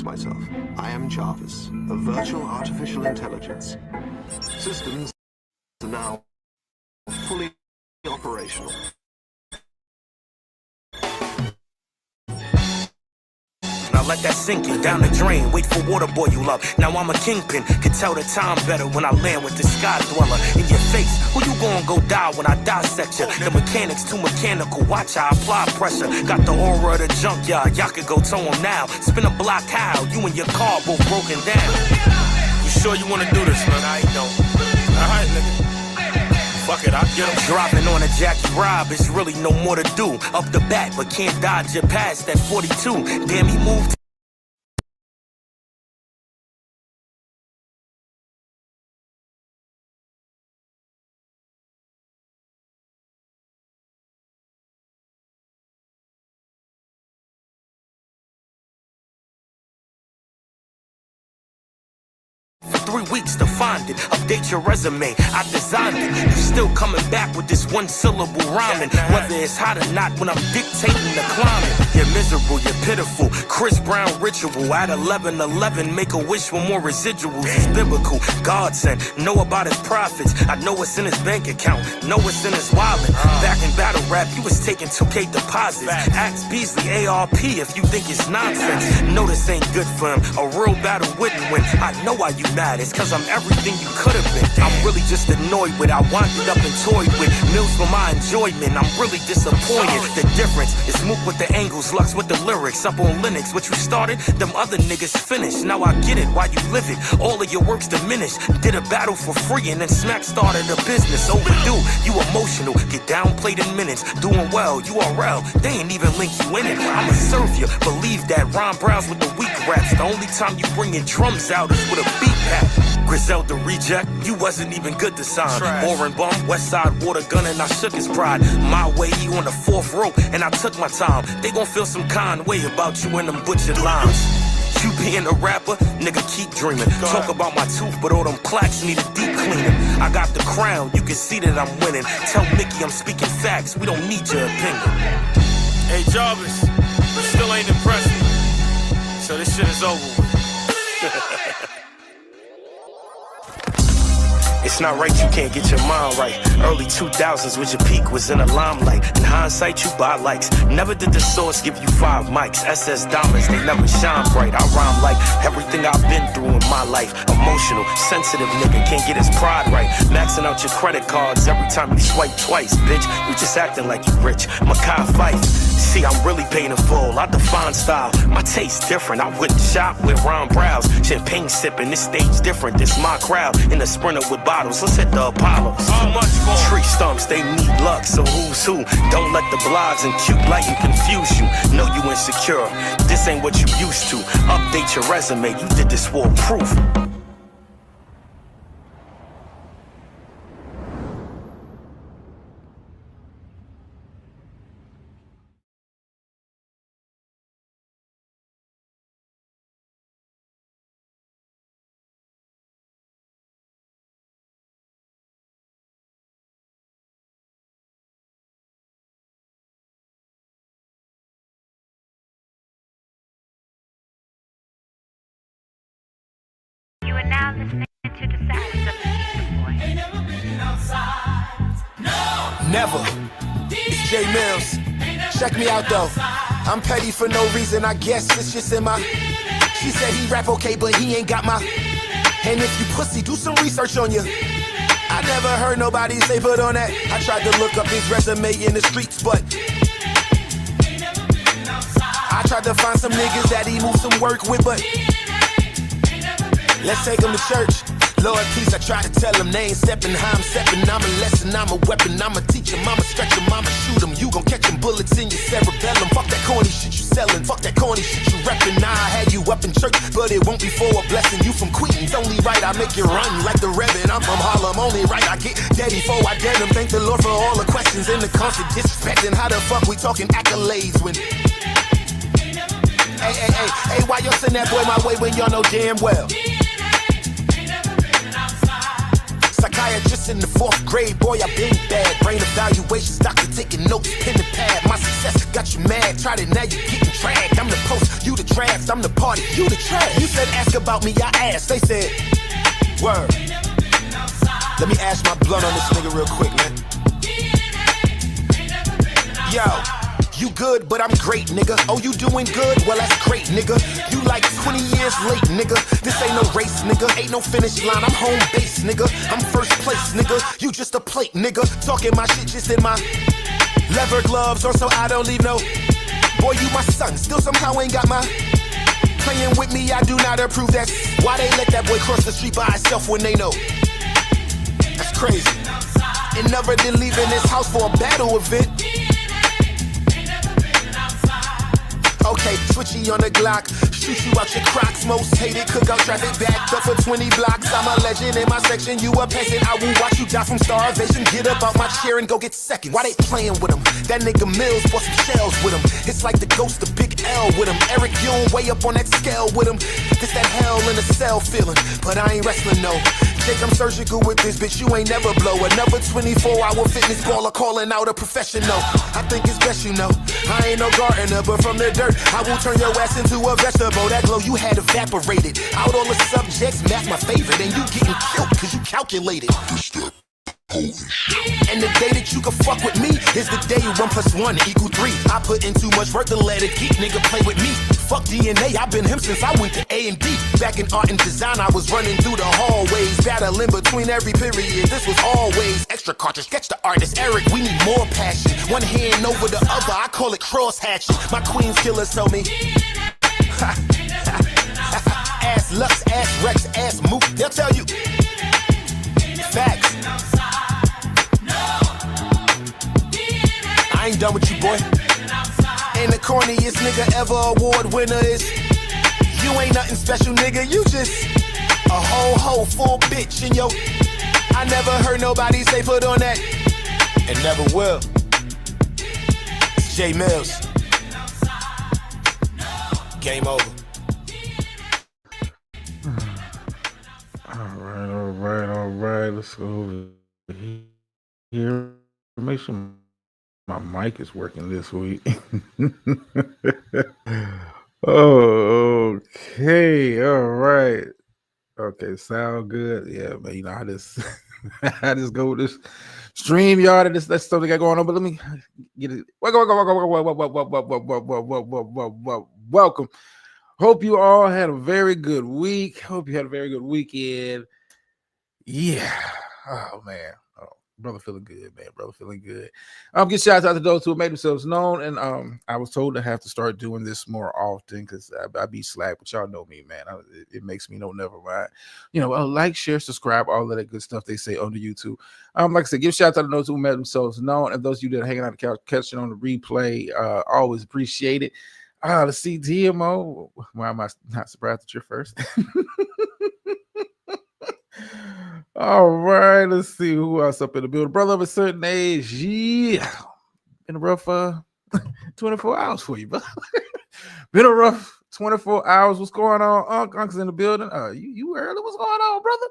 myself. I am Jarvis, a virtual artificial intelligence. Systems are now fully operational. Now let that sink in, down the drain, wait for water boil up. Now I'm a kingpin, can tell the time better when I land with the sky dweller in your face. Who you gonna go die when I dissect you? The mechanics too mechanical, watch how I apply pressure. Got the aura of the junkyard, y'all could go tow him now. Spin a block how, you and your car both broken down. You sure you wanna do this, man? I don't. Alright, nigga. Fuck it, I'll get him. Dropping on a Jackie Rob, it's really no more to do. Up the bat, but can't dodge your past that 42. Damn, he moved. For 3 weeks to find it, update your resume, I designed it. You still coming back with this one syllable rhyming. Whether it's hot or not, when I'm dictating the climate. You're miserable, you're pitiful, Chris Brown ritual. At 11:11, make a wish for more residuals. It's biblical, God sent, know about his profits. I know it's in his bank account, know it's in his wallet. Back in battle rap, you was taking 2K deposits. Ask Beasley ARP if you think it's nonsense. No, this ain't good for him, a real battle wouldn't win. I know why you mad, it's cause I'm everything you could have been. I'm really just annoyed with, I winded up and toyed with meals for my enjoyment, I'm really disappointed. The difference is Mook with the angles, Lux with the lyrics. Up on Linux, what you started, them other niggas finished. Now I get it, why you live it, all of your work's diminished. Did a battle for free and then Smack started a business. Overdue, you emotional, get downplayed in minutes. Doing well, URL, they ain't even link you in it. I'ma serve you, believe that. Ron Browns with the weak raps, the only time you bringing drums out is with a beat pack. Griselda reject, you wasn't even good to sign. Boring bum, West Side water gun, and I shook his pride. My way, you on the 4th rope, and I took my time. They gon' feel some kind way about you in them butchered lines. You being a rapper, nigga, keep dreaming. Talk about my tooth, but all them plaques need a deep cleaning. I got the crown, you can see that I'm winning. Tell Mickey I'm speaking facts, we don't need your opinion. Hey Jarvis, you still ain't impressed me, so this shit is over with. It's not right you can't get your mind right. Early 2000s was your peak, was in the limelight. In hindsight you buy likes. Never did the source give you 5 mics. SS diamonds, they never shine bright. I rhyme like everything I've been through in my life. Emotional, sensitive nigga, can't get his pride right. Maxing out your credit cards every time you swipe twice, bitch. You just acting like you rich. Makai Fife. See, I'm really paying in full. I define style. My taste different. I wouldn't shop with Ron Browns. Champagne sipping. This stage different. This my crowd. In a sprinter with bottles. Let's hit the Apollos. How much more? Tree stumps. They need luck. So who's who? Don't let the blogs and cute lighting confuse you. Know you insecure. This ain't what you used to. Update your resume. You did this for proof. You are now listening to the sounds of the boy. Ain't never been outside. No. Never. It's J Mills. Check me out though. I'm petty for no reason. I guess it's just in my. She said he rap okay, but he ain't got my. And if you pussy, do some research on you. I never heard nobody say put on that. I tried to look up his resume in the streets, but I tried to find some niggas that he moved some work with, but let's take him to church. Lord, please, I try to tell him they ain't stepping how I'm stepping. I'm a lesson, I'm a weapon, I'm a teacher. I'ma stretch him, I'ma shoot him. You gon' catch them bullets in your cerebellum. Fuck that corny shit you sellin', fuck that corny shit you reppin'. Nah, I had you up in church, but it won't be for a blessing. You from Queens, only right I make you run like the Reverend. I'm from Harlem, only right I get daddy before I dead him. Thank the Lord for all the questions and the constant disrespecting. How the fuck we talking accolades when... Hey, why y'all send that boy my way when y'all know damn well? Psychiatrist in the 4th grade, boy, I been bad. Brain evaluations, doctor taking notes, pen and pad. My success got got you mad. Tried it, now you getting dragged. I'm the post, you the draft. I'm the party, you the trash. You said ask about me, I asked. They said, word. Let me ash my blunt on this nigga real quick, man. Yo, you good, but I'm great, nigga. Oh, you doing good? Well, that's great, nigga. You like 20 years late, nigga. This ain't no race, nigga. Ain't no finish line. I'm home base, nigga. I'm first place, nigga. You just a plate, nigga. Talking my shit just in my leather gloves, or so I don't leave no. Boy, you my son. Still somehow ain't got my. Playing with me, I do not approve. That's why they let that boy cross the street by himself when they know. That's crazy. And never did leaving this house for a battle event. Okay, switchy on the Glock, shoot you out your Crocs. Most hated, cookout traffic backed up for 20 blocks. I'm a legend in my section, you a peasant. I will watch you die from starvation. Get up out my chair and go get seconds. Why they playing with him? That nigga Mills bought some shells with him. It's like the ghost of Big L with him. Eric, you don't way up on that scale with him. This that hell in a cell feeling, but I ain't wrestling no. Jake, I'm surgical with this bitch, you ain't never blow. Another 24-hour fitness baller calling out a professional. I think it's best you know, I ain't no gardener, but from the dirt, I will turn your ass into a vegetable. That glow you had evaporated. Out all the subjects, math my favorite, and you getting killed cause you calculated. And the day that you can fuck with me is the day 1 + 1 = 3. I put in too much work to let a geek nigga play with me. Fuck DNA, I've been him since I went to A&D. Back in art and design, I was running through the hallways, battling between every period. This was always extra cartridge. Sketch the artist, Eric, we need more passion. One hand over the other, I call it cross hatching. My queen's killer told me. Ass Lux, ass Rex, ass Mook, they'll tell you. Facts. I ain't done with you, boy. And the corniest nigga ever award winner is. You ain't nothing special, nigga. You just a whole full bitch in yo. I never heard nobody say put on that. And never will. It's J Mills. Game over. All right. Let's go over here. Make sure my mic is working this week. Oh, okay. All right. Okay, sound good. Yeah, man. You know, I just I just go with this StreamYard and this stuff they got going on. But let me get it. Welcome. Hope you all had a very good week. Hope you had a very good weekend. Yeah. Oh man. Brother feeling good, man. Brother feeling good. Get shouts out to those who have made themselves known. And I was told to have to start doing this more often because I be slack, but y'all know me, man. It makes me know never mind. You know, like, share, subscribe, all of that good stuff they say on the YouTube. Like I said, give shouts out to those who made themselves known, and those of you that are hanging out on the couch, catching on the replay. Always appreciate it. Let's see, DMO. Why am I not surprised that you're first? All right, let's see who else up in the building. Brother of a certain age, yeah. Been a rough 24 hours for you, brother. Been a rough 24 hours. What's going on? Unc's in the building. You early? What's going on, brother?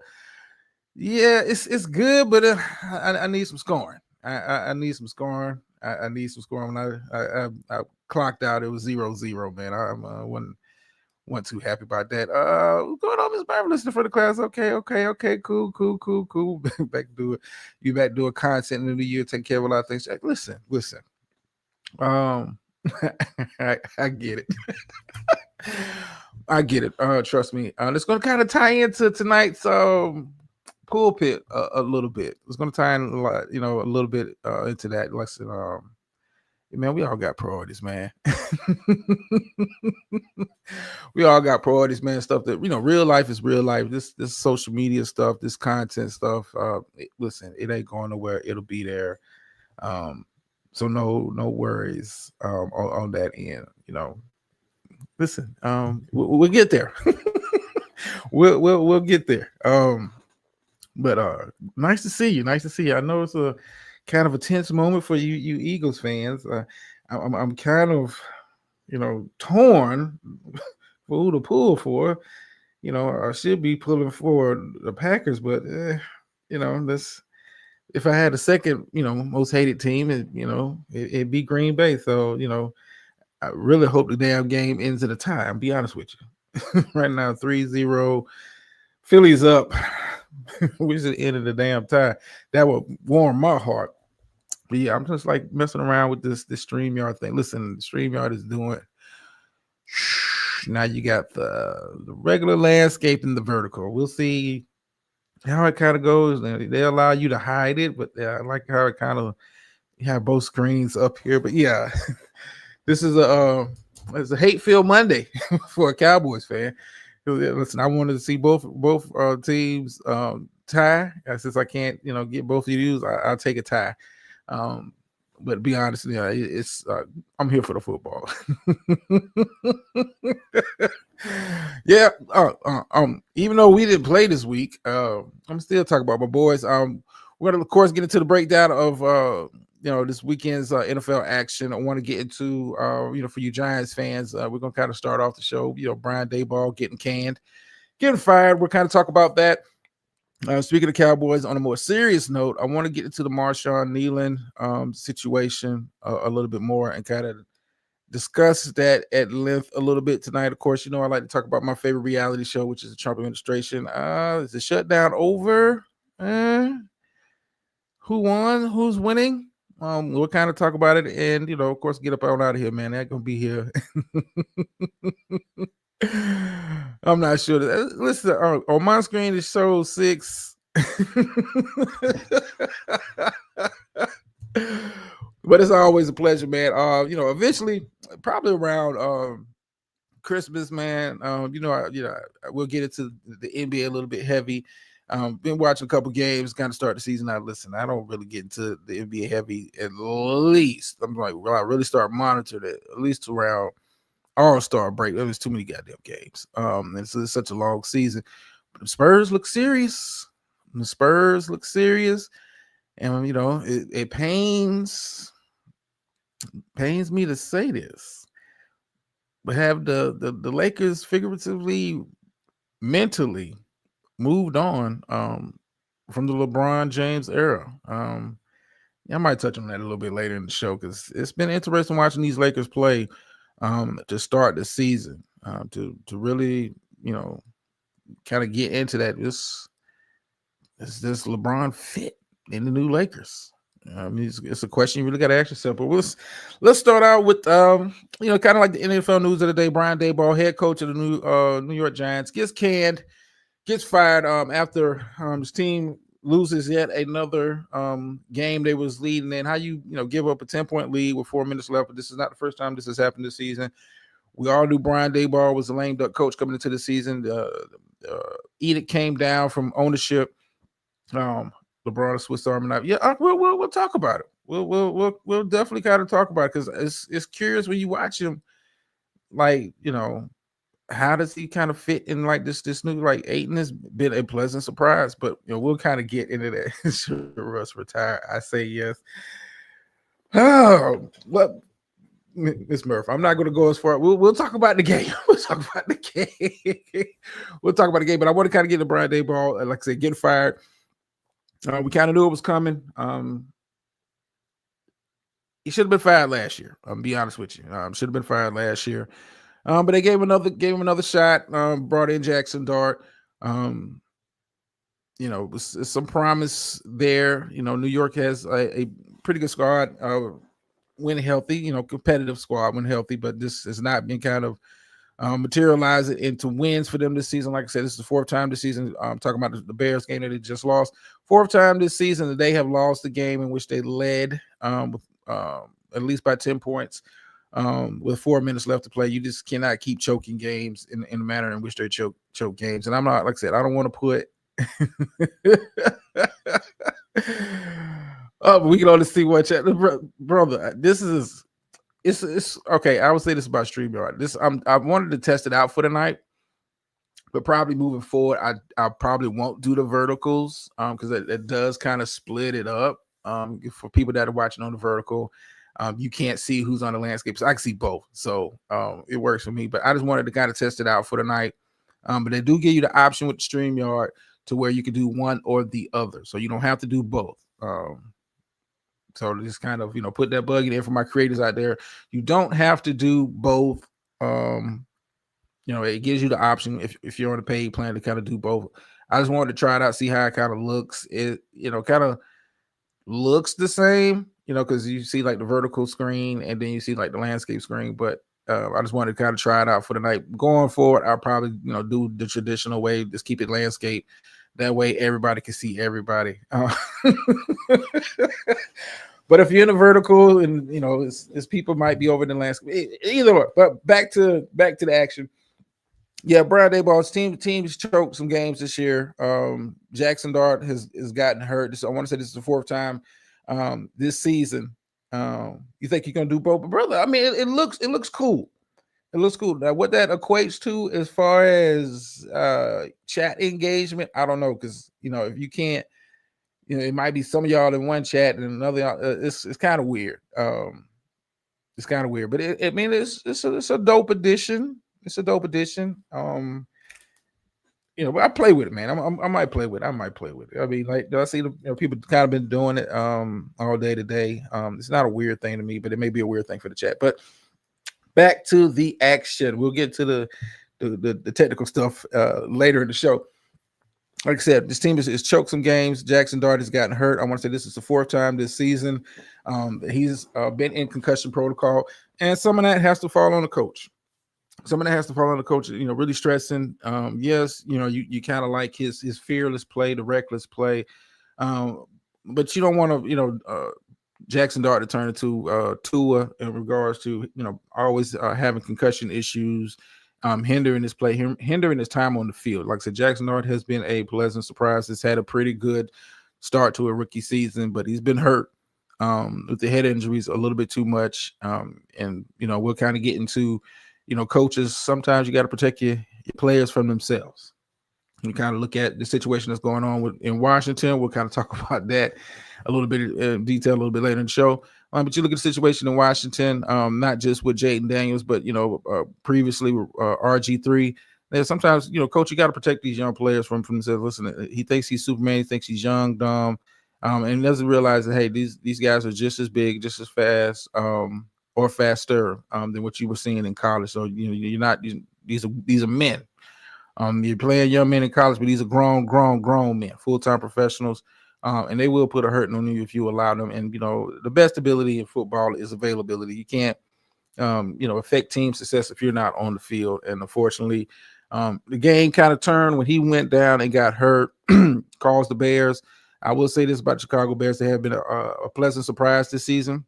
Yeah, it's good, but I need some scoring. I need some scoring. I need some scoring. When I clocked out, it was 0-0, man. I wasn't too happy about that. What's going on, Miss Barbara? Listening for the class. Okay. Cool. Back to do it. You back doing content in the new year, taking care of a lot of things. Listen. I get it. I get it. Trust me. It's going to kind of tie into tonight's pulpit a little bit. It's going to tie in a lot, a little bit into that lesson. Man, we all got priorities, man. We all got priorities, man. Stuff that, real life is real life. This social media stuff, this content stuff. Listen, it ain't going nowhere. It'll be there. So no worries on that end. Listen, we'll get there. we'll get there. But nice to see you. I know it's a kind of a tense moment for you Eagles fans. I'm kind of, torn for who to pull for. I should be pulling for the Packers, but if I had a second, most hated team, it'd be Green Bay. So, I really hope the damn game ends at a tie. I'll be honest with you. Right now, 3-0. Philly's up. We should end of the damn tie. That would warm my heart. But yeah, I'm just like messing around with this StreamYard thing. Listen, StreamYard is doing. Now you got the regular landscape and the vertical. We'll see how it kind of goes. They allow you to hide it, but I like how it kind of you have both screens up here. But yeah, this is it's a hate-filled Monday for a Cowboys fan. Listen, I wanted to see both teams tie. Since I can't, get both of you, I'll take a tie. But to be honest, it's I'm here for the football. Yeah. Even though we didn't play this week, I'm still talking about my boys. We're gonna of course get into the breakdown of this weekend's NFL action. I want to get into for you Giants fans, we're gonna kind of start off the show. Brian Daboll getting canned, getting fired. We'll kind of talk about that. Speaking of Cowboys, on a more serious note, I want to get into the Marshawn Kneeland situation a little bit more and kind of discuss that at length a little bit tonight. Of course, I like to talk about my favorite reality show, which is the Trump administration. Is the shutdown over? Who won? Who's winning? We'll kind of talk about it and, of course, get up on out of here, man. They're going to be here. I'm not sure. Listen, on my screen it shows 6. But it's always a pleasure, man. Eventually, probably around Christmas, man. We'll get into the NBA a little bit heavy. Been watching a couple games, kind of start the season out. Listen, I don't really get into the NBA heavy at least. I'm like, I really start monitoring it at least around All-Star break. There was too many goddamn games. And so it's such a long season. But the Spurs look serious. And it pains me to say this, but have the Lakers figuratively, mentally moved on from the LeBron James era. I might touch on that a little bit later in the show because it's been interesting watching these Lakers play to start the season, to really, kind of get into that. Is this LeBron fit in the new Lakers? It's a question you really got to ask yourself. But let's start out with kind of like the NFL news of the day. Brian Daboll, head coach of the New York Giants, gets canned, gets fired after his team loses yet another game they was leading in. How you give up a 10-point lead with 4 minutes left? But this is not the first time this has happened this season. We all knew Brian Daboll was a lame duck coach coming into the season. Edict came down from ownership. LeBron Swiss Army knife. Yeah, we'll talk about it. We'll definitely kind of talk about it because it's curious when you watch him. Like, how does he kind of fit in like this new like Ayton has been a pleasant surprise, but we'll kind of get into that. Should Russ retire? I say yes. Oh, well, Miss Murphy, I'm not going to go as far. We'll talk about the game. We'll talk about the game. But I want to kind of get to Brian Daboll, like I said, get fired. We kind of knew it was coming. He should have been fired last year. I'm be honest with you. Should have been fired last year. But they gave him another shot. Brought in Jackson Dart. It's some promise there. New York has a pretty good squad when healthy. Competitive squad when healthy, but this has not been kind of materialize it into wins for them this season. Like I said, this is the 4th time this season. I'm talking about the Bears game that they just lost. 4th time this season that they have lost the game in which they led at least by 10 points with 4 minutes left to play. You just cannot keep choking games in the manner in which they choke games. And I'm not, like I said, I don't want to put but we can only see one chat. Brother, this is it's okay. I would say this about StreamYard. I wanted to test it out for tonight, but probably moving forward, I probably won't do the verticals because it does kind of split it up. For people that are watching on the vertical, you can't see who's on the landscape. So I can see both, so it works for me. But I just wanted to kind of test it out for tonight. But they do give you the option with StreamYard to where you can do one or the other, so you don't have to do both. So just kind of, put that bug in there for my creators out there. You don't have to do both. It gives you the option if you're on a paid plan to kind of do both. I just wanted to try it out, see how it kind of looks. It, kind of looks the same, because you see like the vertical screen and then you see like the landscape screen. But I just wanted to kind of try it out for the night. Going forward, I'll probably, do the traditional way, just keep it landscape. That way everybody can see everybody. But if you're in a vertical and it's people might be over the landscape, either way. But back to the action. Yeah, Brown Dayball's teams choked some games this year. Jackson Dart has gotten hurt. I want to say this is the fourth time this season. You think you're gonna do both, but brother? I mean, it looks cool. It looks cool. Now, what that equates to as far as chat engagement, I don't know, because if you can't. It might be some of y'all in one chat and another. It's kind of weird. It's kind of weird, but it's a dope addition. It's a dope addition. But I play with it, man. I might play with it. I mean, like I see people kind of been doing it all day today. It's not a weird thing to me, but it may be a weird thing for the chat. But back to the action. We'll get to the technical stuff later in the show. Like I said, this team is choked some games. Jackson Dart has gotten hurt. I want to say this is the fourth time this season. He's been in concussion protocol, and some of that has to fall on the coach. Really stressing. Yes, you kind of like his fearless play, the reckless play, but you don't want to, Jackson Dart to turn into Tua in regards to always having concussion issues. Hindering his play, hindering his time on the field. Like I said, Jackson Dart has been a pleasant surprise. He's had a pretty good start to a rookie season, but he's been hurt with the head injuries a little bit too much. And we'll kind of get into, coaches. Sometimes you got to protect your players from themselves. You kind of look at the situation that's going on in Washington. We'll kind of talk about that a little bit in detail a little bit later in the show. But you look at the situation in Washington, not just with Jaden Daniels, but previously RG3. There's sometimes coach, you got to protect these young players from themselves. Listen, he thinks he's Superman. He thinks he's young, dumb, and doesn't realize that hey, these guys are just as big, just as fast, or faster than what you were seeing in college. So you're not these are men. You're playing young men in college, but these are grown men, full-time professionals. And they will put a hurting on you if you allow them. And, the best ability in football is availability. You can't, affect team success if you're not on the field. And unfortunately, the game kind of turned when he went down and got hurt, caused the Bears. I will say this about Chicago Bears. They have been a pleasant surprise this season.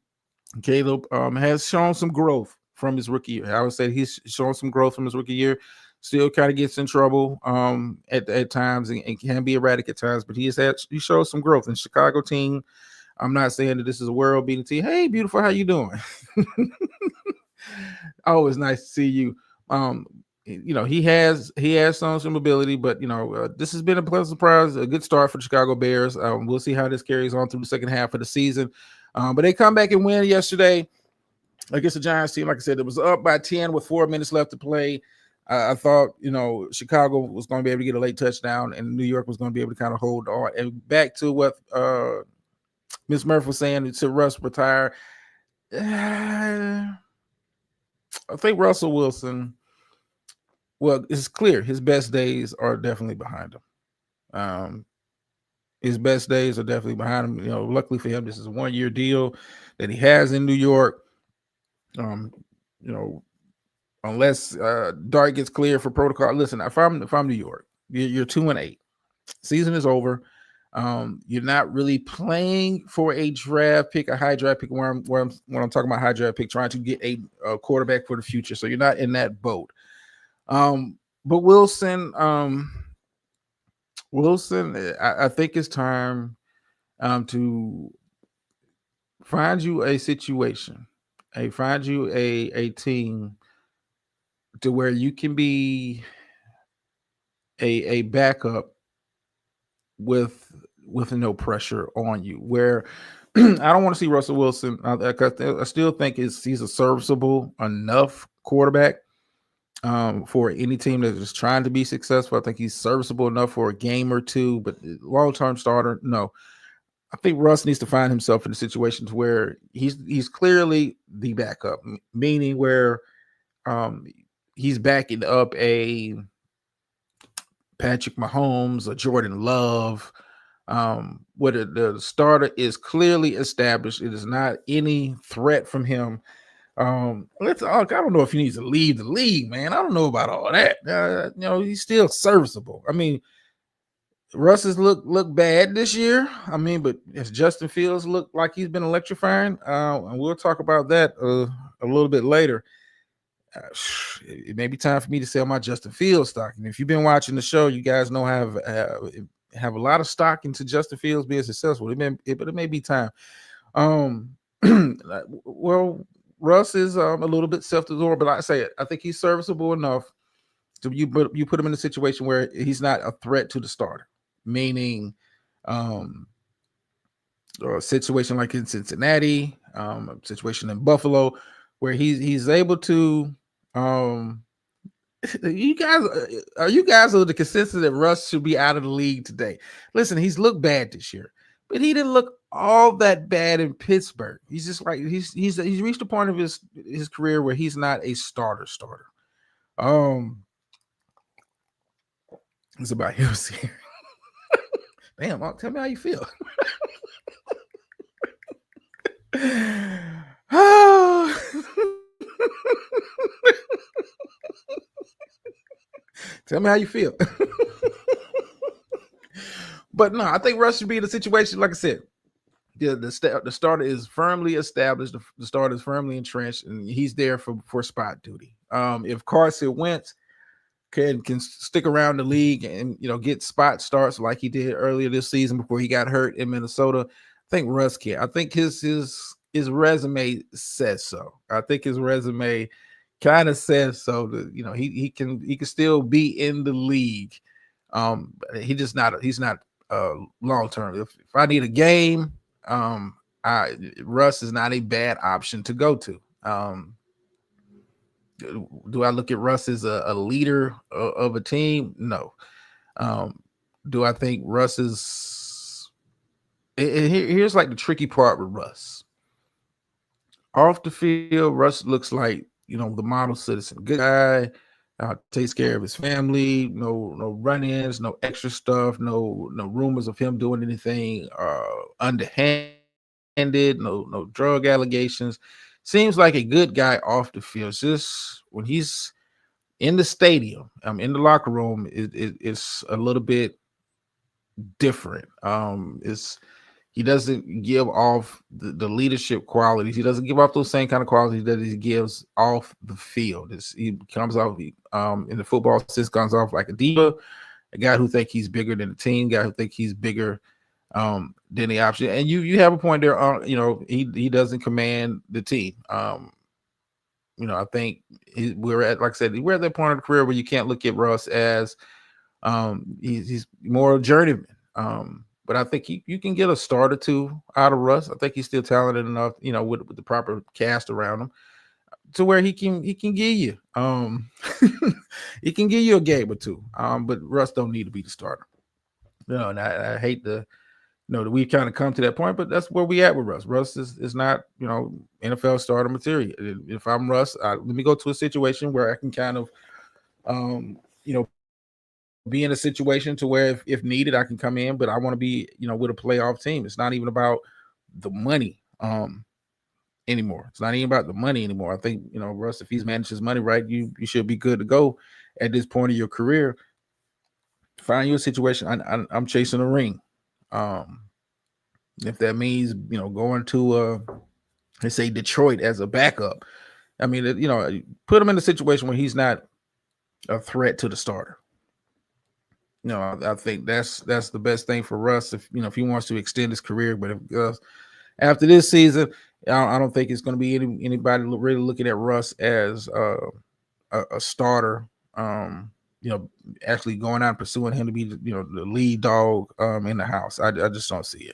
Caleb has shown some growth from his rookie year. I would say he's shown some growth from his rookie year. Still kind of gets in trouble at times and can be erratic at times, but he shows some growth in Chicago team. I'm not saying that this is a world beating team. Hey, beautiful, how you doing? Always nice to see you. He has some ability, but this has been a pleasant surprise, a good start for the Chicago Bears. We'll see how this carries on through the second half of the season. But they come back and win yesterday against the Giants team. Like I said, it was up by 10 with 4 minutes left to play. I thought, Chicago was going to be able to get a late touchdown and New York was going to be able to kind of hold on. And back to what Ms. Murphy was saying, to Russ retire. I think Russell Wilson, well, it's clear his best days are definitely behind him. His best days are definitely behind him. Luckily for him, this is a 1-year deal that he has in New York. Unless Dart gets cleared for protocol. Listen, if I'm New York, you're 2-8. Season is over. You're not really playing for a draft pick, a high draft pick. When I'm talking about high draft pick, trying to get a quarterback for the future. So you're not in that boat. But Wilson, I think it's time to find you a situation, find you a team to where you can be a backup with no pressure on you. Where I don't want to see Russell Wilson. I still think he's a serviceable enough quarterback for any team that is trying to be successful. I think he's serviceable enough for a game or two, but long-term starter, no. I think Russ needs to find himself in situations where he's clearly the backup, meaning where um, he's backing up a Patrick Mahomes, a Jordan Love, where the starter is clearly established. It is not any threat from him. I don't know if he needs to leave the league, man. I don't know about all that. He's still serviceable. I mean, Russ has looked bad this year. I mean, but as Justin Fields looked like he's been electrifying, and we'll talk about that a little bit later. It may be time for me to sell my Justin Fields stock. And if you've been watching the show, you guys know I have a lot of stock into Justin Fields being successful. But it may be time. Well, Russ is a little bit self-absorbed, but like I say, I think he's serviceable enough to you put him in a situation where he's not a threat to the starter. Meaning, a situation like in Cincinnati, a situation in Buffalo, where he's able to. You guys, are you guys of the consensus that Russ should be out of the league today? Listen, he's looked bad this year, but he didn't look all that bad in Pittsburgh. He's just like he's reached a point of his career where he's not a starter. It's about him here. Damn, Mark, tell me how you feel. Tell me how you feel. But no, I think Russ should be in a situation, like I said, the starter is firmly established, the starter is firmly entrenched, and he's there for spot duty. If Carson Wentz can stick around the league and get spot starts like he did earlier this season before he got hurt in Minnesota, I think Russ can. I think his resume says so. I think his resume kind of says so that he can still be in the league. He's not long term. If I need a game, Russ is not a bad option to go to. Do I look at Russ as a leader of a team? No. Do I think Russ is? Here's like the tricky part with Russ. Off the field, Russ looks like the model citizen, good guy, takes care of his family, no run-ins, no extra stuff, no rumors of him doing anything underhanded, no drug allegations. Seems like a good guy off the field. It's just when he's in the stadium, in the locker room, it's a little bit different. He doesn't give off the leadership qualities. He doesn't give off those same kind of qualities that he gives off the field. He comes off in the football sense, comes off like a diva, a guy who think he's bigger than the team, guy who think he's bigger than the option. And you have a point there. He doesn't command the team. I think we're at that point of the career where you can't look at Russ as he's more a journeyman. But I think you can get a start or two out of Russ. I think he's still talented enough, with the proper cast around him, to where he can give you he can give you a game or two. But Russ don't need to be the starter. And I hate that we've kind of come to that point, but that's where we at with Russ. Russ is not NFL starter material. If I'm Russ, let me go to a situation where I can kind of be in a situation to where if needed, I can come in, but I want to be, with a playoff team. It's not even about the money anymore. It's not even about the money anymore. I think, Russ, if he's managed his money right, you should be good to go at this point of your career. Find you a situation. I'm chasing a ring. If that means, going to let's say Detroit as a backup, I mean, put him in a situation where he's not a threat to the starter. I think that's the best thing for Russ if he wants to extend his career. But if after this season, I don't think it's going to be anybody really looking at Russ as a starter. Actually going out and pursuing him to be the lead dog in the house. I just don't see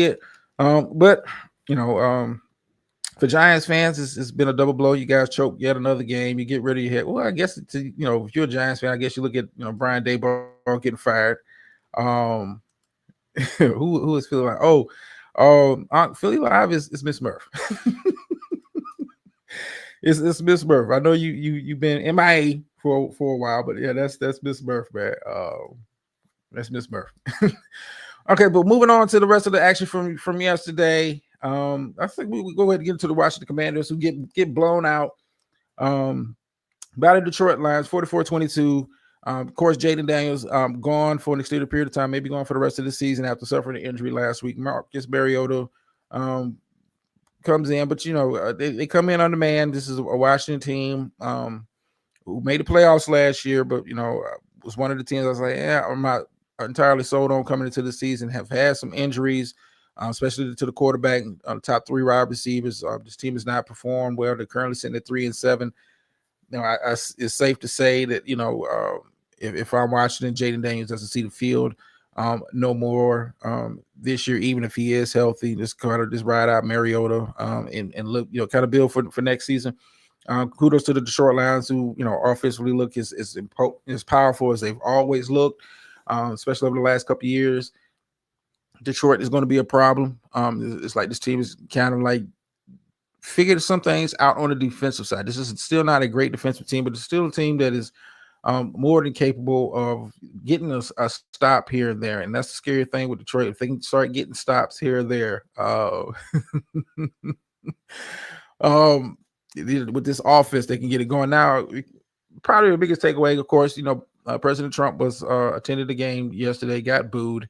it. But for Giants fans, it's been a double blow. You guys choke yet another game. You get rid of your head. Well, I guess if you're a Giants fan, I guess you look at Brian Daboll getting fired. who is Philly Live? Oh, Philly Live is Miss Murph. It's Miss Murph. I know you've been MIA for a while, but yeah, that's Miss Murph, man. That's Miss Murph. Okay, but moving on to the rest of the action from yesterday. I think we go ahead and get into the Washington Commanders, who get blown out by the Detroit Lions, 44-22. Of course, Jaden Daniels gone for an extended period of time, maybe gone for the rest of the season after suffering an injury last week. Marcus Mariota comes in, but they come in on demand. This is a Washington team who made the playoffs last year, but was one of the teams I was like, yeah, I'm not entirely sold on coming into the season. Have had some injuries, especially to the quarterback, top 3 wide receivers. This team has not performed well. They're currently sitting at 3-7. It's safe to say that if I'm watching and Jaden Daniels doesn't see the field no more this year, even if he is healthy, just kind of just ride out Mariota and look, kind of build for next season. Kudos to the Detroit Lions, who offensively look as powerful as they've always looked, especially over the last couple of years. Detroit is going to be a problem. It's like this team is kind of like figured some things out on the defensive side. This is still not a great defensive team, but it's still a team that is more than capable of getting a stop here and there. And that's the scary thing with Detroit. If they can start getting stops here or there, with this offense, they can get it going. Now, probably the biggest takeaway, of course, President Trump was attended the game yesterday, got booed.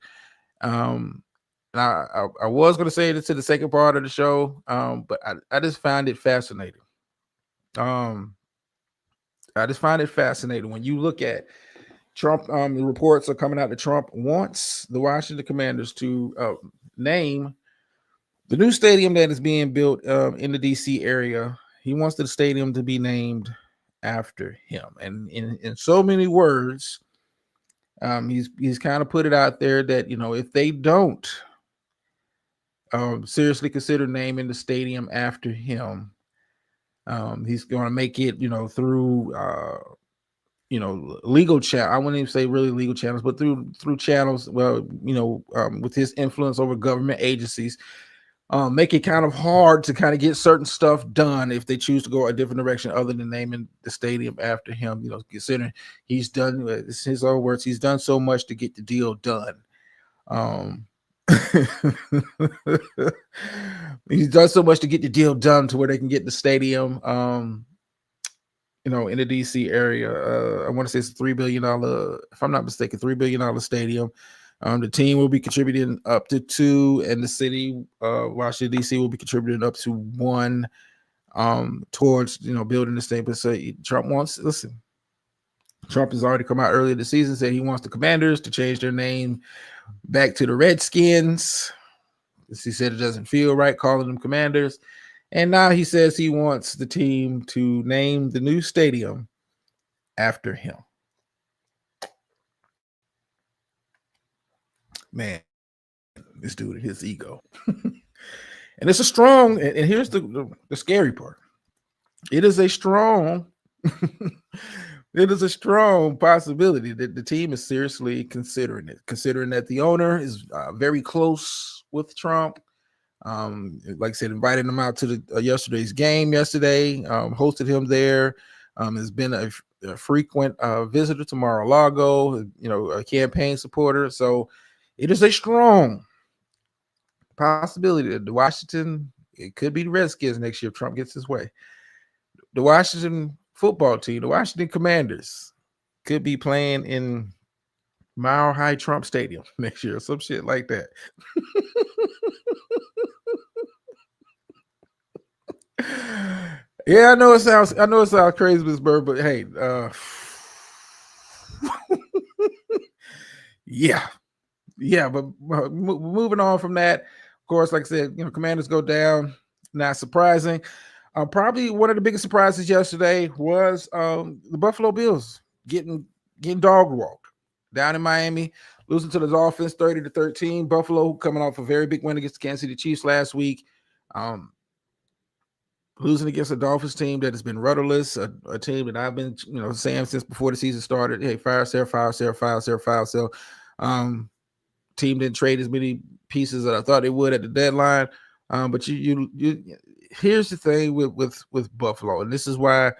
I was going to say it to the second part of the show, but I just find it fascinating. I just find it fascinating when you look at Trump. The reports are coming out that Trump wants the Washington Commanders to name the new stadium that is being built in the DC area. He wants the stadium to be named after him, and in so many words, he's kind of put it out there that if they don't seriously consider naming the stadium after him, he's going to make it through legal channel. I wouldn't even say really legal channels, but through channels. Well, with his influence over government agencies, make it kind of hard to kind of get certain stuff done if they choose to go a different direction other than naming the stadium after him. Considering he's done, it's his own words, he's done so much to get the deal done. He's done so much to get the deal done to where they can get the stadium in the DC area. I want to say it's a $3 billion, if I'm not mistaken, $3 billion stadium. The team will be contributing up to 2, and the city, Washington DC, will be contributing up to 1 towards building the stadium. So Trump has already come out earlier this season, said he wants the Commanders to change their name back to the Redskins. He said it doesn't feel right calling them Commanders. And now he says he wants the team to name the new stadium after him. Man, this dude and his ego. And it's a strong, and here's the scary part. It is a strong possibility that the team is seriously considering it, considering that the owner is very close with Trump. Like I said, invited him out to the yesterday's game yesterday, hosted him there, has been a frequent visitor to Mar-a-Lago, a campaign supporter. So it is a strong possibility that the Washington, it could be the Redskins next year if Trump gets his way. The Washington football team, the Washington Commanders, could be playing in Mile High Trump Stadium next year, some shit like that. Yeah, I know it sounds crazy, Ms. Bird, but hey, yeah, but moving on from that, of course, like I said, Commanders go down, not surprising. Probably one of the biggest surprises yesterday was the Buffalo Bills getting dog walked down in Miami, losing to the Dolphins 30-13. Buffalo coming off a very big win against the Kansas City Chiefs last week. Losing against a Dolphins team that has been rudderless, a team that I've been saying since before the season started, hey, fire sale. team didn't trade as many pieces that I thought they would at the deadline. But you here's the thing with Buffalo, and this is why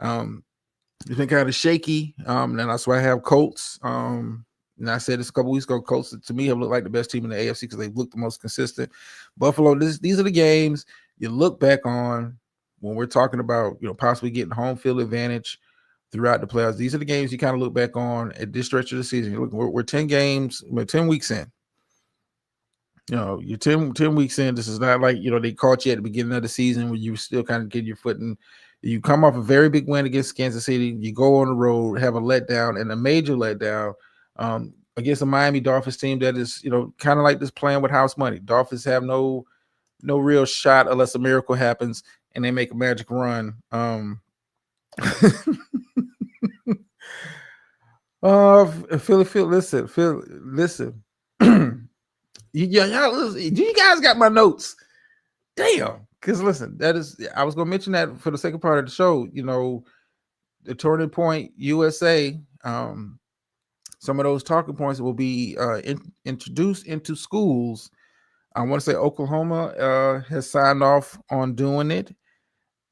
it's been kind of shaky. And that's why I have Colts. And I said this a couple weeks ago, Colts to me have looked like the best team in the AFC because they've looked the most consistent. Buffalo, these are the games you look back on when we're talking about, possibly getting home field advantage throughout the playoffs. These are the games you kind of look back on at this stretch of the season. You look, we're 10 games, we're 10 weeks in. You're 10 weeks in. This is not like, they caught you at the beginning of the season when you were still kind of getting your footing. You come off a very big win against Kansas City. You go on the road, have a letdown and a major letdown against a Miami Dolphins team that is, kind of like this playing with house money. Dolphins have no real shot unless a miracle happens and they make a magic run. Phil, listen. Y'all listen. You guys got my notes. Damn. Because listen, I was gonna mention that for the second part of the show. The Turning Point USA. Some of those talking points will be introduced into schools. I want to say Oklahoma has signed off on doing it,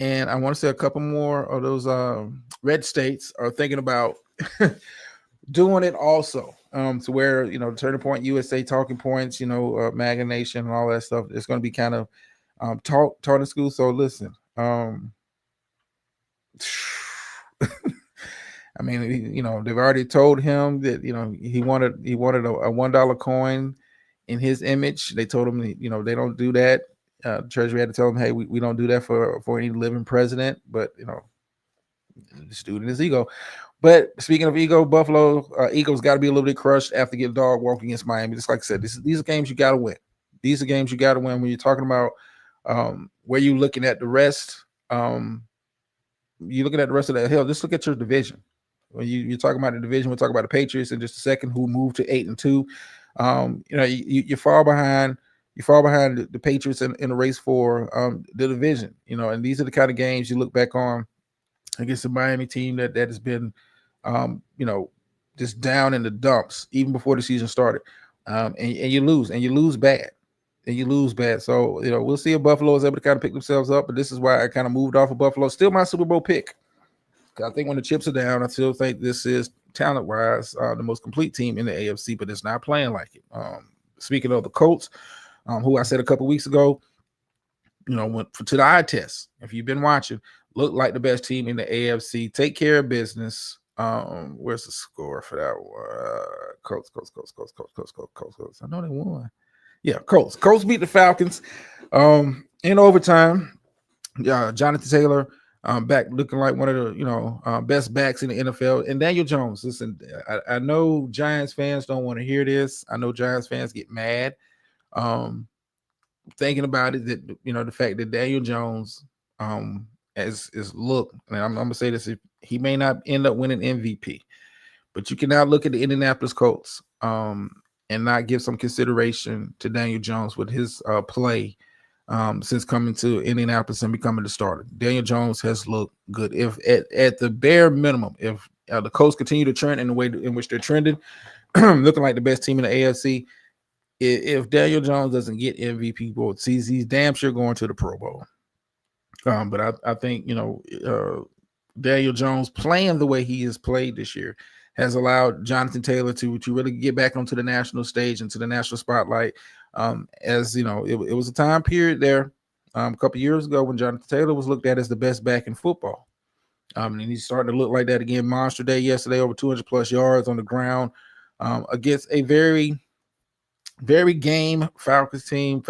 and I want to say a couple more of those red states are thinking about doing it also. To where Turning Point USA talking points, MAGA Nation and all that stuff. It's going to be kind of taught in school. So listen, I mean, they've already told him that he wanted a $1 coin in his image. They told him they don't do that. Treasury had to tell him, hey, we don't do that for any living president. But this dude and his ego. But speaking of ego, Buffalo ego's got to be a little bit crushed after getting dog walk against Miami. Just like I said, these are games you got to win. These are games you got to win when you're talking about where you're looking at the rest. You're looking at the rest of that. Hell, just look at your division. When you're talking about the division, we'll talk about the Patriots in just a second, who moved to 8-2. You fall behind. You fall behind the Patriots in the race for the division. And these are the kind of games you look back on against the Miami team that has been, just down in the dumps even before the season started. And you lose bad. So, we'll see if Buffalo is able to kind of pick themselves up. But this is why I kind of moved off of Buffalo. Still my Super Bowl pick. I think when the chips are down, I still think this is talent-wise the most complete team in the AFC, but it's not playing like it. Speaking of the Colts, who I said a couple weeks ago, went to the eye test. If you've been watching, look like the best team in the AFC. Take care of business. Where's the score for that one? Colts. I know they won. Yeah, Colts. Colts beat the Falcons in overtime. Jonathan Taylor back looking like one of the best backs in the NFL. And Daniel Jones. Listen, I know Giants fans don't want to hear this. I know Giants fans get mad. Thinking about it, that the fact that Daniel Jones is look, and I'm gonna say this, he may not end up winning MVP, but you can now look at the Indianapolis Colts and not give some consideration to Daniel Jones with his play since coming to Indianapolis and becoming the starter. Daniel Jones has looked good. If at the bare minimum, if the Colts continue to trend in the way in which they're trending, looking like the best team in the AFC, if Daniel Jones doesn't get MVP votes, he's damn sure going to the Pro Bowl. But I think Daniel Jones playing the way he has played this year has allowed Jonathan Taylor to really get back onto the national stage and to the national spotlight. As it was a time period there a couple years ago when Jonathan Taylor was looked at as the best back in football. And he's starting to look like that again. Monster day yesterday, over 200 plus yards on the ground against a very, very game Falcons team.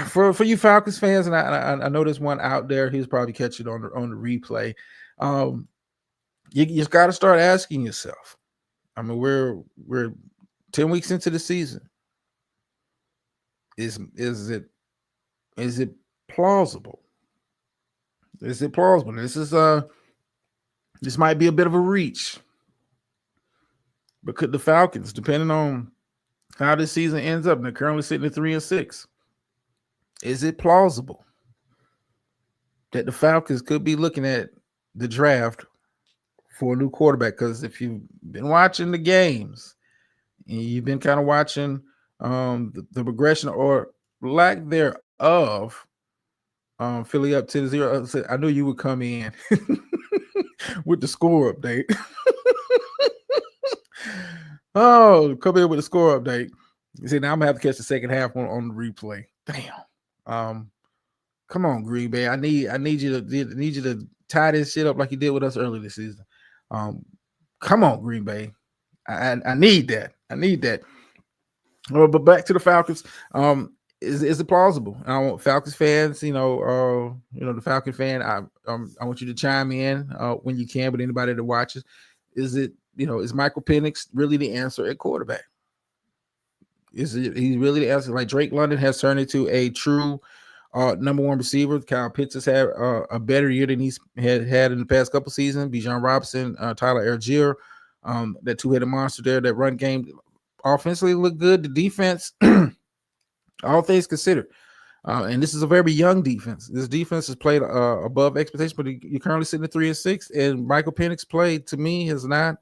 For you Falcons fans, and I know there's one out there. He's probably catching on the replay. You just got to start asking yourself. I mean, we're 10 weeks into the season. Is it plausible? Is it plausible? This might be a bit of a reach. But could the Falcons, depending on how this season ends up, and they're currently sitting at 3-6, is it plausible that the Falcons could be looking at the draft for a new quarterback? Because if you've been watching the games, And you've been kind of watching the progression or lack thereof. Philly up 10-0. I knew you would come in with the score update. Oh, come in with the score update. You see, now I'm gonna have to catch the second half on the replay. Damn. Come on, Green Bay. I need you to tie this shit up like you did with us early this season. Come on, Green Bay. I need that. I need that. But back to the Falcons. Is it plausible? I want Falcons fans, the Falcon fan. I want you to chime in when you can. But anybody that watches, is Michael Penix really the answer at quarterback? He's really the answer? Like Drake London has turned into a true number one receiver. Kyle Pitts has had a better year than he's had in the past couple seasons. Bijan Robinson, Tyler Algier, that two-headed monster there. That run game offensively looked good. The defense, all things considered, and this is a very young defense. This defense has played above expectations, but you're currently sitting at 3-6. And Michael Penix play to me has not.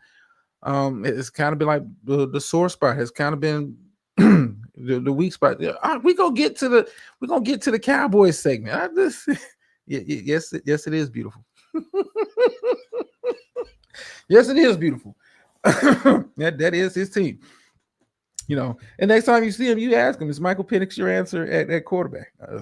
It's kind of been like the sore spot has kind of been the weak spot. We're gonna get to the Cowboys segment. Yes, it is beautiful. Yes, it is beautiful. that is his team. And next time you see him, you ask him, is Michael Penix your answer at quarterback? We're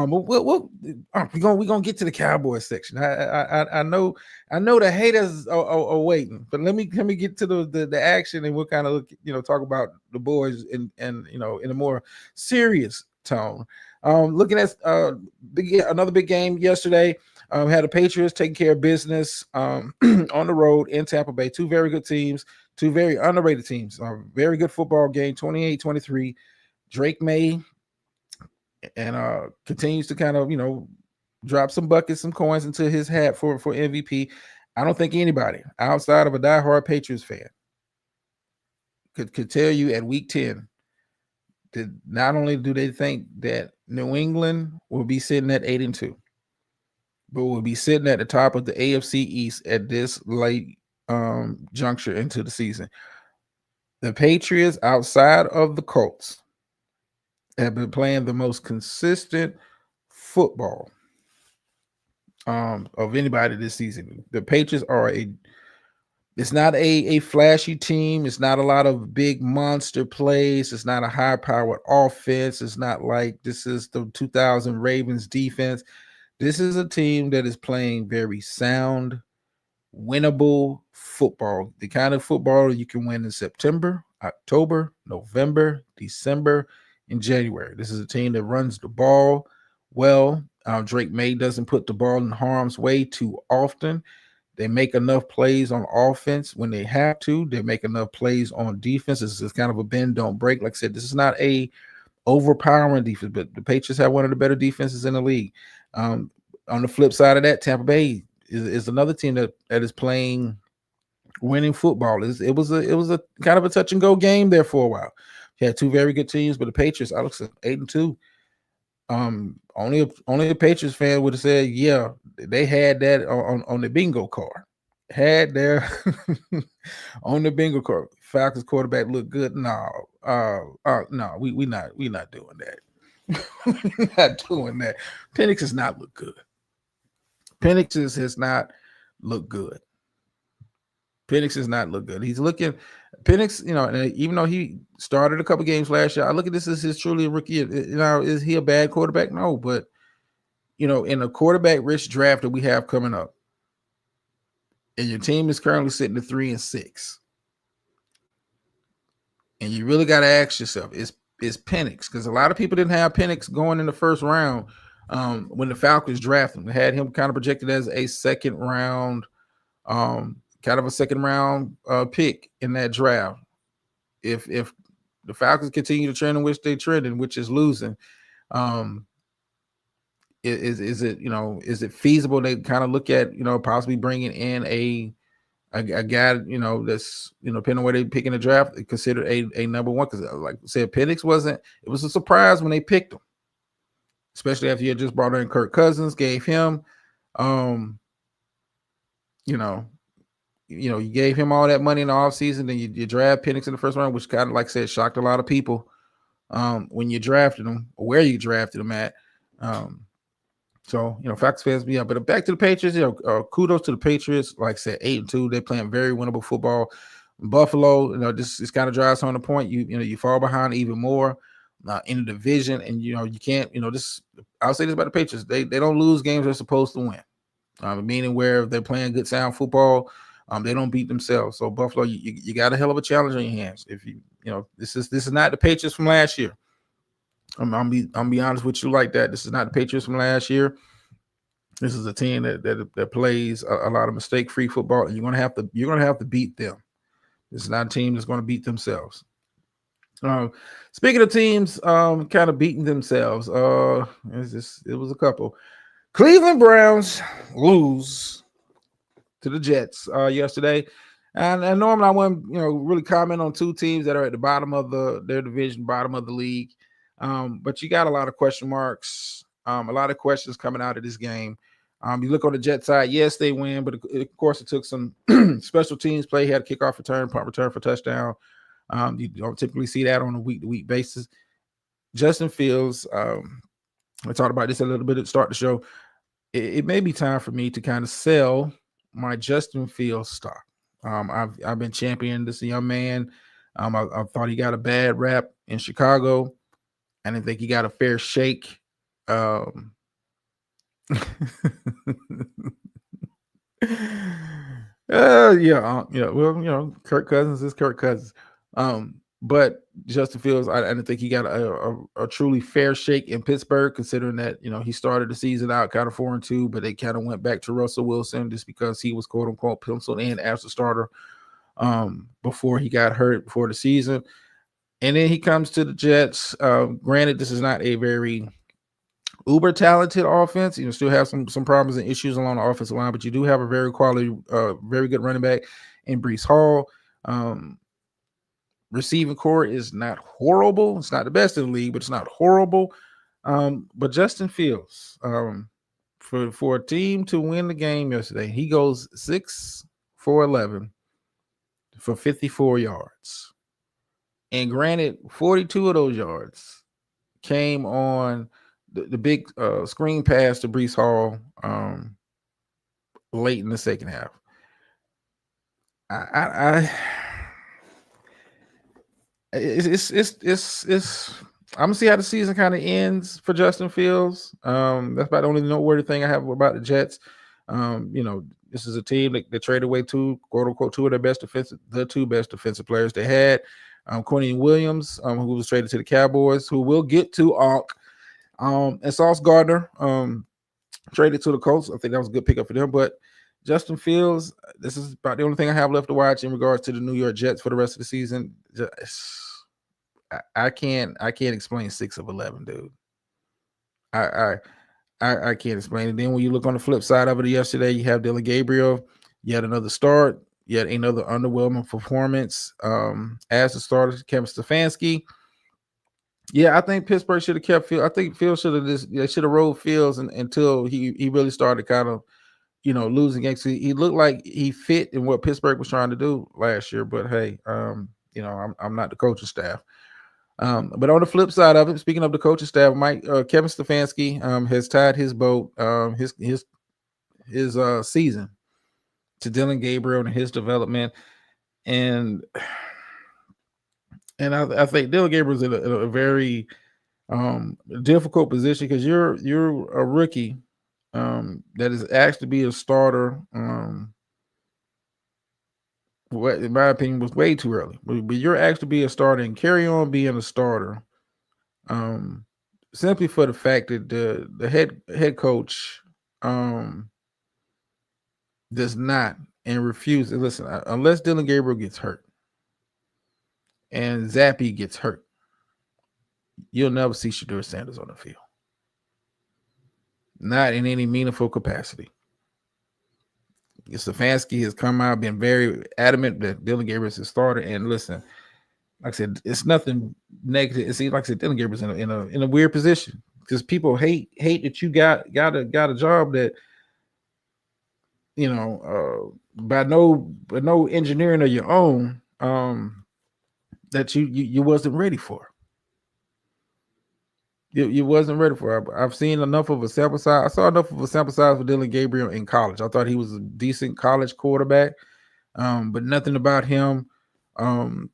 gonna get to the Cowboys section. I know the haters are waiting, but let me get to the action, and we'll kind of talk about the boys in a more serious tone. Looking at another big game yesterday. Had the Patriots taking care of business on the road in Tampa Bay. Two very good teams, two very underrated teams. Very good football game, 28-23. Drake May and continues to kind of drop some buckets, some coins into his hat for MVP. I don't think anybody outside of a diehard Patriots fan could tell you at week 10 that not only do they think that New England will be sitting at 8-2, but will be sitting at the top of the AFC East at this late juncture into the season. The Patriots, outside of the Colts, have been playing the most consistent football of anybody this season. The Patriots are it's not a flashy team. It's not a lot of big monster plays. It's not a high-powered offense. It's not like this is the 2000 Ravens defense. This is a team that is playing very sound, winnable football. The kind of football you can win in September, October, November, December, and January. This is a team that runs the ball well. Drake May doesn't put the ball in harm's way too often. They make enough plays on offense when they have to. They make enough plays on defense. This is kind of a bend, don't break. Like I said, this is not a overpowering defense, but the Patriots have one of the better defenses in the league. On the flip side of that, Tampa Bay is another team that is playing winning football. It was a kind of a touch and go game there for a while. You had two very good teams, but the Patriots, I looked at 8-2. Only a Patriots fan would have said, yeah, they had that on the bingo card. Had there on the bingo card. Falcons quarterback looked good. No, we're not doing that. We're not doing that. Penix has not looked good. Penix has not looked good. Penix has not looked good. He's looking Penix, even though he started a couple games last year, I look at this as his truly rookie year. Is he a bad quarterback? No, but in a quarterback-rich draft that we have coming up, and your team is currently sitting at 3-6, and you really got to ask yourself, is Penix? Because a lot of people didn't have Penix going in the first round when the Falcons drafted him. They had him kind of projected as a second round, pick in that draft. If the Falcons continue to trend in which they trending, which is losing, is it feasible they kind of look at possibly bringing in a guy that's depending on where they pick in the draft, considered a number one? Because like I said, Penix it was a surprise when they picked him, especially after you had just brought in Kirk Cousins, gave him you gave him all that money in the offseason, then you draft Penix in the first round, which kind of, like I said, shocked a lot of people when you drafted him or where you drafted him at. So, Fox fans be up. But back to the Patriots, kudos to the Patriots. Like I said, 8-2. They're playing very winnable football. Buffalo, this kind of drives home the point. You fall behind even more in the division, and you can't. I'll say this about the Patriots: they don't lose games they're supposed to win. Meaning where if they're playing good sound football, they don't beat themselves. So Buffalo, you got a hell of a challenge on your hands. If this is not the Patriots from last year. I'm be honest with you like that. This is not the Patriots from last year. This is a team that plays a lot of mistake-free football, and you're gonna have to beat them. This is not a team that's going to beat themselves. Speaking of teams, kind of beating themselves. It was a couple. Cleveland Browns lose to the Jets yesterday. And normally I wouldn't, really comment on two teams that are at the bottom of their division, bottom of the league. But you got a lot of question marks, a lot of questions coming out of this game. You look on the Jet side, yes, they win, but of course it took some special teams play. He had a kickoff return, punt return for touchdown. You don't typically see that on a week-to-week basis. Justin Fields, I talked about this a little bit at the start of the show. It may be time for me to kind of sell my Justin Fields stock. I've been championing this young man. I thought he got a bad rap in Chicago. I didn't think he got a fair shake. Well, Kirk Cousins is Kirk Cousins. But Justin Fields, I didn't think he got a truly fair shake in Pittsburgh, considering that, he started the season out kind of 4-2, but they kind of went back to Russell Wilson just because he was quote unquote penciled in as a starter before he got hurt before the season. And then he comes to the Jets. Granted, this is not a very uber talented offense. You still have some problems and issues along the offensive line, but you do have a very quality, very good running back in Breece Hall. Receiving core is not horrible. It's not the best in the league, but it's not horrible. But Justin Fields, for a team to win the game yesterday, he goes 6 for 11 for 54 yards. And granted, 42 of those yards came on the big screen pass to Breece Hall late in the second half. It's I'm gonna see how the season kind of ends for Justin Fields. That's about the only noteworthy thing I have about the Jets. This is a team that traded away two of their the two best defensive players they had. Quentin Williams, who was traded to the Cowboys, who we'll get to and Sauce Gardner, traded to the Colts. I think that was a good pickup for them. But Justin Fields, this is about the only thing I have left to watch in regards to the New York Jets for the rest of the season. I can't explain 6 of 11, dude. I can't explain it. Then when you look on the flip side of it, yesterday you have Dylan Gabriel, yet another start, yet another underwhelming performance as the starter, Kevin Stefanski. Yeah, I think Pittsburgh should have kept Fields. I think Fields should have rolled Fields until he really started kind of losing games. He looked like he fit in what Pittsburgh was trying to do last year. But hey, I'm not the coaching staff. But on the flip side of it, speaking of the coaching staff, Kevin Stefanski has tied his boat, his season to Dylan Gabriel and his development, and I think Dylan Gabriel's in a very difficult position because you're a rookie that is asked to be a starter. What in my opinion was way too early, but you're asked to be a starter and carry on being a starter, simply for the fact that the head coach does not and refuses. Listen, unless Dylan Gabriel gets hurt and Zappy gets hurt, you'll never see Shedeur Sanders on the field, not in any meaningful capacity. Stefanski has come out, been very adamant that Dylan Gabriel is his starter. And listen, like I said, it's nothing negative. It seems like I said, Dylan Gabriel's in a weird position because people hate that you got a job that by no engineering of your own, that you wasn't ready for. You wasn't ready for it. I've seen enough of a sample size. I saw enough of a sample size for Dylan Gabriel in college. I thought he was a decent college quarterback, but nothing about him, um,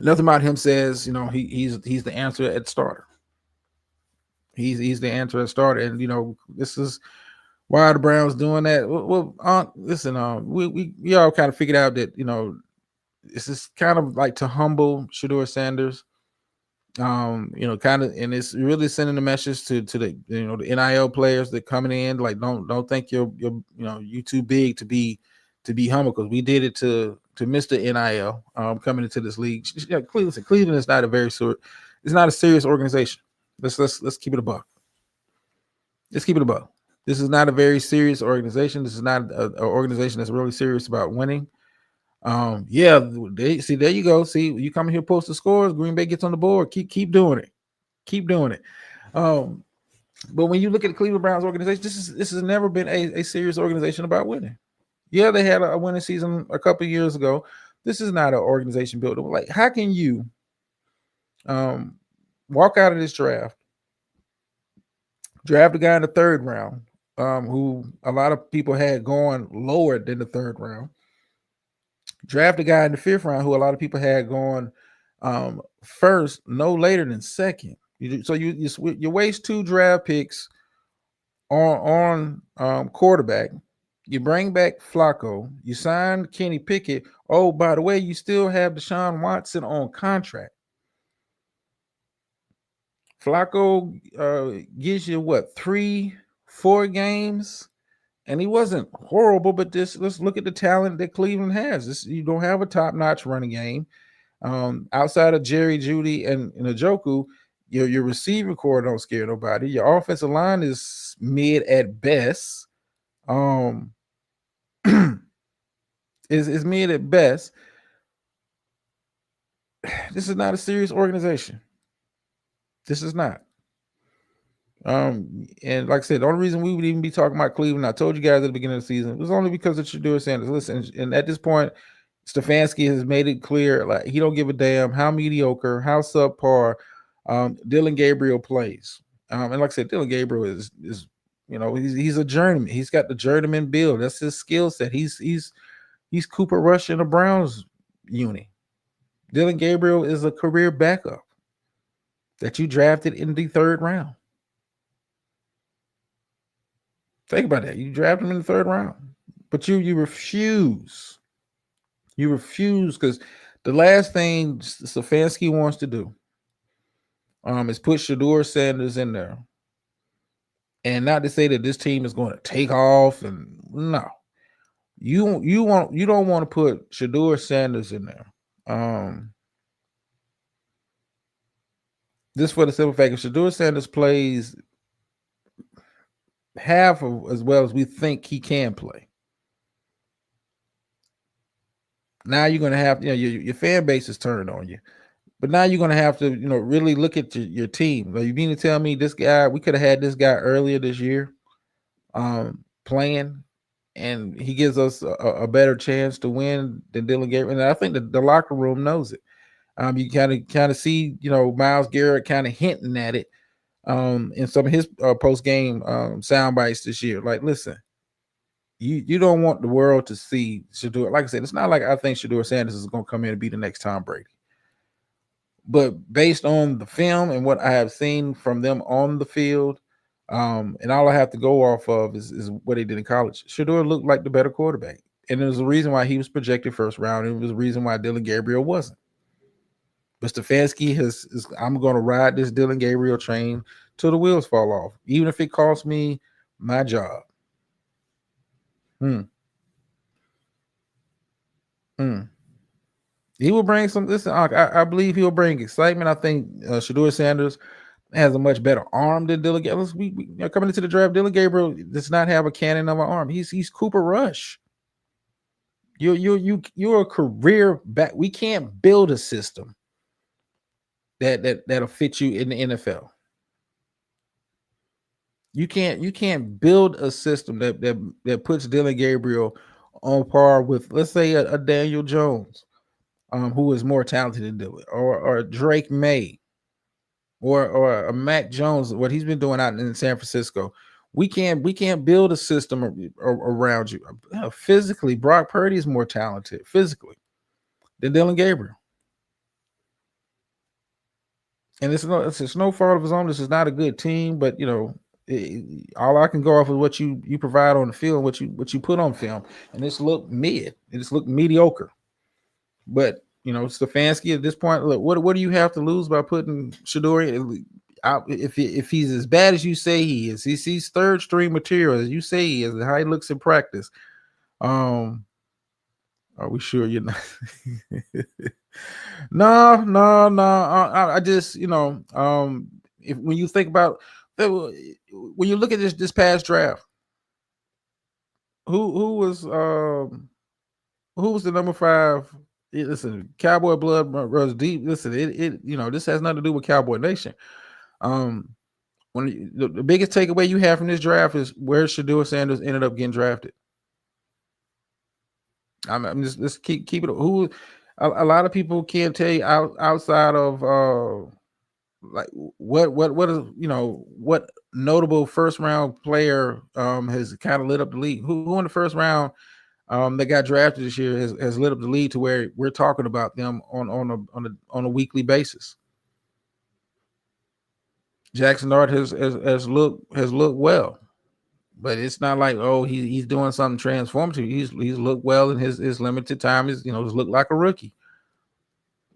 nothing about him says he's the answer at starter. He's the answer at starter, and this is why the Browns doing that. Well, listen, we all kind of figured out that this is kind of like to humble Shedeur Sanders. Kind of, and it's really sending a message to the the NIL players that coming in, like don't think you too big to be humble, because we did it to Mr. NIL coming into this league. Yeah, Cleveland is not it's not a serious organization. Let's keep it a buck. Let's keep it a buck. This is not a very serious organization. This is not an organization that's really serious about winning. Yeah, there you go. See, you come here, post the scores, Green Bay gets on the board. Keep doing it. Keep doing it. But when you look at the Cleveland Browns organization, this has never been a serious organization about winning. Yeah, they had a winning season a couple of years ago. This is not an organization built. Like, how can you walk out of this draft a guy in the third round, who a lot of people had going lower than the third round, draft a guy in the fifth round who a lot of people had going first, no later than second. You waste 2 draft picks on quarterback. You bring back Flacco. You sign Kenny Pickett. Oh, by the way, you still have Deshaun Watson on contract. Flacco gives you what, 3-4 games, and he wasn't horrible. But let's look at the talent that Cleveland has. You don't have a top-notch running game. Outside of Jerry Jeudy and Njoku, your receiving core don't scare nobody. Your offensive line is mid at best. Is mid at best. This is not a serious organization. This is not. And like I said, the only reason we would even be talking about Cleveland, I told you guys at the beginning of the season, it was only because of Shedeur Sanders. Listen, and at this point, Stefanski has made it clear, like, he don't give a damn how mediocre, how subpar Dylan Gabriel plays. And like I said, Dylan Gabriel is he's a journeyman. He's got the journeyman build. That's his skill set. He's Cooper Rush in the Browns unit. Dylan Gabriel is a career backup that you drafted in the third round. Think about that. You drafted him in the third round, but you refuse. You refuse, because the last thing Stefanski wants to do is put Shedeur Sanders in there. And not to say that this team is going to take off, and no. You don't want to put Shedeur Sanders in there. This for the simple fact, if Shedeur Sanders plays half of as well as we think he can play, now you're going to have, your fan base is turned on you. But now you're going to have to, really look at your team. Like, you mean to tell me this guy, we could have had this guy earlier this year playing, and he gives us a better chance to win than Dylan Gabriel. And I think the locker room knows it. You kind of see, Myles Garrett kind of hinting at it in some of his post-game sound bites this year. Like, listen, you don't want the world to see Shedeur. Like I said, it's not like I think Shedeur Sanders is going to come in and be the next Tom Brady. But based on the film and what I have seen from them on the field, and all I have to go off of is what he did in college, Shedeur looked like the better quarterback. And there's a reason why he was projected first round. And it was a reason why Dylan Gabriel wasn't. But Stefanski I'm going to ride this Dylan Gabriel train till the wheels fall off, even if it costs me my job. He will bring some. Listen, I believe he will bring excitement. I think Shedeur Sanders has a much better arm than Dylan Gabriel. We coming into the draft, Dylan Gabriel does not have a cannon of an arm. He's Cooper Rush. You're a career back. We can't build a system that'll fit you in the NFL. You can't build a system that puts Dylan Gabriel on par with, let's say, a Daniel Jones, who is more talented than Dillon, or Drake May, or a Mac Jones, what he's been doing out in San Francisco. We can't build a system around you. Physically, Brock Purdy is more talented physically than Dylan Gabriel. And it's no fault of his own. This is not a good team, but all I can go off is what you provide on the field, what you put on film, and this looked mid. It looked mediocre. But Stefanski at this point, look, what do you have to lose by putting Shadori out? If he's as bad as you say he is, he's third string material as you say he is, and how he looks in practice. Are we sure you're not? No. I just if when you think about when you look at this past draft, who was the number 5? Listen, Cowboy blood runs deep. Listen, this has nothing to do with Cowboy Nation. When the biggest takeaway you have from this draft is where Shador Sanders ended up getting drafted. I'm just let's keep it. Who a lot of people can't tell you outside of like what is what notable first round player has kind of lit up the league. Who in the first round that got drafted this year has lit up the league to where we're talking about them on a weekly basis. Jackson Dart has looked well, but it's not like he's doing something transformative. He's looked well in his limited time. He's looked like a rookie.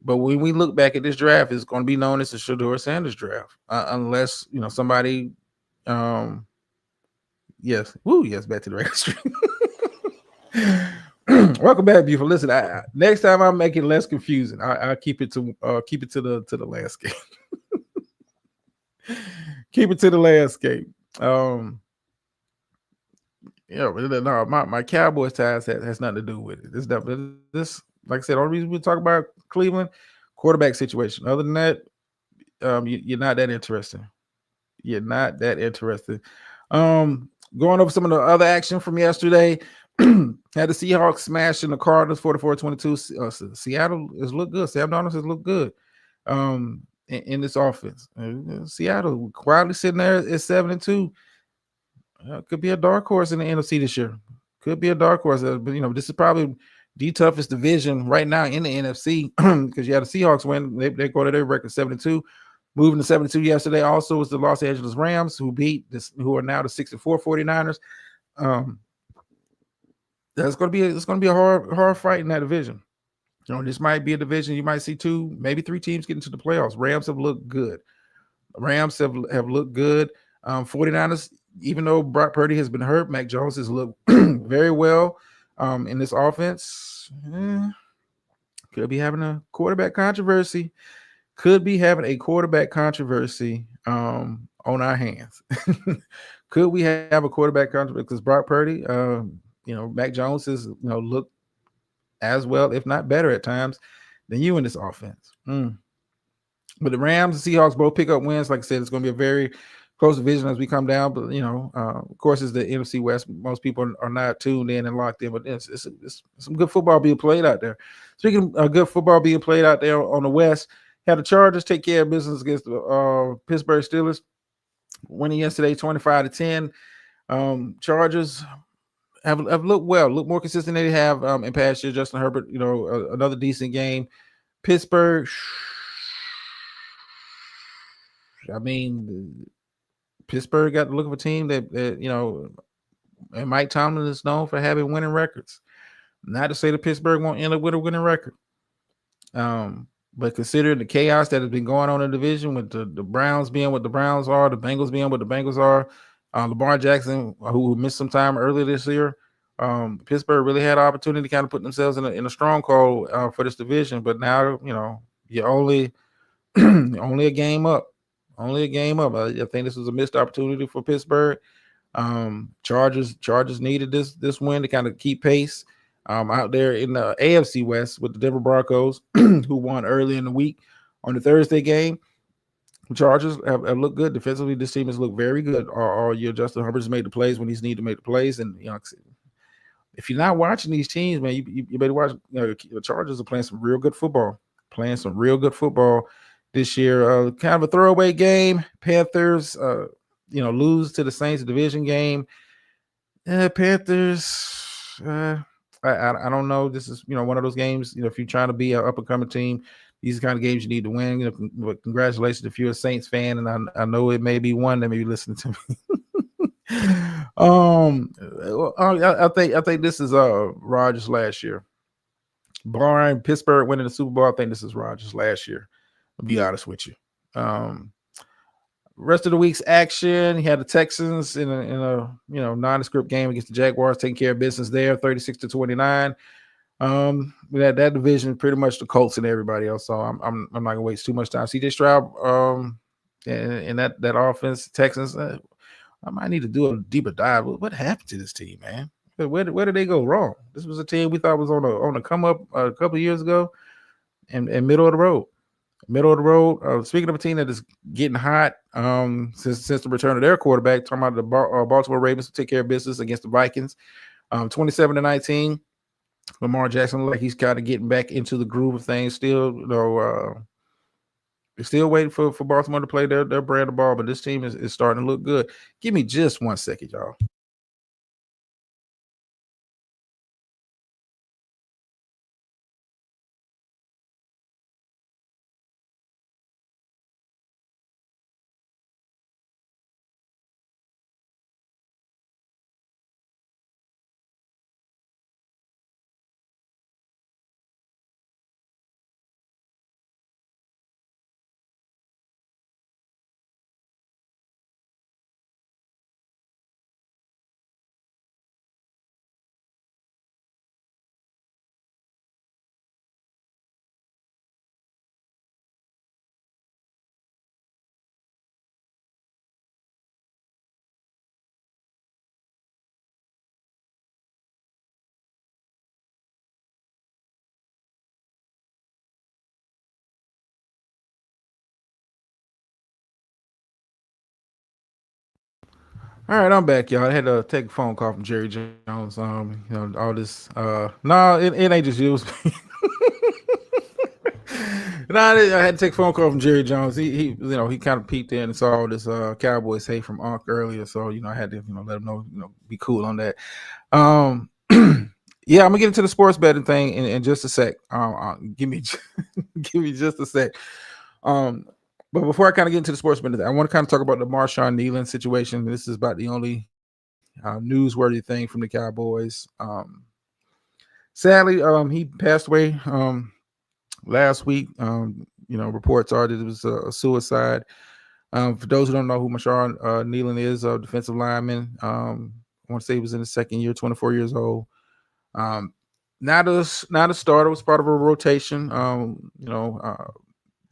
But when we look back at this draft, it's going to be known as the Shador Sanders draft, unless somebody. Yes, back to the regular stream. Welcome back, beautiful. Listen, next time I'll make it less confusing. I'll keep it to the landscape. Keep it to the landscape. No, my Cowboys ties has nothing to do with it. This, like I said, the only reason we talk about Cleveland quarterback situation. Other than that, you're not that interesting. You're not that interested. Going over some of the other action from yesterday, had the Seahawks smashing the Cardinals 44-22. Seattle has looked good. Sam Darnold has looked good in this offense. Seattle quietly sitting there at 7-2. Could be a dark horse in the NFC this year. Could be a dark horse. But this is probably the toughest division right now in the NFC because you had the Seahawks win. They go to their record 7-2. Moving to 7-2 yesterday also was the Los Angeles Rams, who are now the 6-4 49ers. It's going to be a hard fight in that division. This might be a division you might see 2, maybe 3 teams get into the playoffs. Rams have looked good. 49ers, even though Brock Purdy has been hurt, Mac Jones has looked very well in this offense. Could be having a quarterback controversy. On our hands. Could we have a quarterback controversy? Because Brock Purdy, Mac Jones has looked as well, if not better at times, than you in this offense. But the Rams and Seahawks both pick up wins. Like I said, it's going to be a very close division as we come down. But of course, it's the NFC West. Most people are not tuned in and locked in. But it's some good football being played out there. Speaking of good football being played out there on the West, had the Chargers take care of business against the Pittsburgh Steelers, winning yesterday 25-10. Chargers have looked well, look more consistent than they have in past years. Justin Herbert, another decent game. Pittsburgh, Pittsburgh got the look of a team that and Mike Tomlin is known for having winning records. Not to say that Pittsburgh won't end up with a winning record. But considering the chaos that has been going on in the division with the Browns being what the Browns are, the Bengals being what the Bengals are, Lamar Jackson, who missed some time earlier this year, Pittsburgh really had an opportunity to kind of put themselves in a stronghold for this division. But now, you're only a game up. Only a game up. I think this was a missed opportunity for Pittsburgh. Chargers needed this win to kind of keep pace out there in the AFC West with the Denver Broncos, who won early in the week on the Thursday game. The Chargers have looked good defensively. This team has looked very good all year. Justin Herbert has made the plays when he's needed to make the plays, and if you're not watching these teams, man, you better watch. The Chargers are playing some real good football. This year. Kind of a throwaway game. Panthers, lose to the Saints division game. Panthers. I don't know. This is one of those games. If you're trying to be an up and coming team, these are the kind of games you need to win. But congratulations if you're a Saints fan, and I know it may be one that may be listening to me. I think this is Rodgers last year. Barring Pittsburgh winning the Super Bowl, I think this is Rodgers last year. I'll be honest with you. Rest of the week's action, he had the Texans in a nondescript game against the Jaguars, taking care of business there, 36-29. That division pretty much the Colts and everybody else. So I'm not gonna waste too much time. CJ Stroud, and that offense, Texans. I might need to do a deeper dive. What happened to this team, man? Where did they go wrong? This was a team we thought was on a come up a couple of years ago, and middle of the road. Speaking of a team that is getting hot, since the return of their quarterback, talking about the Baltimore Ravens take care of business against the Vikings, 27-19. Lamar Jackson, like he's kind of getting back into the groove of things. Still, they're still waiting for Baltimore to play their brand of ball, but this team is starting to look good. Give me just 1 second, y'all. All right, I'm back, y'all. I had to take a phone call from Jerry Jones. All this. No, it ain't just you. No, I had to take a phone call from Jerry Jones. He kind of peeped in and saw all this Cowboys hate from Unc earlier. So I had to let him know be cool on that. Yeah, I'm gonna get into the sports betting thing in just a sec. Give me just a sec. But before I kind of get into the sports betting, I want to kind of talk about the Marshawn Kneeland situation. This is about the only newsworthy thing from the Cowboys. Sadly, he passed away last week. Reports are that it was a suicide. For those who don't know who Marshawn Kneeland is, a defensive lineman. I want to say he was in his second year, 24 years old. Not a starter, was part of a rotation.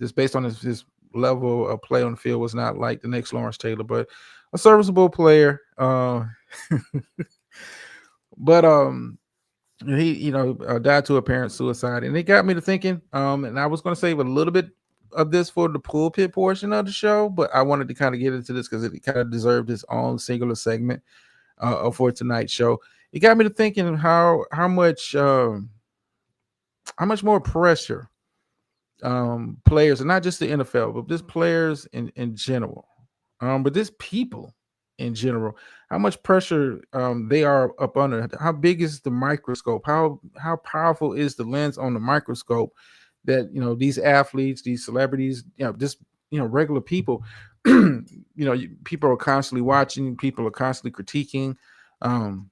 Just based on his level of play on the field, was not like the next Lawrence Taylor, but a serviceable player. But he died to apparent suicide, and it got me to thinking. And I was going to save a little bit of this for the pulpit portion of the show, but I wanted to kind of get into this because it kind of deserved its own singular segment for tonight's show. It got me to thinking how much more pressure players, and not just the NFL, but just players in general, but just people in general, how much pressure they are up under. How big is the microscope? How powerful is the lens on the microscope that these athletes, these celebrities, just regular people, people are constantly watching, people are constantly critiquing. And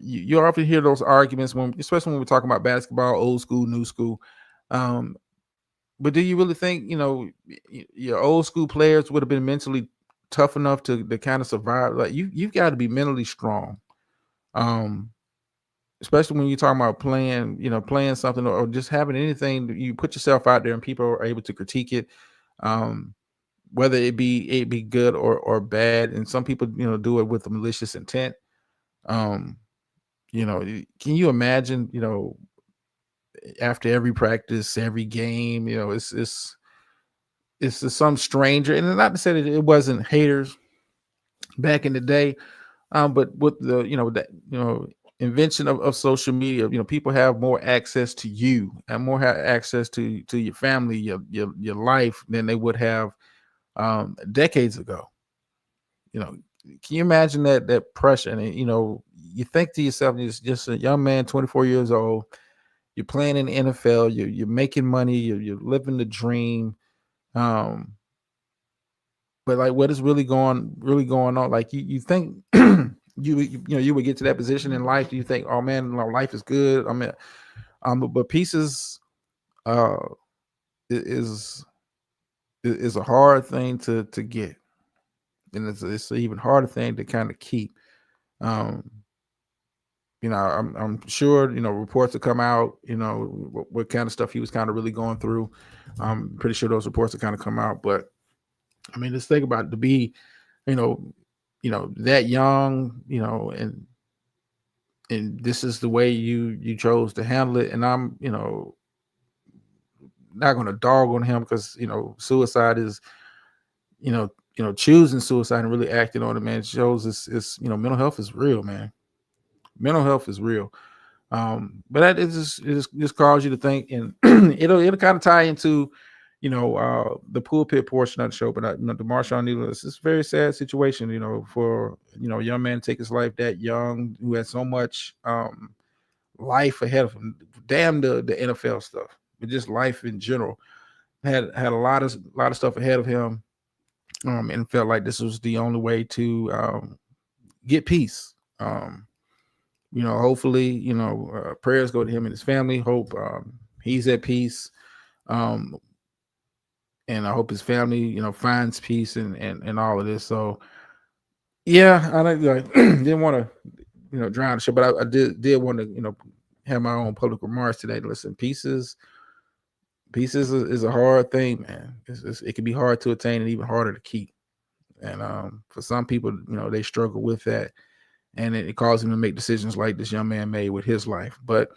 you often hear those arguments especially when we're talking about basketball, old school, new school. But do you really think your old school players would have been mentally tough enough to kind of survive? Like you've got to be mentally strong, especially when you're talking about playing something or just having anything. You put yourself out there and people are able to critique it, whether it be good or bad. And some people do it with a malicious intent. Can you imagine after every practice, every game, it's some stranger, and not to say that it wasn't haters back in the day, But with the that invention of social media, people have more access to you and more access to your family, your life than they would have decades ago. Can you imagine that pressure? And you think to yourself, you're just a young man, 24 years old. You're playing in the NFL. You're making money. You're living the dream. Um, but like, what is really going on? Like, you think you would get to that position in life. You think, oh man, life is good. I mean, but pieces uh is is a hard thing to get, and it's an even harder thing to kind of keep. Um, I'm sure reports will come out. What kind of stuff he was kind of really going through. I'm pretty sure those reports will kind of come out. But I mean, let's think about it, to be, you know, that young, and this is the way you chose to handle it. And I'm, not going to dog on him, because suicide is, choosing suicide and really acting on it, man. It shows it's mental health is real, man. Mental health is real. But that is just cause you to think, and it'll kind of tie into the pulpit portion of the show. But the Marshawn Needle, it's a very sad situation, for a young man to take his life that young, who had so much life ahead of him. Damn the NFL stuff, but just life in general. Had a lot of stuff ahead of him, and felt like this was the only way to get peace. Hopefully, prayers go to him and his family. Hope he's at peace. And I hope his family, finds peace and all of this. So yeah, I didn't want to, drown the show, but I did want to, have my own public remarks today. Listen, peace is a hard thing, man. It can be hard to attain and even harder to keep. And for some people, they struggle with that, and it caused him to make decisions like this young man made with his life. But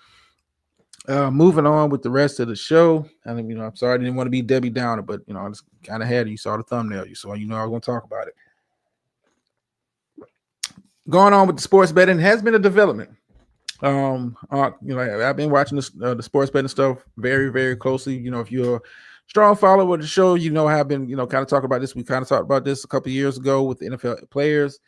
moving on with the rest of the show, and I'm sorry, I didn't want to be Debbie Downer, but I just kind of had it. You saw the thumbnail, I was going to talk about it. Going on with the sports betting, has been a development. I've been watching the sports betting stuff very, very closely. If you're a strong follower of the show, I've been, kind of talking about this. We kind of talked about this a couple of years ago with the NFL players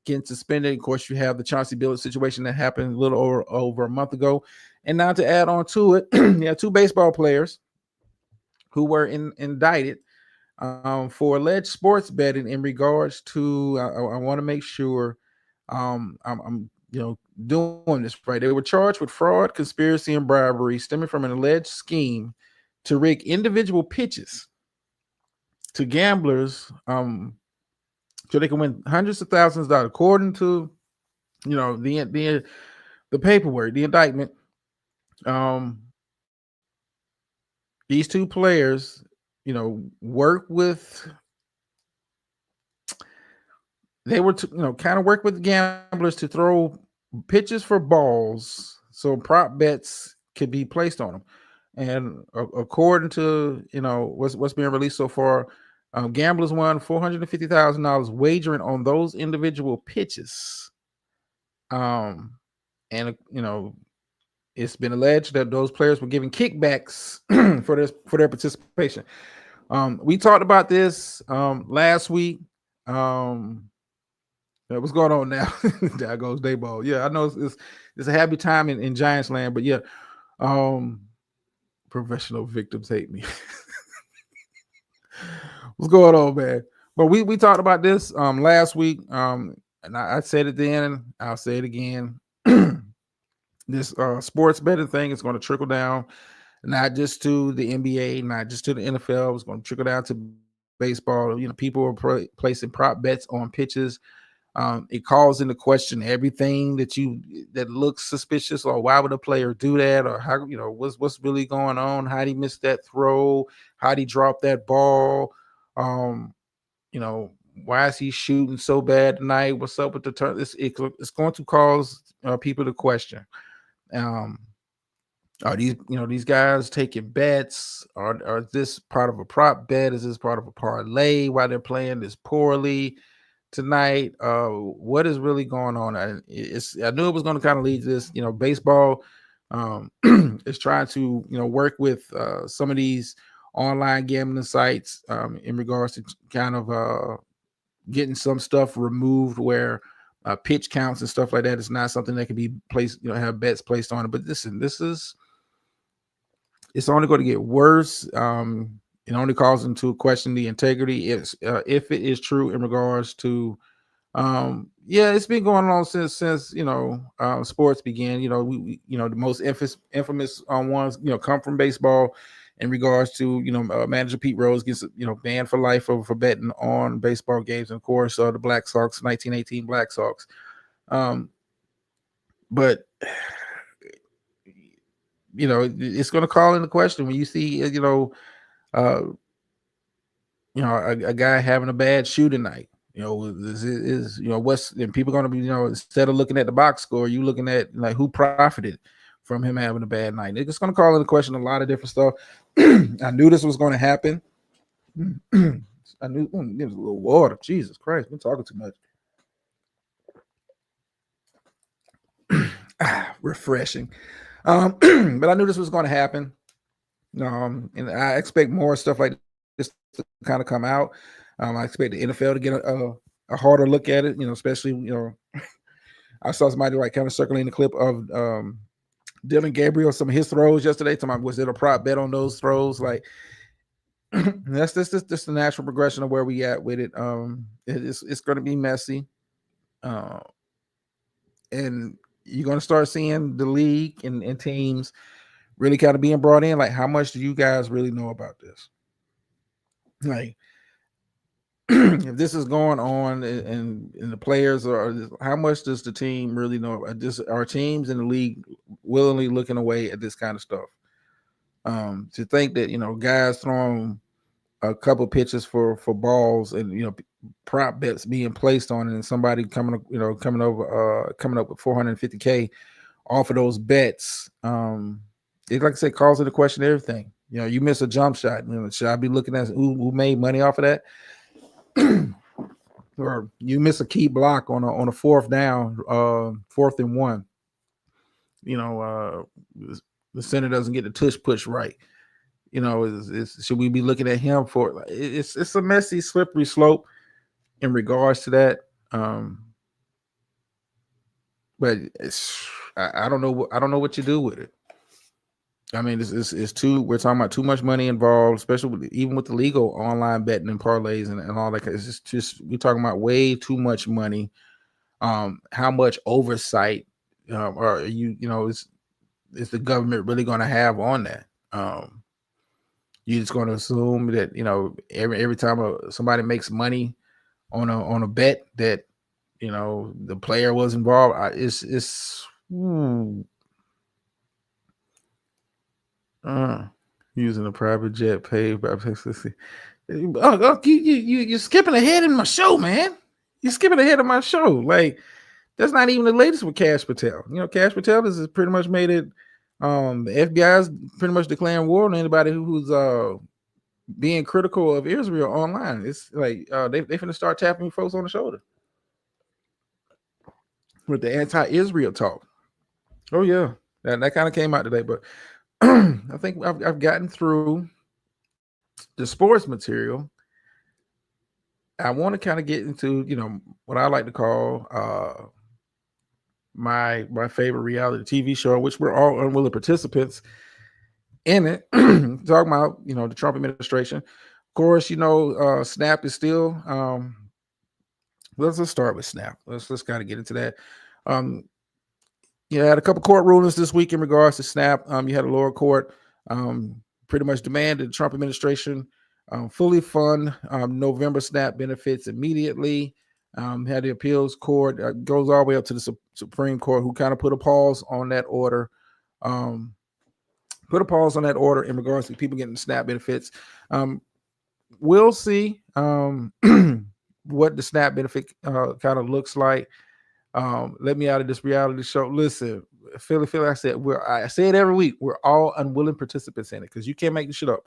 getting suspended. Of course, you have the Chauncey Billups situation that happened a little over a month ago. And now to add on to it, you have two baseball players who were indicted for alleged sports betting in regards to, I want to make sure I'm doing this right. They were charged with fraud, conspiracy, and bribery stemming from an alleged scheme to rig individual pitches to gamblers, so they can win hundreds of thousands of dollars. According to the paperwork, the indictment, these two players, work with. They were to, kind of work with gamblers to throw pitches for balls, so prop bets could be placed on them. And according to what's being released so far, gamblers won $450,000 wagering on those individual pitches. And it's been alleged that those players were giving kickbacks for their participation. We talked about this last week. What's going on now? There goes Dayball. Yeah, I know it's a happy time in Giants land, but yeah, professional victims hate me. What's going on, man? But we talked about this last week, and I said it then, and I'll say it again. This sports betting thing is going to trickle down, not just to the NBA, not just to the NFL. It's going to trickle down to baseball. People are placing prop bets on pitches. It calls into question everything that looks suspicious, or why would a player do that, or how what's really going on? How'd he miss that throw? How'd he drop that ball? Why is he shooting so bad tonight? What's up with the turn? It's going to cause people to question. Are these guys taking bets? Are this part of a prop bet? Is this part of a parlay? Why they're playing this poorly? tonight. What is really going on? I knew it was going to kind of lead to this. Baseball is trying to work with some of these online gambling sites in regards to kind of getting some stuff removed where pitch counts and stuff like that is not something that can be placed, have bets placed on it. But listen, it's only going to get worse. It only calls into question the integrity if it is true in regards to it's been going on since sports began. We the most infamous ones come from baseball in regards to manager Pete Rose gets banned for life for betting on baseball games, and of course the Black Sox, 1918 Black Sox. But it's going to call into question when you see a guy having a bad shooting night. What's and people going to be instead of looking at the box score, you looking at like who profited from him having a bad night. It's going to call into question a lot of different stuff. I knew this was going to happen. I knew there was a little water. Jesus Christ, been talking too much. Refreshing. But I knew this was going to happen. And I expect more stuff like this to kind of come out. I expect the NFL to get a harder look at it, especially, I saw somebody like kind of circling the clip of Dylan Gabriel, some of his throws yesterday. Was it a prop bet on those throws? Like, that's just the natural progression of where we at with it. It's going to be messy. And you're going to start seeing the league and teams really kind of being brought in. Like, how much do you guys really know about this? Like, if this is going on and the players are, how much does the team really know about this? Are teams in the league willingly looking away at this kind of stuff? To think that, guys throwing a couple pitches for balls and, prop bets being placed on it and somebody coming up with $450K off of those bets. It, like I said, calls into question everything. You miss a jump shot. Should I be looking at who made money off of that? Or you miss a key block on a fourth down, 4th and 1. The center doesn't get the tush push right. Should we be looking at him for? It's a messy, slippery slope in regards to that. But I don't know. I don't know what you do with it. I mean, it's we're talking about too much money involved, especially even with the legal online betting and parlays and all that. It's just we're talking about way too much money. How much oversight are is the government really going to have on that? You're just going to assume that every time somebody makes money on a bet that the player was involved. Using a private jet paid by you're skipping ahead in my show, man. You're skipping ahead of my show. Like, that's not even the latest with Cash Patel. Cash Patel has pretty much made it. The FBI's pretty much declaring war on anybody who's being critical of Israel online. It's like they finna start tapping folks on the shoulder with the anti-Israel talk. Oh yeah, that kind of came out today, but I think I've gotten through the sports material. I want to kind of get into what I like to call my favorite reality TV show, which we're all unwilling participants in it. Talking about the Trump administration. Of course, Snap is still. Let's just start with Snap. Let's kind of get into that. You had a couple court rulings this week in regards to Snap. You had a lower court pretty much demanded the Trump administration fully fund November SNAP benefits immediately. Had the appeals court goes all the way up to the Supreme Court, who kind of put a pause on that order. Put a pause on that order in regards to people getting SNAP benefits. We'll see what the SNAP benefit kind of looks like. Let me out of this reality show. Listen, Philly, I said I say it every week. We're all unwilling participants in it because you can't make this shit up.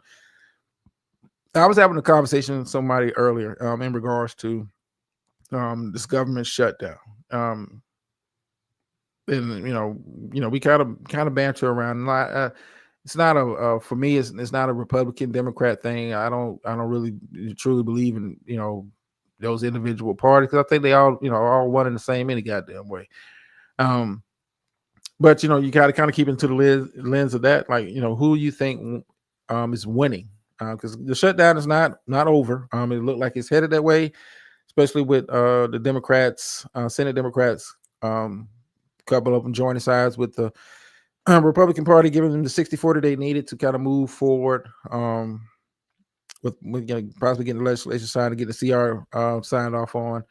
I was having a conversation with somebody earlier in regards to this government shutdown. And we kind of banter around. It's not a for me. It's not a Republican Democrat thing. I don't really truly believe in those individual parties, because I think they all one and the same any goddamn way. But you got to kind of keep into the lens of that, like who you think is winning, because the shutdown is not over. It looked like it's headed that way, especially with the Democrats, Senate Democrats. Couple of them joining sides with the Republican Party, giving them the 60-40 they needed to kind of move forward. With possibly getting the legislation signed to get the CR signed off on.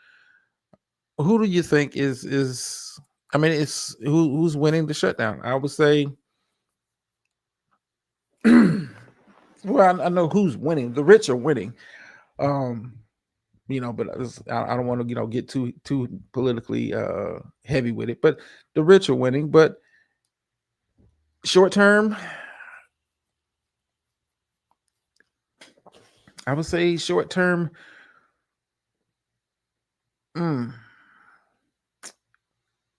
Who do you think is? I mean, it's who's winning the shutdown? I would say. Well, I know who's winning. The rich are winning. But I don't want to get too politically heavy with it. But the rich are winning. But short term, I would say short term.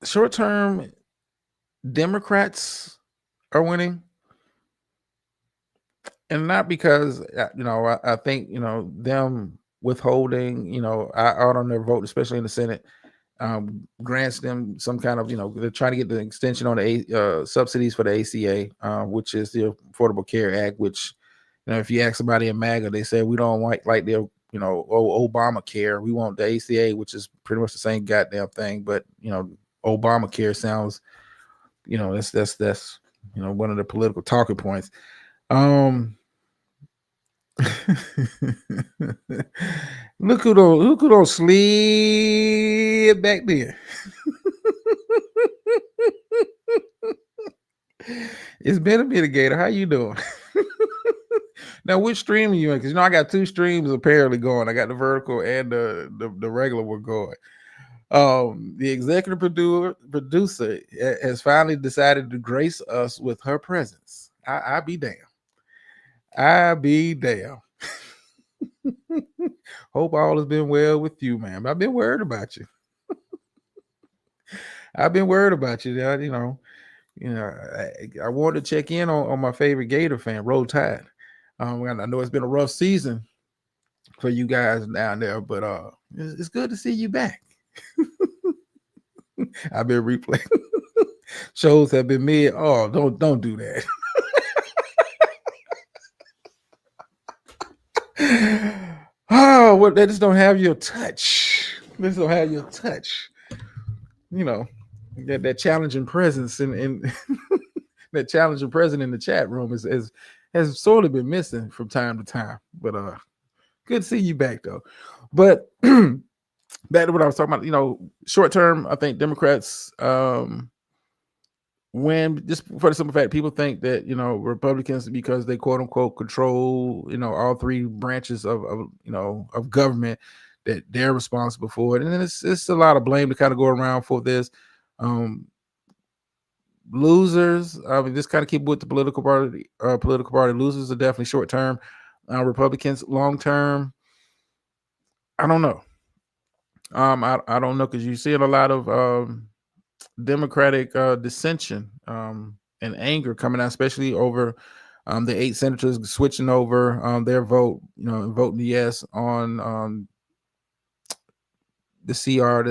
Short term, Democrats are winning, and not because I think them withholding out on their vote, especially in the Senate, grants them some kind of they're trying to get the extension on the subsidies for the ACA, which is the Affordable Care Act. Which if you ask somebody in MAGA, they say we don't like their Obamacare. We want the ACA, which is pretty much the same goddamn thing, but Obamacare sounds, that's one of the political talking points. Look who don't slid back there. It's been a mitigator. How you doing? Now, which stream are you in? Because I got two streams apparently going. I got the vertical and the regular one going. The executive producer has finally decided to grace us with her presence. I be damn. I be damn. Hope all has been well with you, ma'am. I've been worried about you. I've been worried about you. I wanted to check in on my favorite Gator fan, Roll Tide. I know it's been a rough season for you guys down there, but it's good to see you back. I've been replaying. Shows have been mid. Oh, don't do that. Oh, well, they just don't have your touch. They just don't have your touch. That challenging presence in that challenging presence in the chat room has sort of been missing from time to time. But good to see you back though. But back to what I was talking about, short term, I think Democrats win just for the simple fact people think that Republicans, because they quote unquote control all three branches of government, that they're responsible for it. And then it's a lot of blame to kind of go around for this. Losers, I mean, just kind of keep with the political party. Losers are definitely short term. Republicans long term, I don't know. I don't know, because you see a lot of Democratic dissension and anger coming out, especially over the 8 senators switching over their vote, voting yes on the CR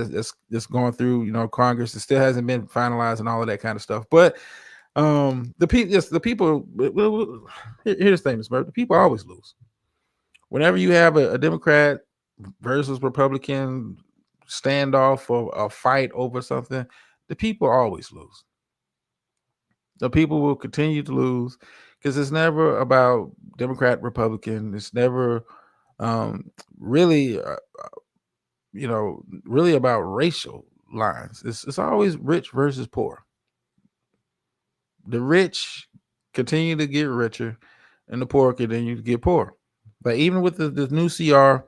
that's going through Congress. It still hasn't been finalized and all of that kind of stuff. But the people. Here's the thing, Ms. Murphy. The people always lose. Whenever you have a Democrat versus Republican standoff or a fight over something, the people always lose. The people will continue to lose, because it's never about Democrat, Republican. It's never really about racial lines. It's always rich versus poor. The rich continue to get richer, and the poor continue to get poorer. But even with the new CR,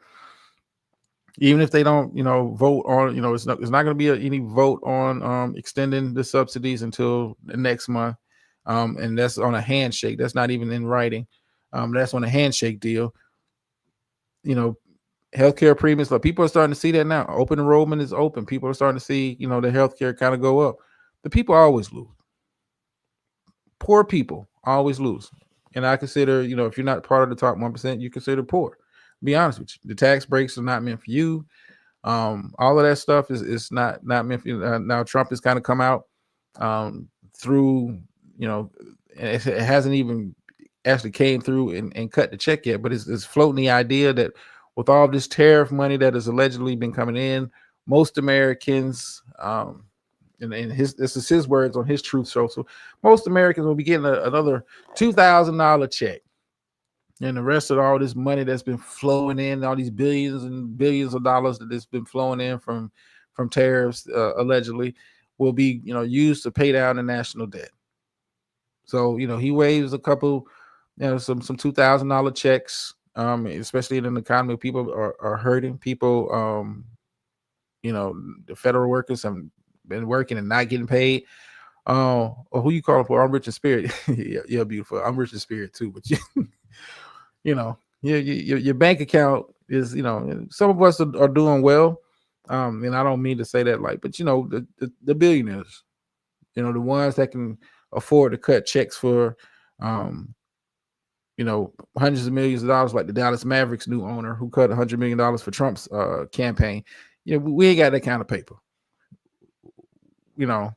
even if they don't, vote on, it's not going to be any vote on extending the subsidies until the next month, and that's on a handshake. That's not even in writing. That's on a handshake deal. Healthcare premiums, like people are starting to see that now. Open enrollment is open. People are starting to see, the healthcare kind of go up. The people always lose. Poor people always lose. And I consider, if you're not part of the top 1%, you consider poor. Be honest with you. The tax breaks are not meant for you. All of that stuff is not meant for you. Now Trump has kind of come out through, it hasn't even actually came through and cut the check yet, but it's floating the idea that with all this tariff money that has allegedly been coming in, most Americans, and this is his words on his Truth Social, most Americans will be getting another $2,000 check. And the rest of all this money that's been flowing in, all these billions and billions of dollars that has been flowing in from tariffs, allegedly, will be, used to pay down the national debt. So, he waives a couple, some $2,000 checks, especially in an economy where people are hurting. People, the federal workers have been working and not getting paid. Or who you calling for? I'm rich in spirit. Yeah, beautiful. I'm rich in spirit too, but your bank account is, some of us are doing well. And I don't mean to say that but the billionaires, the ones that can afford to cut checks for, hundreds of millions of dollars, like the Dallas Mavericks new owner who cut $100 million for Trump's campaign. We ain't got that kind of paper. We ain't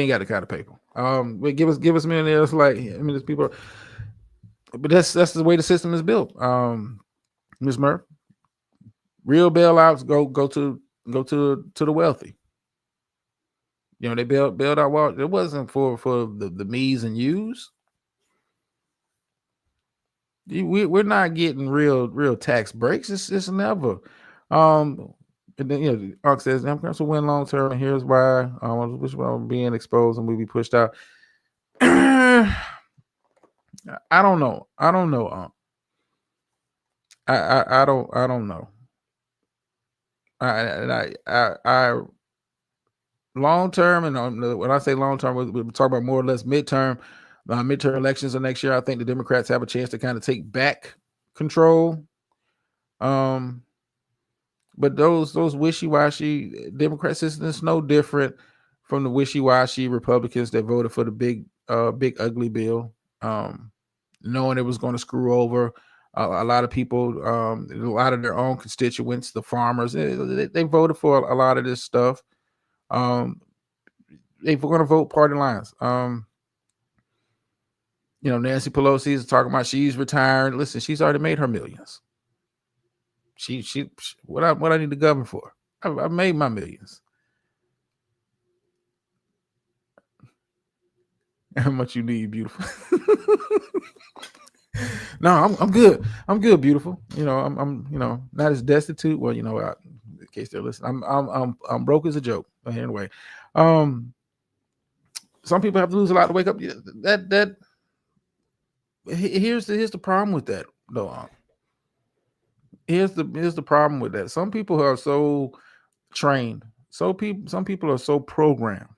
got the kind of paper. But give us millionaires there's people, but that's the way the system is built. Ms. Murph, real bailouts go to the wealthy. They bailed out Wall. It wasn't for the me's and you's. We're not getting real tax breaks. It's never. And then Unc says I'm going to win long term, and here's why. Which one I'm being exposed and we be pushed out. I don't know. I don't know. I don't know. I long term, and when I say long term, we're talking about more or less midterm. Midterm elections of next year. I think the Democrats have a chance to kind of take back control. But those wishy-washy Democrats, it's no different from the wishy-washy Republicans that voted for the big ugly bill, knowing it was going to screw over a lot of people, a lot of their own constituents, the farmers. They voted for a lot of this stuff. They're going to vote party lines. Nancy Pelosi is talking about she's retiring. Listen, she's already made her millions. She what I need the government for? I made my millions. How much you need, beautiful? No, I'm good. I'm good, beautiful. I'm not as destitute. Well, in case they're listening, I'm broke as a joke. But anyway, some people have to lose a lot to wake up. That here's the problem with that, though. Here's the problem with that. Some people are so trained. Some people are so programmed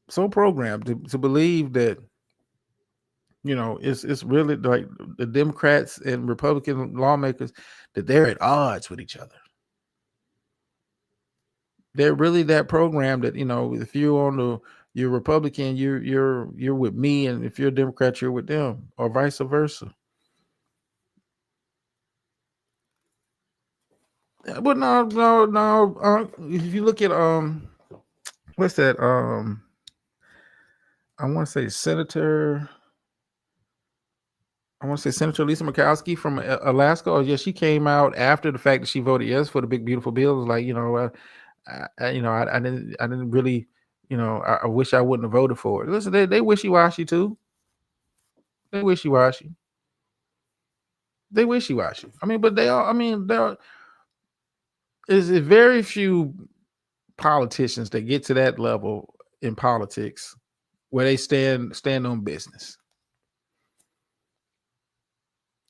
to believe that it's really like the Democrats and Republican lawmakers, that they're at odds with each other. They're really that programmed that if you're you're Republican, you're with me, and if you're a Democrat, you're with them, or vice versa. But no. If you look at what's that? I want to say Senator Lisa Murkowski from Alaska. Oh yeah, she came out after the fact that she voted yes for the big beautiful bill. It was like I didn't really I wish I wouldn't have voted for it. Listen, they wishy-washy too. They wishy-washy. I mean, but there is very few politicians that get to that level in politics where they stand on business.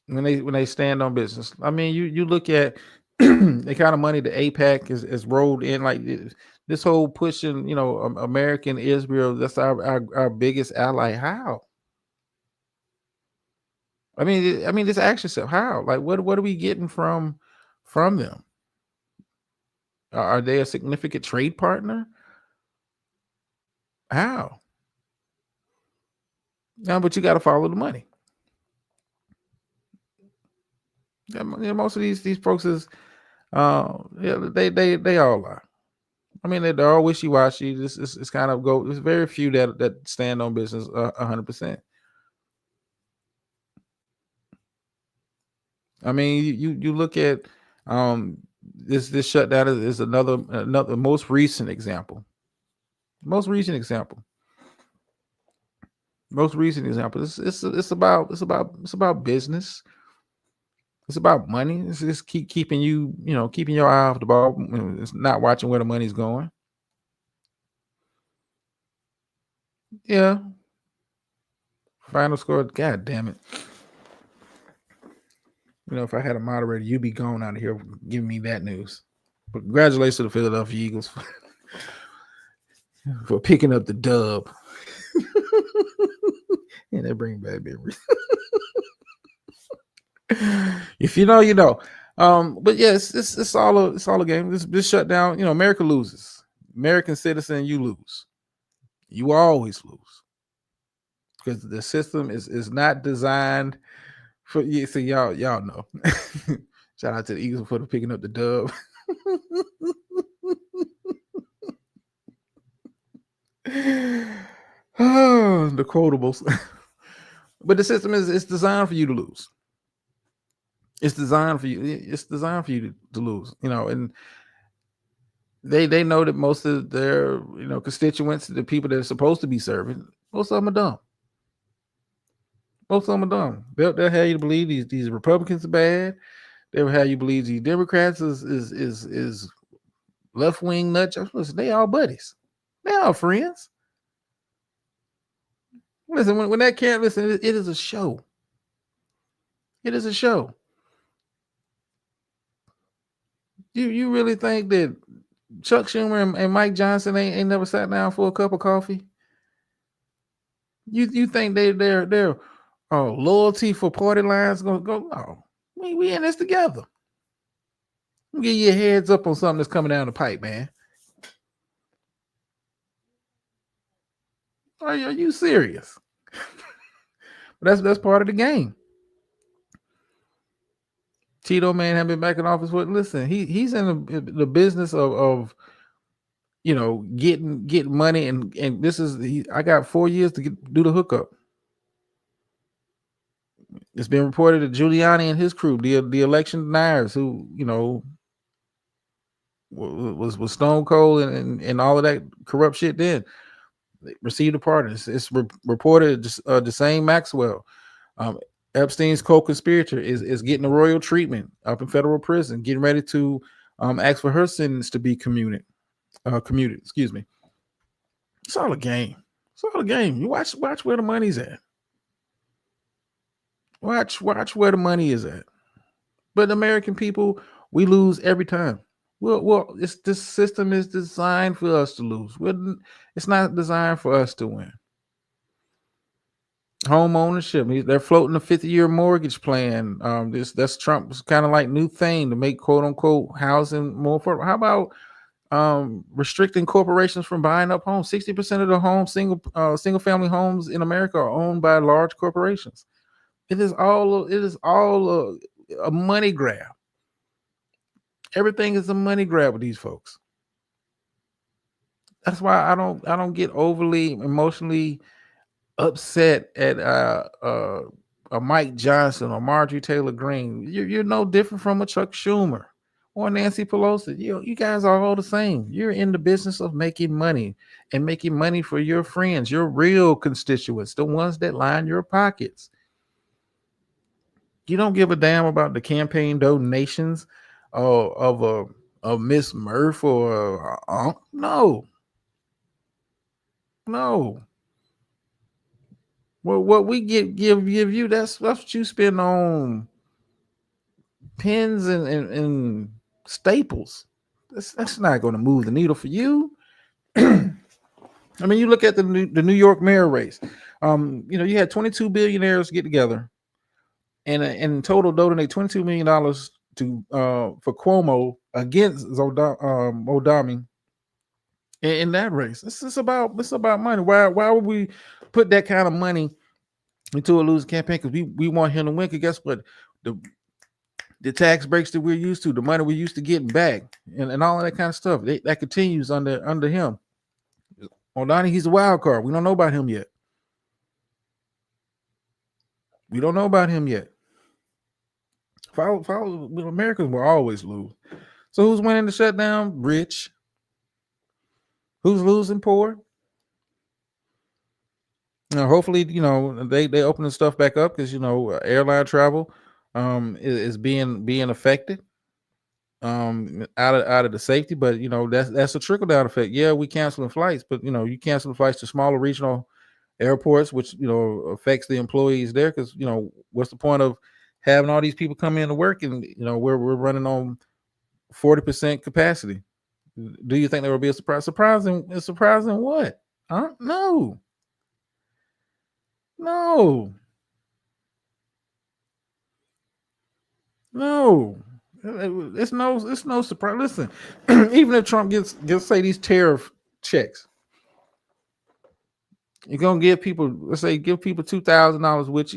When they stand on business, I mean, you look at the kind of money the APAC is rolled in, like this whole pushing, American Israel. That's our biggest ally. How? I mean, just ask yourself how. Like, what are we getting from them? Are they a significant trade partner? How? No, but you got to follow the money. Most of these folks is, yeah, they all are. I mean, they're all wishy washy. It's kind of go. There's very few that stand on business 100%. I mean, you look at this shutdown is another most recent example. Most recent example. It's about business. It's about money. It's keeping keeping your eye off the ball. It's not watching where the money's going. Yeah. Final score. God damn it. If I had a moderator, you'd be gone out of here giving me that news. But congratulations to the Philadelphia Eagles for picking up the dub. And they bring back memories. If you know, you know. But yes, it's all a game. This shutdown, America loses. American citizen, you lose. You always lose. Because the system is not designed for you. See, y'all know. Shout out to the Eagles for picking up the dub. Oh, the quotables. But the system is designed for you to lose. It's designed for you. It's designed for you to lose. And they know that most of their constituents, the people that are supposed to be serving, most of them are dumb. Most of them are dumb. They'll have you to believe these Republicans are bad. They'll have you believe these Democrats is left wing nut jobs. Listen, they all buddies. They all friends. Listen, when that can't listen, it is a show. It is a show. You really think that Chuck Schumer and Mike Johnson ain't never sat down for a cup of coffee? You think their loyalty for party lines gonna go? No, we in this together. Give you a heads up on something that's coming down the pipe, man. Are you serious? That's part of the game. Tito man have been back in office with. Listen, he's in the business of getting money, and this is I got 4 years to do the hookup. It's been reported that Giuliani and his crew, the election deniers, who was stone cold and all of that corrupt shit, then they received a pardon. It's reported Deshane Maxwell, Epstein's co-conspirator, is getting a royal treatment up in federal prison, getting ready to ask for her sentence to be commuted. Excuse me. It's all a game. It's all a game. You watch where the money's at. Watch where the money is at. But American people, we lose every time. Well, this system is designed for us to lose. It's not designed for us to win. Home ownership. They're floating a 50-year mortgage plan. That's Trump's kind of like new thing to make quote unquote housing more affordable. How about restricting corporations from buying up homes? 60% of the homes, single family homes in America, are owned by large corporations. It is all a money grab. Everything is a money grab with these folks. That's why I don't get overly emotionally upset at a Mike Johnson or Marjorie Taylor Greene. You're no different from a Chuck Schumer or Nancy Pelosi. You guys are all the same. You're in the business of making money and making money for your friends, your real constituents, the ones that line your pockets. You don't give a damn about the campaign donations of Miss Murph or no. Well, what we give you, that's what you spend on pens and staples. That's not going to move the needle for you. I mean, you look at the New York mayor race. You had 22 billionaires get together and in total donate $22 million to for Cuomo against Odami in that race. It's about money. Why would we put that kind of money into a losing campaign? Because we want him to win. Because guess what? The tax breaks that we're used to, the money we're used to getting back, and all of that kind of stuff, that continues under him. Odani, he's a wild card. We don't know about him yet. We don't know about him yet. Follow, Americans will always lose. So who's winning the shutdown? Rich. Who's losing? Poor. Now, hopefully, they open the stuff back up because airline travel is being affected out of the safety, but that's a trickle down effect. Yeah, we canceling flights, but you cancel flights to smaller regional airports, which affects the employees there, because what's the point of having all these people come in to work and we're running on 40% capacity? Do you think there will be a surprise? Surprising what? No. It's no surprise. Listen, even if Trump gets say these tariff checks, you're gonna give people, give people $2,000, which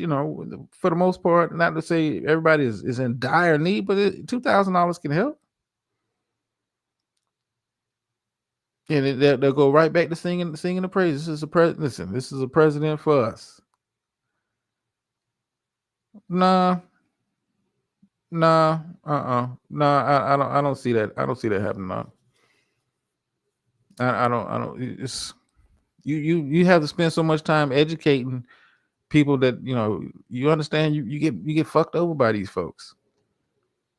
for the most part, not to say everybody is in dire need, but $2,000 can help. And they'll go right back to singing the praise. This is a president for us. Nah, I don't see that. I don't see that happening. No. I don't. It's you have to spend so much time educating people that you understand. You get fucked over by these folks.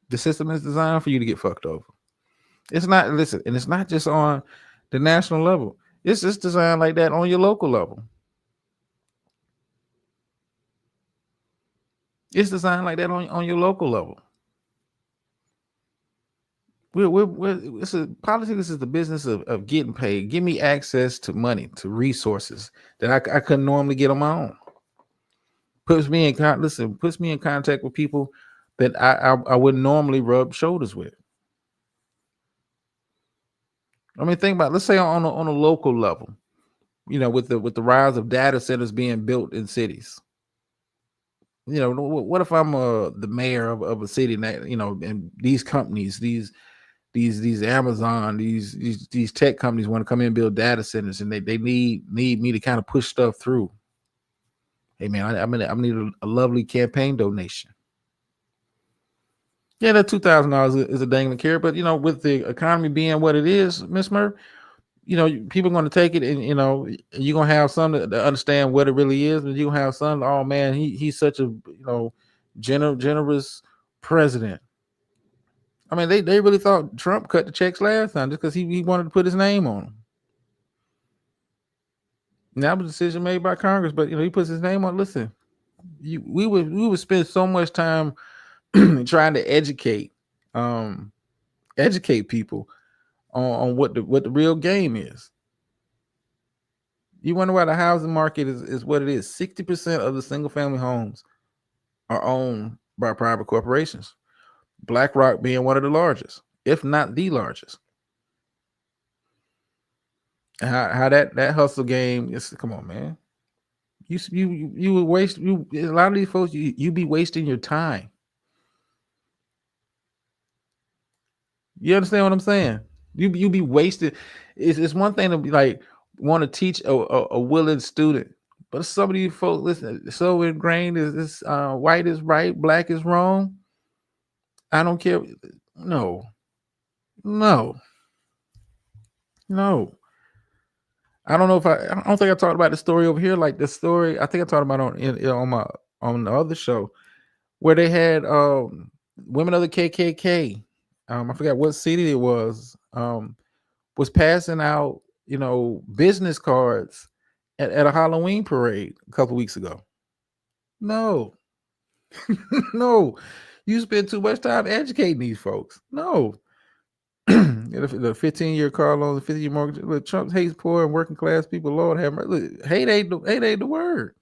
The system is designed for you to get fucked over. It's not, listen, and it's not just on the national level. It's just designed like that on your local level. It's designed like that on your local level. Politics is the business of getting paid. Give me access to money, to resources that I couldn't normally get on my own. Puts me in contact with people that I wouldn't normally rub shoulders with. I mean, think about, let's say on a local level, with the rise of data centers being built in cities. What if I'm the mayor of a city, and these companies, these Amazon, these tech companies want to come in and build data centers, and they need me to kind of push stuff through. Hey man, I need a lovely campaign donation. Yeah, that $2,000 is a dangling carrot, but with the economy being what it is, Miss Murph, people are going to take it, and you're going to have some to understand what it really is, and you're going to have some, oh man, he's such a generous president. I mean, they really thought Trump cut the checks last time just because he wanted to put his name on them. And that was a decision made by Congress, but he puts his name on. Listen, we would spend so much time trying to educate people on what the real game is. You wonder why the housing market is what it is. 60% of the single family homes are owned by private corporations. BlackRock being one of the largest, if not the largest. How that hustle game is, come on, man. You would waste, a lot of these folks, you be wasting your time. You understand what I'm saying? You be wasted. It's one thing to be like, want to teach a willing student, but some of these folks, listen, so ingrained is this white is right, black is wrong. I don't care. No. I don't know if I don't think I talked about the story over here. Like the story, I think I talked about on the other show where they had women of the KKK. I forgot what city it was passing out, business cards at a Halloween parade a couple weeks ago. No. No. You spend too much time educating these folks. No. The 15-year car loans, the 50-year mortgage. Look, Trump hates poor and working class people. Lord have mercy. Look, hate ain't the word.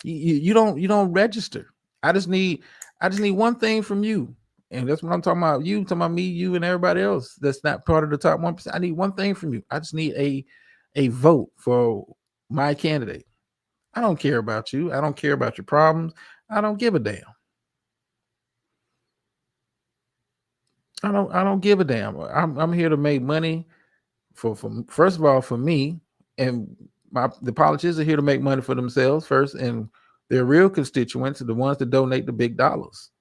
You don't register. I just need one thing from you. And that's what I'm talking about. You talking about me, you, and everybody else that's not part of the top 1%. I need one thing from you. I just need a vote for my candidate. I don't care about you. I don't care about your problems. I don't give a damn. I don't give a damn. I'm here to make money for first of all for me, and the politicians are here to make money for themselves first, and their real constituents are the ones that donate the big dollars.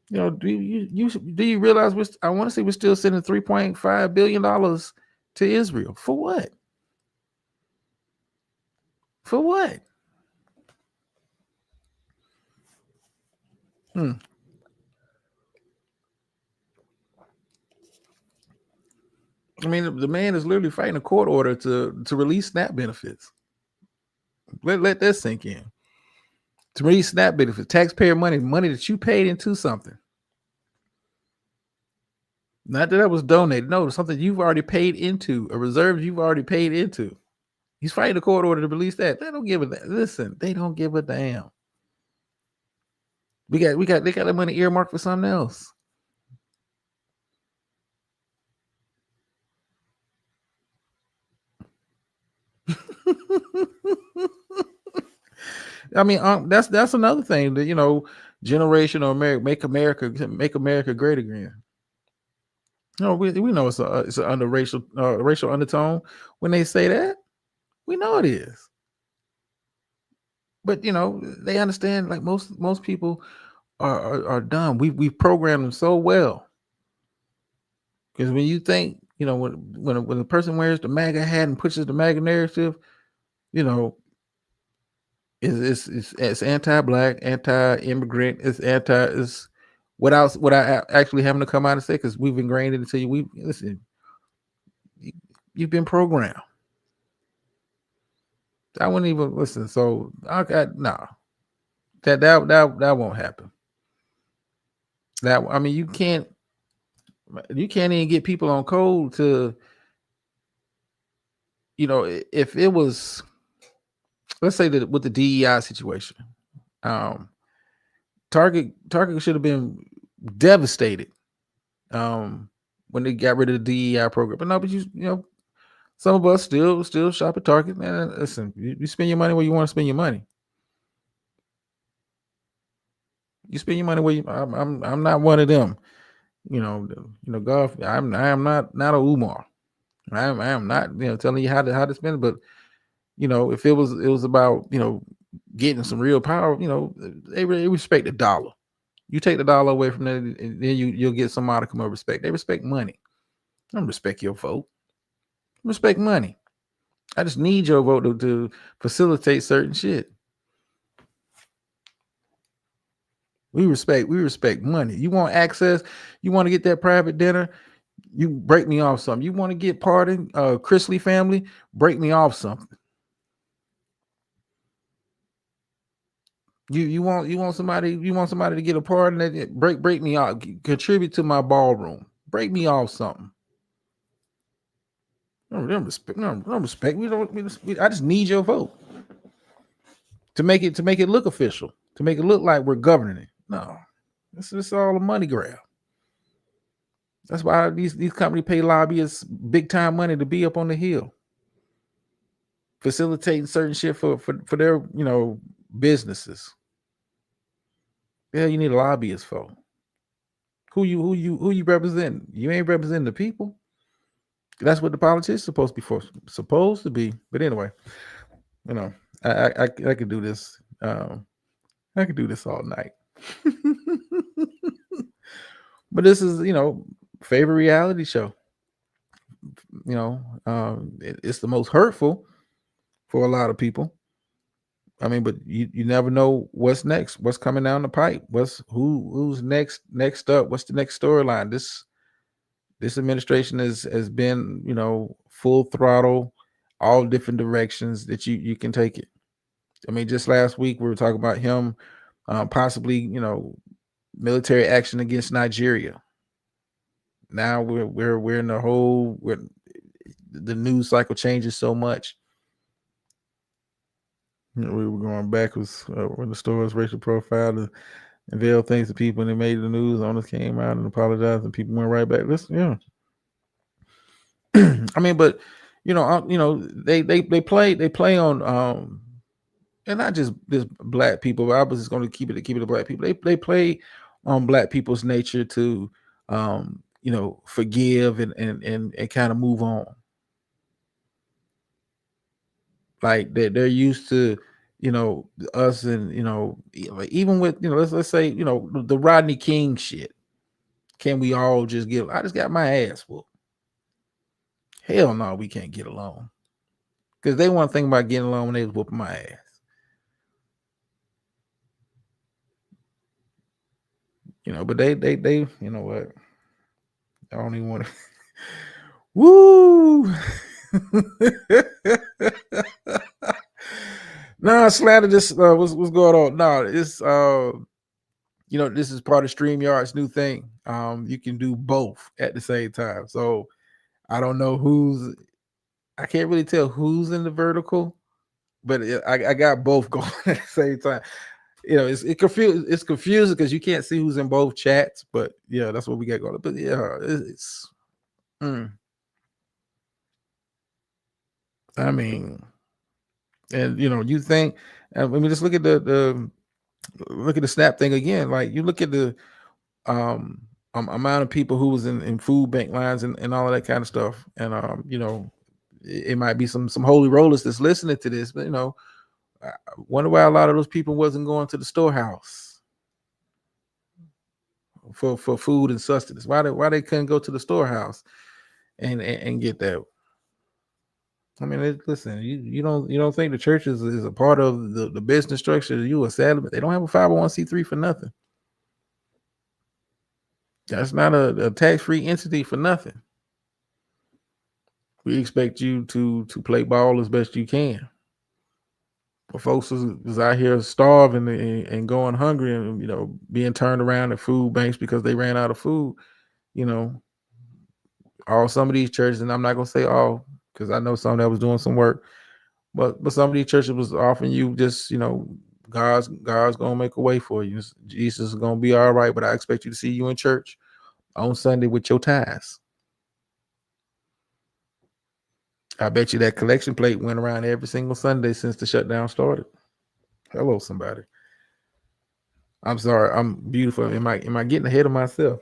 You know, do you realize I want to say we're still sending $3.5 billion to Israel for what? For what? I mean, the man is literally fighting a court order to release SNAP benefits. Let that sink in. To release SNAP benefits, taxpayer money that you paid into something. Not that was donated. No, something you've already paid into, a reserve you've already paid into. He's fighting a court order to release that. They don't give a listen. They don't give a damn. They got that money earmarked for something else. I mean, that's another thing that generational America, make America great again. No, we know it's an under racial undertone when they say that. We know it is, but they understand. Like most people are dumb. We've programmed them so well, because when you think when a person wears the MAGA hat and pushes the MAGA narrative, it's anti-black, anti-immigrant, it's without actually having to come out and say, because we've ingrained it into you. You've been programmed. I wouldn't even listen. So that won't happen. I mean, you can't even get people on code to, if it was, let's say that with the DEI situation, Target should have been devastated when they got rid of the DEI program. But no, but some of us still shop at Target. Man, listen, you spend your money where you want to spend your money. You spend your money where I'm not one of them. Golf. I am not a Umar. I am not telling you how to spend it. But if it was about getting some real power, they really respect the dollar. You take the dollar away from them, and then you'll get some modicum of respect. They respect money. I don't respect your vote. Respect money. I just need your vote to facilitate certain shit. We respect money. You want access, you want to get that private dinner, you break me off something. You want to get pardoned, Chrisley family, break me off something. You want somebody to get a pardon, that break me off, contribute to my ballroom, break me off something. No respect. No respect. I just need your vote to make it look official, to make it look like we're governing it. No, it's all a money grab. That's why these companies pay lobbyists big time money to be up on the hill, facilitating certain shit for their businesses. Yeah, you need a lobbyist for. Who you represent? You ain't representing the people. That's what the politicians supposed to be. But anyway, I could do this. I could do this all night. But this is favorite reality show. It's the most hurtful for a lot of people. I mean, but you never know what's next, what's coming down the pipe, who's next up, what's the next storyline. This administration has been full throttle, all different directions that you can take it. I mean, just last week we were talking about him possibly military action against Nigeria. Now we're in the news cycle changes so much. We were going backwards when the stories racial profile and veil things to people, and they made the news. Owners came out and apologized, and people went right back. Listen, I mean, but they play on and not just black people. But I was just going to keep it to black people. They play on black people's nature to forgive and kind of move on. Like they're used to us, and like even with let's say the Rodney King shit. Can we all just get? I just got my ass whooped. Hell no, we can't get along because they want to think about getting along when they was whooping my ass. But they you know what? I don't even want to. Woo! Nah, slander. This what's going on? No, it's this is part of StreamYard's new thing. You can do both at the same time. So I don't know I can't really tell who's in the vertical, but I got both going at the same time. It's confusing because you can't see who's in both chats, but yeah, that's what we got going. But yeah, it's I mean, and you think, I mean, just look at the SNAP thing again. Like you look at the amount of people who was in food bank lines and all of that kind of stuff, and it might be some holy rollers that's listening to this, but I wonder why a lot of those people wasn't going to the storehouse for food and sustenance. Why they couldn't go to the storehouse and get that? I mean, listen, you don't think the church is a part of the business structure? You a Salem, they don't have a 501c3 for nothing. That's not a tax-free entity for nothing. We expect you to play ball as best you can. For folks is out here starving and going hungry and being turned around at food banks because they ran out of food, some of these churches, and I'm not gonna say all because I know some that was doing some work, but some of these churches was offering you just God's gonna make a way for you. Jesus is gonna be all right, but I expect you to see you in church on Sunday with your tithes. I bet you that collection plate went around every single Sunday since the shutdown started. Hello, somebody. I'm sorry. I'm beautiful. Am I getting ahead of myself?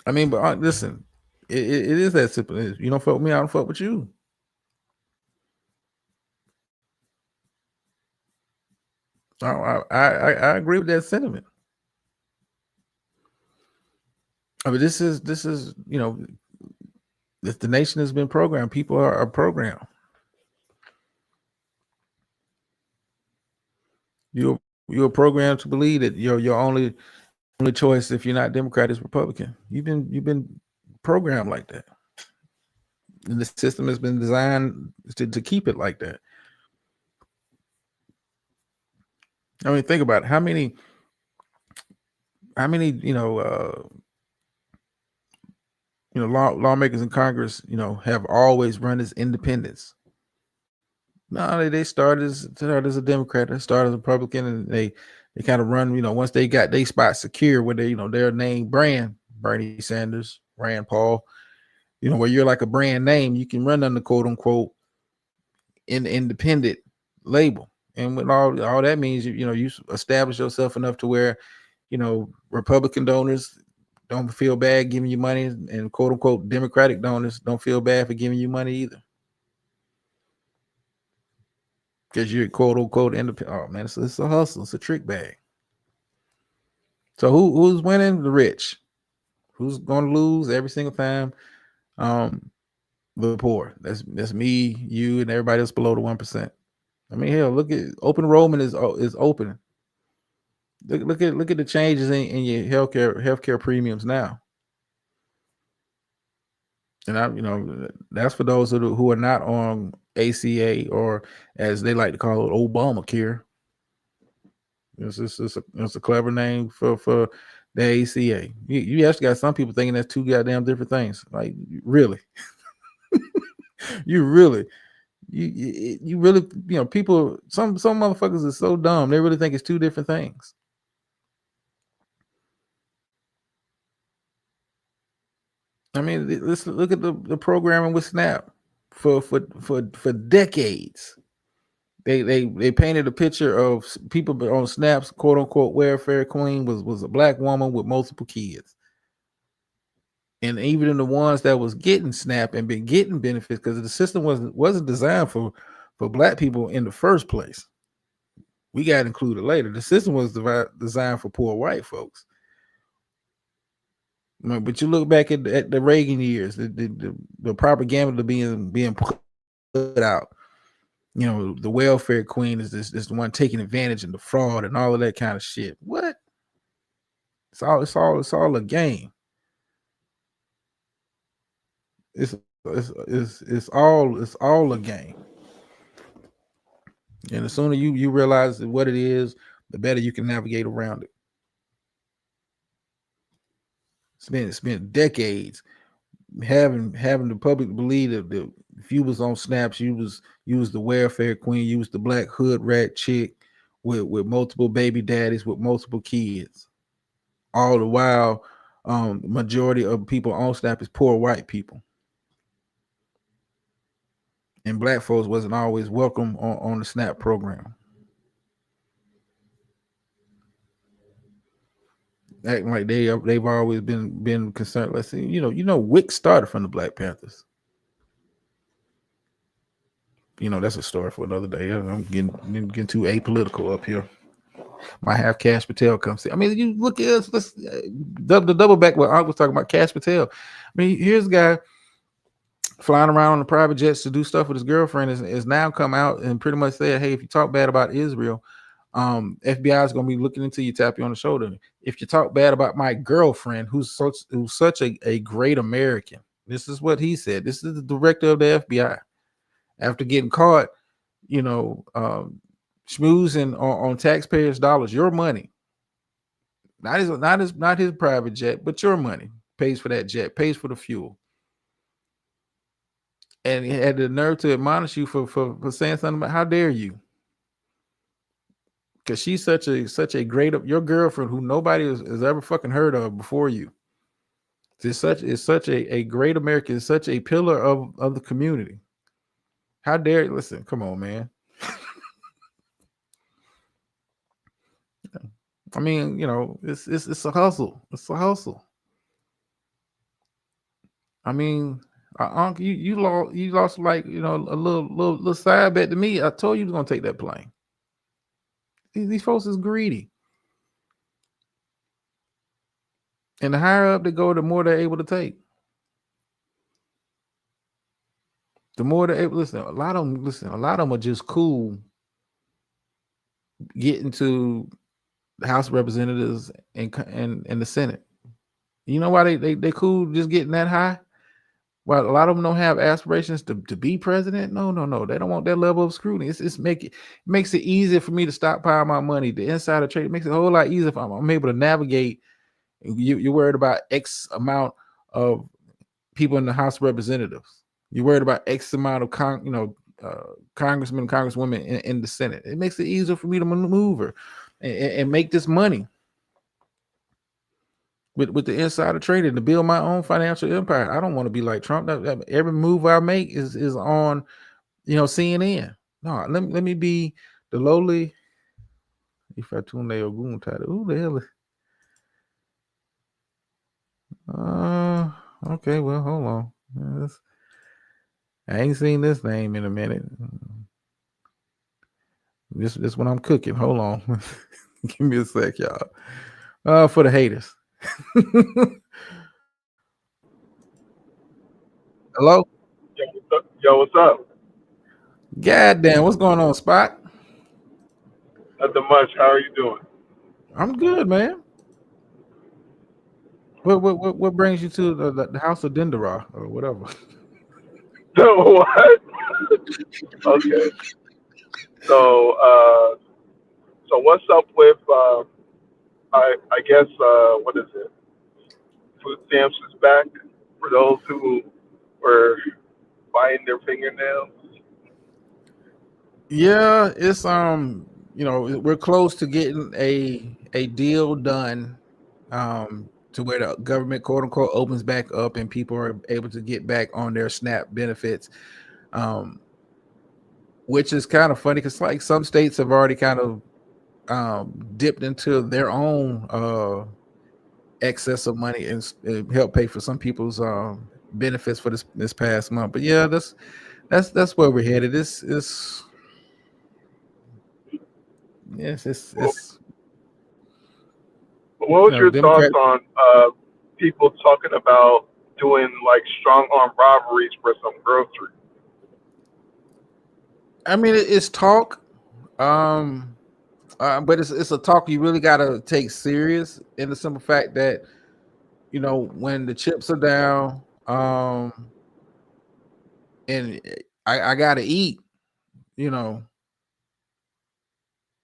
I mean, but listen, it is that simple. You don't fuck with me, I don't fuck with you. I agree with that sentiment. I mean, this is the nation has been programmed. People are programmed. You're programmed to believe that your only choice if you're not Democrat is Republican. You've been programmed like that, and the system has been designed to keep it like that. I mean, think about it. How many lawmakers in Congress have always run as independents. No, they started as a Democrat, they started as a Republican, and they kind of run, once they got their spot secure with their name brand, Bernie Sanders, Rand Paul, where you're like a brand name, you can run under quote unquote independent label. And with all that means, you establish yourself enough to where, Republican donors don't feel bad giving you money, and quote unquote Democratic donors don't feel bad for giving you money either. Because you're quote unquote independent. Oh man, it's a hustle, it's a trick bag. So who's winning? The rich. Who's going to lose every single time? The poor. That's me, you, and everybody else below the 1%. I mean, hell, look at open enrollment is open. Look at the changes in your healthcare premiums now. And that's for those who are not on ACA, or as they like to call it, Obamacare. It's a clever name for The ACA. You actually got some people thinking that's two goddamn different things. Like, really? you really, you really, people. Some motherfuckers are so dumb. They really think it's two different things. I mean, let's look at the programming with Snap for decades. They painted a picture of people on Snap's quote unquote welfare queen was a black woman with multiple kids. And even in the ones that was getting SNAP and been getting benefits, because the system wasn't designed for black people in the first place. We got included later. The system was designed for poor white folks. But you look back at the Reagan years, the propaganda being put out. The welfare queen is the one taking advantage and the fraud and all of that kind of shit. What? It's all a game. It's all a game. And the sooner you realize what it is, the better you can navigate around it. Spent decades having the public believe that if you was on Snaps, you was the welfare queen, you was the black hood rat chick with multiple baby daddies with multiple kids. All the while, majority of people on Snap is poor white people. And black folks wasn't always welcome on the SNAP program. Acting like they've always been concerned. Let's see, Wick started from the Black Panthers. That's a story for another day. I'm getting too apolitical up here. Might have Cash Patel come see. I mean, you look at us. Let's the double back what I was talking about. Cash Patel. I mean, here's a guy flying around on the private jets to do stuff with his girlfriend. Is now come out and pretty much said, hey, if you talk bad about Israel, FBI is going to be looking into you, tap you on the shoulder. If you talk bad about my girlfriend, who's such a great American, this is what he said. This is the director of the FBI. After getting caught, schmoozing on taxpayers' dollars, your money, not his private jet, but your money pays for that jet, pays for the fuel. And he had the nerve to admonish you for saying something about how dare you. Because she's such a great, your girlfriend who nobody has ever fucking heard of before you. Is such a great American, such a pillar of the community. How dare you? Listen, come on, man. I mean, it's a hustle. It's a hustle. I mean, Uncle, you lost like a little side bet to me. I told you was gonna take that plane. These folks is greedy. And the higher up they go, the more they're able to take. The more they're able, a lot of them are just cool getting to the House of Representatives and the Senate. You know why they cool just getting that high? Well, a lot of them don't have aspirations to be president. No. They don't want that level of scrutiny. It makes it easier for me to stockpile my money. The insider trade makes it a whole lot easier if I'm able to navigate. You're worried about X amount of people in the House of Representatives. You're worried about X amount of congressmen and congresswomen in the Senate. It makes it easier for me to maneuver and make this money with the insider trading to build my own financial empire. I don't want to be like Trump. Every move I make is on, CNN. No, let me be the lowly. If I tune the Ogun title, who the hell is? Okay, well, hold on. I ain't seen this name in a minute. This when I'm cooking. Hold on. Give me a sec, y'all. For the haters. Hello? Yo, what's up? God damn, what's going on, Spot? Nothing much. How are you doing? I'm good, man. What brings you to the House of Dendera or whatever? What? Okay. So what's up with I guess what is it? Food stamps is back for those who were biting their fingernails. Yeah, it's we're close to getting a deal done to where the government quote unquote opens back up and people are able to get back on their SNAP benefits. Um which is kind of funny because like some states have already kind of dipped into their own excess of money and help pay for some people's benefits for this past month. But yeah, that's where we're headed. This is yes, What it's was your thoughts Democrat. on people talking about doing like strong arm robberies for some groceries? I mean, it's talk, um, but it's a talk you really got to take serious in the simple fact that when the chips are down, and I gotta eat. You know,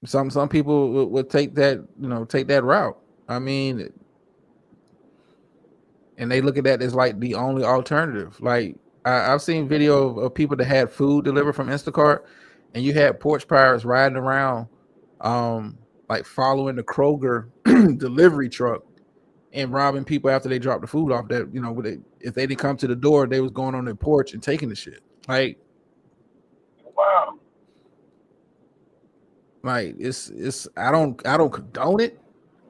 some people would take that route. I mean, and they look at that as like the only alternative. Like I've seen video of people that had food delivered from Instacart, and you had porch pirates riding around, like following the Kroger delivery truck and robbing people after they dropped the food off. That if they didn't come to the door, they was going on their porch and taking the shit. Wow. Like it's I don't condone it.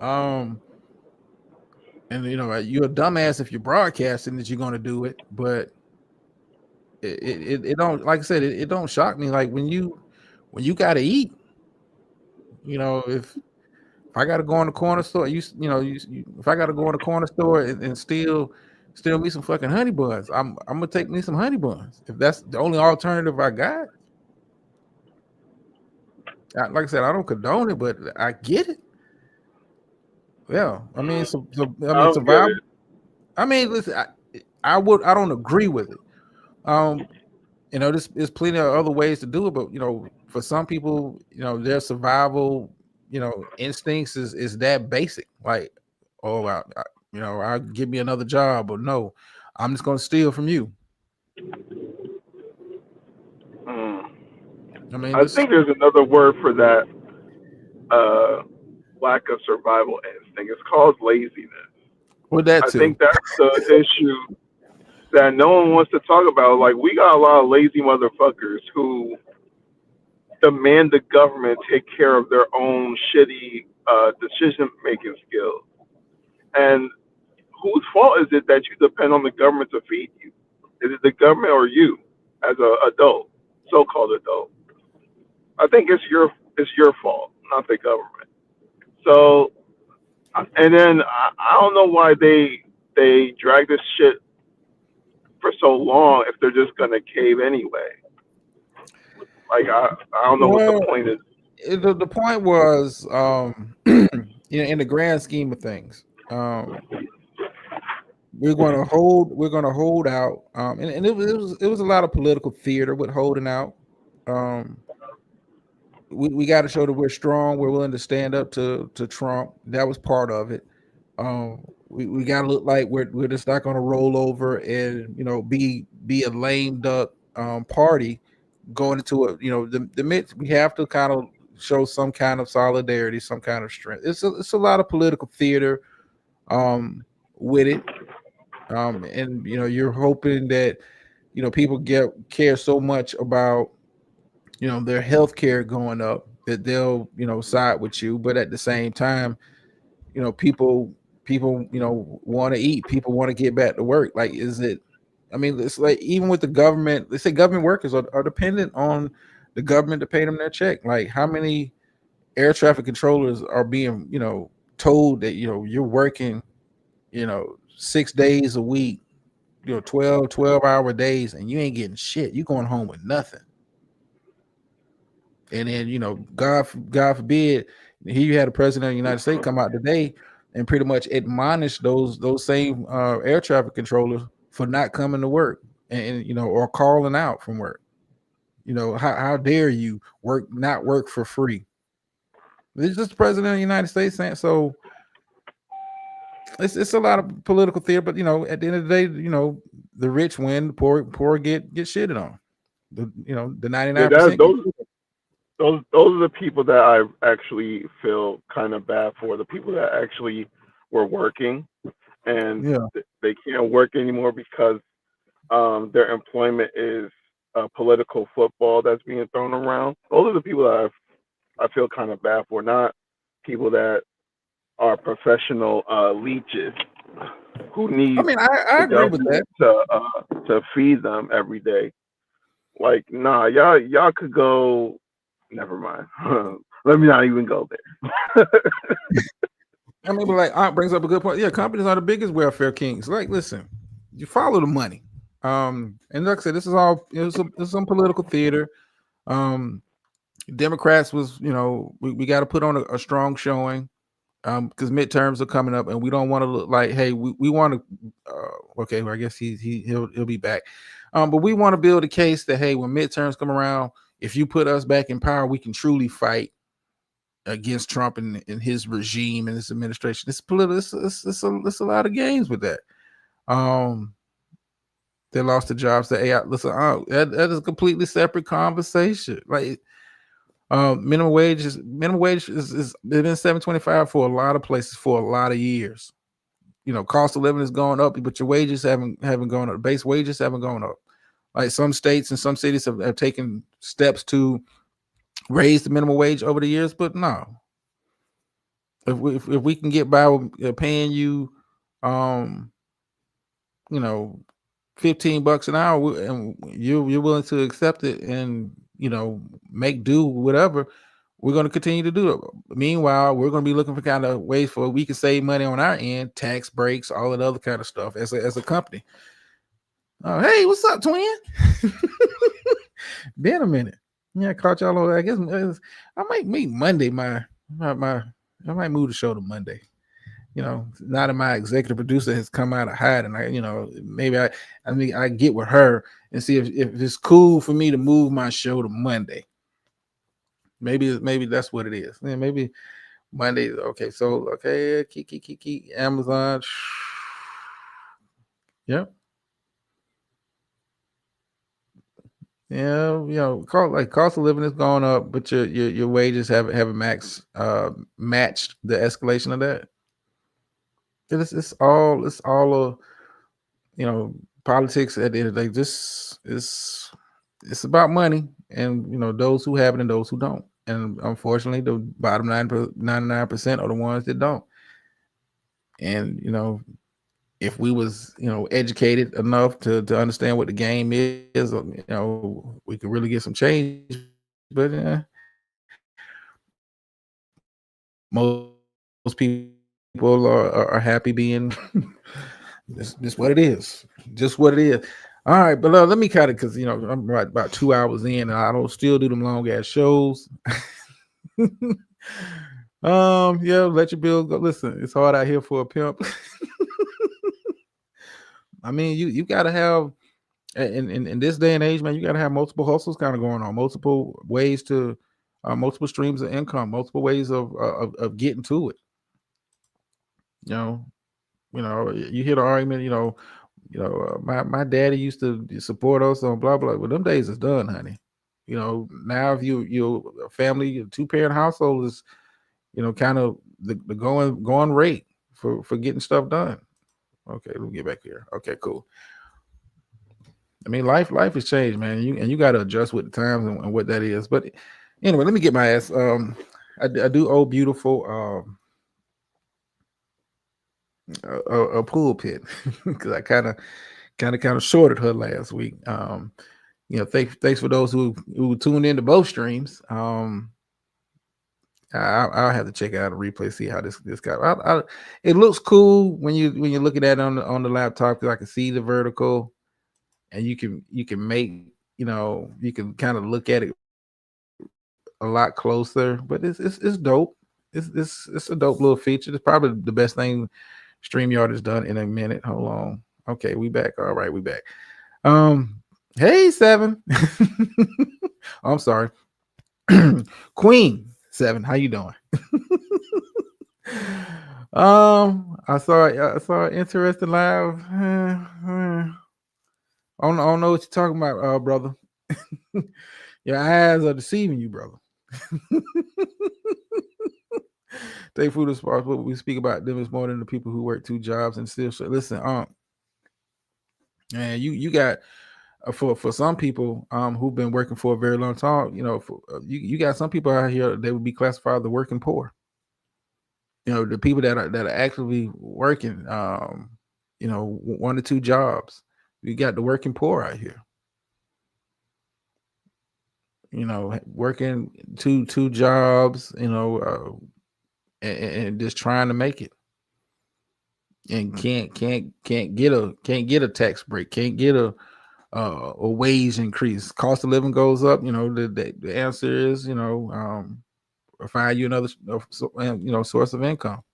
Um, and you're a dumbass if you're broadcasting that you're going to do it, but it don't, like I said, it don't shock me. Like when you got to eat, if I got to go in the corner store, if I got to go in the corner store and steal me some fucking honey buns, I'm gonna take me some honey buns if that's the only alternative I got. Like I said, I don't condone it, but I get it. Yeah, I mean, I I mean, don't get survival. it. I mean, listen, I don't agree with it. Um, there's plenty of other ways to do it, but for some people, their survival, instincts is that basic. Like, oh, I'll give me another job, or no, I'm just gonna steal from you. Mm. I mean, I this think there's another word for that uh, lack of survival instinct. It's called laziness. with that I too. think that's the issue that no one wants to talk about. Like, we got a lot of lazy motherfuckers who demand the government take care of their own shitty decision making skills. And whose fault is it that you depend on the government to feed you? Is it the government or you as a adult, so called adult? I think it's your fault, not the government. So, and then I don't know why they drag this shit for so long if they're just gonna cave anyway. Like, I don't know what the Well, point is. the point was, in the grand scheme of things, we're going to hold out, and it was a lot of political theater with holding out. Um, we got to show that we're strong. We're willing to stand up to Trump. That was part of it. We got to look like we're just not going to roll over and be a lame duck party going into the midst. We have to kind of show some kind of solidarity, some kind of strength. It's a lot of political theater with it. And you're hoping that people care so much about their health care going up that they'll side with you, but at the same time people want to eat, people want to get back to work. Like, is it, I mean, it's like even with the government, they say government workers are dependent on the government to pay them their check. Like, how many air traffic controllers are being told that you're working 6 days a week, 12-hour days, and you ain't getting shit, you going home with nothing. And then, God forbid, here you had a president of the United States come out today and pretty much admonish those same air traffic controllers for not coming to work and or calling out from work. How dare you not work for free? This is just the president of the United States saying so. it's a lot of political theater, but at the end of the day, the rich win, the poor get shitted on. The Yeah, 99%. those are the people that I actually feel kind of bad for. The people that actually were working and Yeah. they can't work anymore because their employment is political football that's being thrown around. Those are the people that I feel kind of bad for, not people that are professional leeches who I need mean, I the agree with government that. to feed them every day. Like, nah, y'all could go. Never mind. Let me not even go there. I mean, but like Aunt brings up a good point. Yeah, companies are the biggest welfare kings. Like, listen, you follow the money. And like I said, this is all some political theater. Um, Democrats was, we got to put on a strong showing. Because midterms are coming up, and we don't want to look like, hey, we want to. Okay, well, I guess he'll be back. But we want to build a case that, hey, when midterms come around, if you put us back in power, we can truly fight against Trump and his regime and his administration. It's political. It's a lot of games with that. They lost the jobs to AI. Listen, that is a completely separate conversation. Like, minimum wage is been $7.25 for a lot of places for a lot of years. Cost of living is going up, but your wages haven't gone up. Base wages haven't gone up. Like, some states and some cities have taken steps to raise the minimum wage over the years, but no. If we can get by with paying you, um, you know, $15 an hour, and you're willing to accept it, and make do whatever, we're going to continue to do it. Meanwhile, we're going to be looking for kind of ways for we can save money on our end, tax breaks, all that other kind of stuff as a company. Hey, what's up, twin? Been a minute. Yeah, caught y'all on. I guess I might make Monday my I might move the show to Monday. Now that my executive producer has come out of hiding, maybe I get with her and see if it's cool for me to move my show to Monday. Maybe that's what it is. Yeah, maybe Monday. Okay, so key Amazon. Yep. Yeah, cost of living is going up, but your wages haven't matched the escalation of that. It's all politics at the end of the day. This is it's about money, and those who have it and those who don't. And unfortunately, the bottom 99% are the ones that don't. And if we was educated enough to understand what the game is, we could really get some change. But most people are happy being this what it is, just what it is. All right, but let me cut it, because I'm right about 2 hours in, and I don't still do them long ass shows. Yeah, let your bills go. Listen, it's hard out here for a pimp. I mean, you got to have in this day and age, man. You got to have multiple hustles kind of going on, multiple ways to multiple streams of income, multiple ways of getting to it. You hear the argument. My daddy used to support us on blah blah. Well, them days is done, honey. Now if you a family, a 2-parent household is kind of the going rate for getting stuff done. Okay, let me get back here. Okay, cool. I mean, life has changed, man. You got to adjust with the times and what that is. But anyway, let me get my ass. I do owe beautiful a pulpit because I kind of shorted her last week. Thanks for those who tuned into both streams. I'll have to check out a replay, see how this got. It looks cool when you're looking at it on the laptop, because I can see the vertical, and you can make you can kind of look at it a lot closer. But it's dope. It's a dope little feature. It's probably the best thing StreamYard has done in a minute. Hold on. Okay, we back. All right, we back. Hey, 7. I'm sorry. Queen 7, how you doing? I saw an interesting live. I don't know what you're talking about, brother. Your eyes are deceiving you, brother. Take food as far as what we speak about them is more than the people who work two jobs and still listen. And you got for some people who've been working for a very long time. You got some people out here they would be classified as the working poor. The people that are actively working. 1 to 2 jobs. You got the working poor out here. Working two jobs. And just trying to make it, and can't get a tax break, can't get a wage increase. Cost of living goes up. The answer is find you another source of income.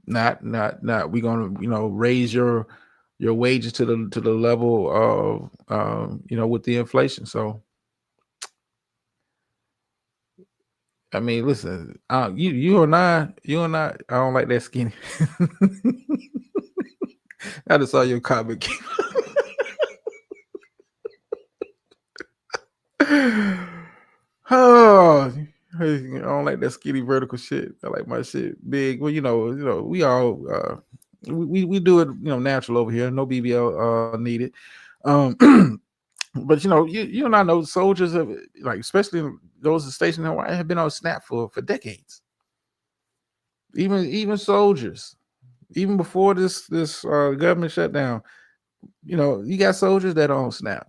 Not we're gonna raise your wages to the level of with the inflation. So I mean, listen, you and I, I don't like that skinny. I just saw your comment. Oh, I don't like that skinny vertical shit. I like my shit big. Well, we all we do it, natural over here. No BBL needed. But you and I know soldiers have, like, especially those stationed in Hawaii, have been on snap for decades. Even soldiers, even before this government shutdown, you got soldiers that are on snap.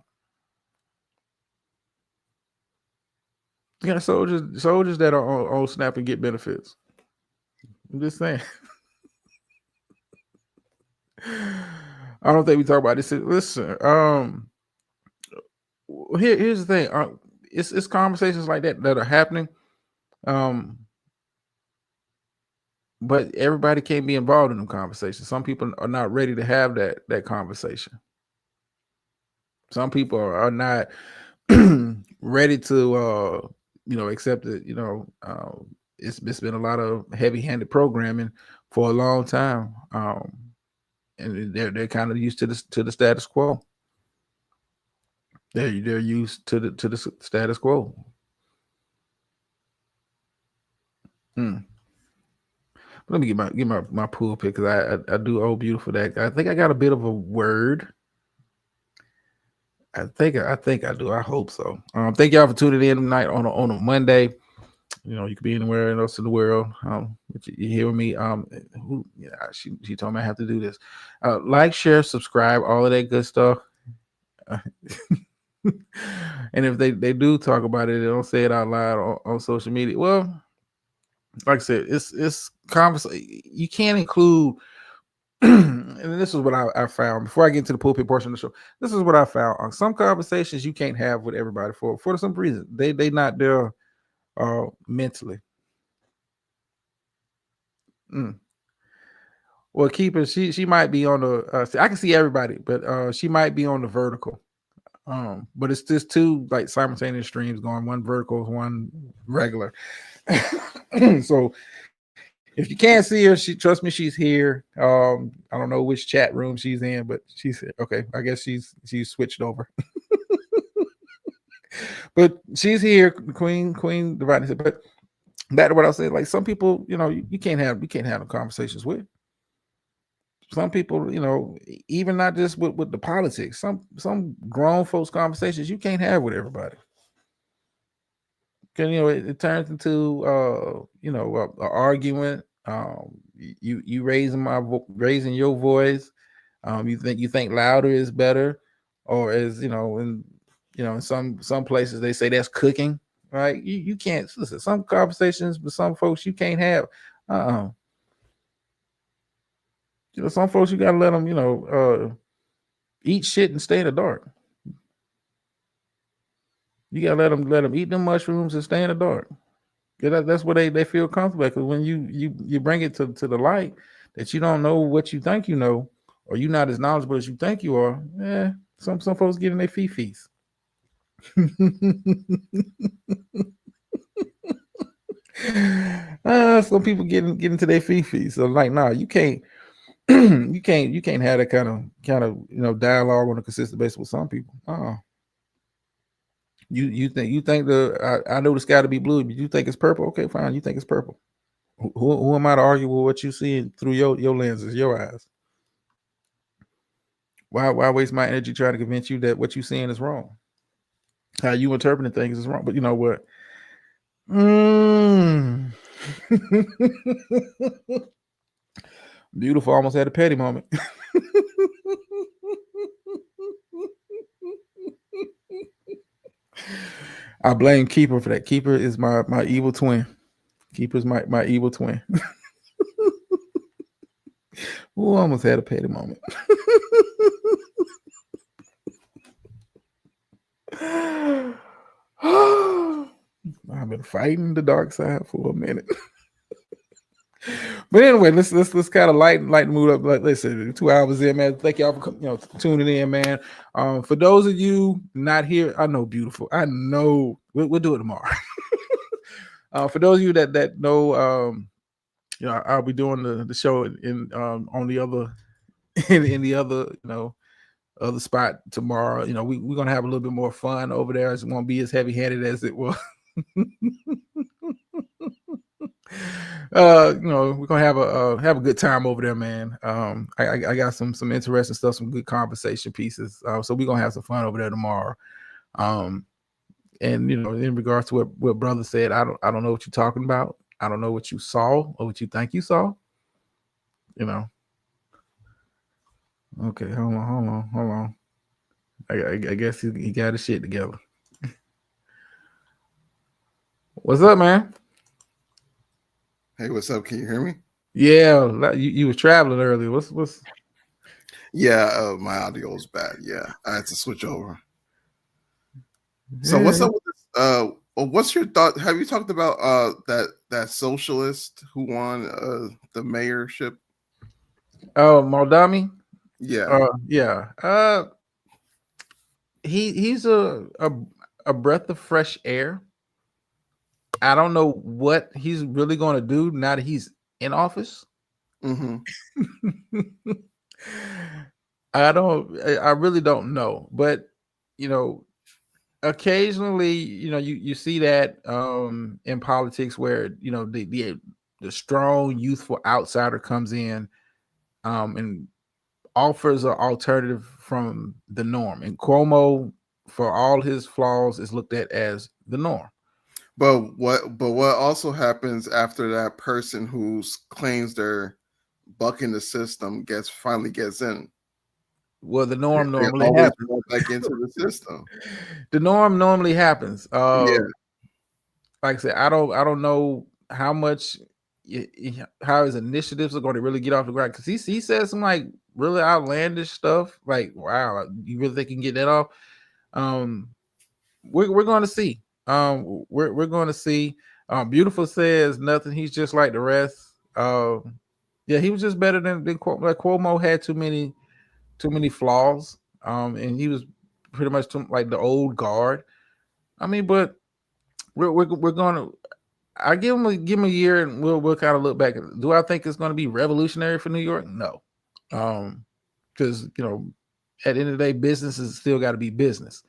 You got soldiers that are on snap and get benefits. I'm just saying. I don't think we talk about this. Listen, here's the thing. It's conversations like that are happening. But everybody can't be involved in them conversations. Some people are not ready to have that conversation. Some people are not ready to accept it. It's been a lot of heavy-handed programming for a long time. And they're kind of used to the status quo. They're used to the status quo. Let me get my pool pick, because I do owe Beautiful that. I think I got a bit of a word. I think I do. I hope so. Thank y'all for tuning in tonight on a Monday. You could be anywhere else in the world. You hear me? She told me I have to do this. Like, share, subscribe, all of that good stuff. And if they do talk about it, they don't say it out loud on social media. Well, like I said, it's conversation. You can't include. And this is what I found before I get into the pulpit portion of the show. This is what I found. On some conversations you can't have with everybody for some reason. They not there mentally. Well, Keeper, she might be on the. I can see everybody, but she might be on the vertical. But it's just two like simultaneous streams going, one vertical, one regular. So if you can't see her, trust me, she's here. I don't know which chat room she's in, but she's okay. I guess she's switched over. But she's here, Queen Divine. But back to what I said, like, some people, you can't have no conversations with. Some people, even not just with the politics. Some grown folks conversations you can't have with everybody. Because it turns into an argument. You raising your voice. You think louder is better, or as in some places they say that's cooking, right? You can't listen. Some conversations with some folks you can't have. Some folks you gotta let them eat shit and stay in the dark. You gotta let them eat them mushrooms and stay in the dark. That's where they feel comfortable. Because when you bring it to the light that you don't know what you think you know, or you're not as knowledgeable as you think you are, some folks get in their feet. Some when people get into their fifi. So like, nah, you can't you can't have that kind of dialogue on a consistent basis with some people. You think I know the sky to be blue, but you think it's purple. Okay, fine. You think it's purple. Who am I to argue with what you see through your lenses, your eyes? Why waste my energy trying to convince you that what you're seeing is wrong? How you interpreting things is wrong. But you know what? Beautiful almost had a petty moment. I blame Keeper for that. Keeper is my evil twin. Keeper's my evil twin. Who almost had a petty moment. I've been fighting the dark side for a minute. But anyway, let's kind of lighten the mood up. Like listen, 2 hours in, man. Thank y'all for tuning in, man. For those of you not here, I know beautiful. I know we'll do it tomorrow. For those of you that know, I'll be doing the show in on the other in the other other spot tomorrow. We're gonna have a little bit more fun over there. It won't be as heavy handed as it was. We're gonna have a good time over there, man. I got some interesting stuff, some good conversation pieces. So we're gonna have some fun over there tomorrow. And in regards to what brother said, I don't know what you're talking about. I don't know what you saw or what you think you saw. Okay, hold on. I guess he got his shit together. What's up, man? Hey, what's up? Can you hear me? Yeah, you was traveling earlier. What's? Yeah, my audio was bad. Yeah, I had to switch over. So what's up with this? What's your thought? Have you talked about that socialist who won the mayorship? Oh, Moldami. Yeah. Yeah. He's a breath of fresh air. I don't know what he's really going to do now that he's in office. Mm-hmm. I really don't know, but occasionally, you see that in politics where the strong youthful outsider comes in and offers an alternative from the norm. And Cuomo, for all his flaws, is looked at as the norm. But what also happens after that person who claims they're bucking the system finally gets in? Well, the norm They normally always happens. go back into the system. The norm normally happens. Yeah. Like I said, I don't know how much how his initiatives are going to really get off the ground, because he says some like really outlandish stuff. Like, wow, you really think you can get that off? We're going to see. We're going to see. Beautiful says nothing. He's just like the rest. Yeah, he was just better than Cuomo. Like Cuomo had too many flaws. And he was pretty much like the old guard. I mean, but we're going to. I give him a year, and we'll kind of look back. Do I think it's going to be revolutionary for New York? No, because at the end of the day, business is still got to be business.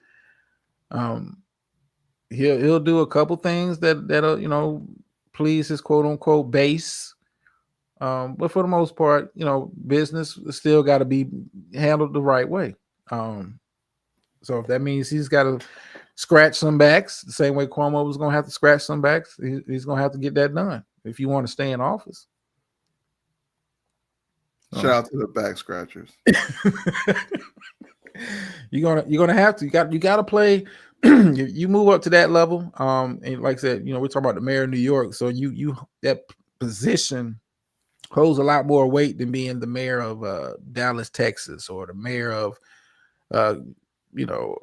He'll do a couple things that'll please his quote unquote base. But for the most part, business still got to be handled the right way. So if that means he's got to scratch some backs, the same way Cuomo was going to have to scratch some backs, he's going to have to get that done if you want to stay in office. Shout out to the back scratchers. You're gonna have to. You got to play. You move up to that level. And like I said, we're talking about the mayor of New York, so you that position holds a lot more weight than being the mayor of Dallas, Texas, or the mayor of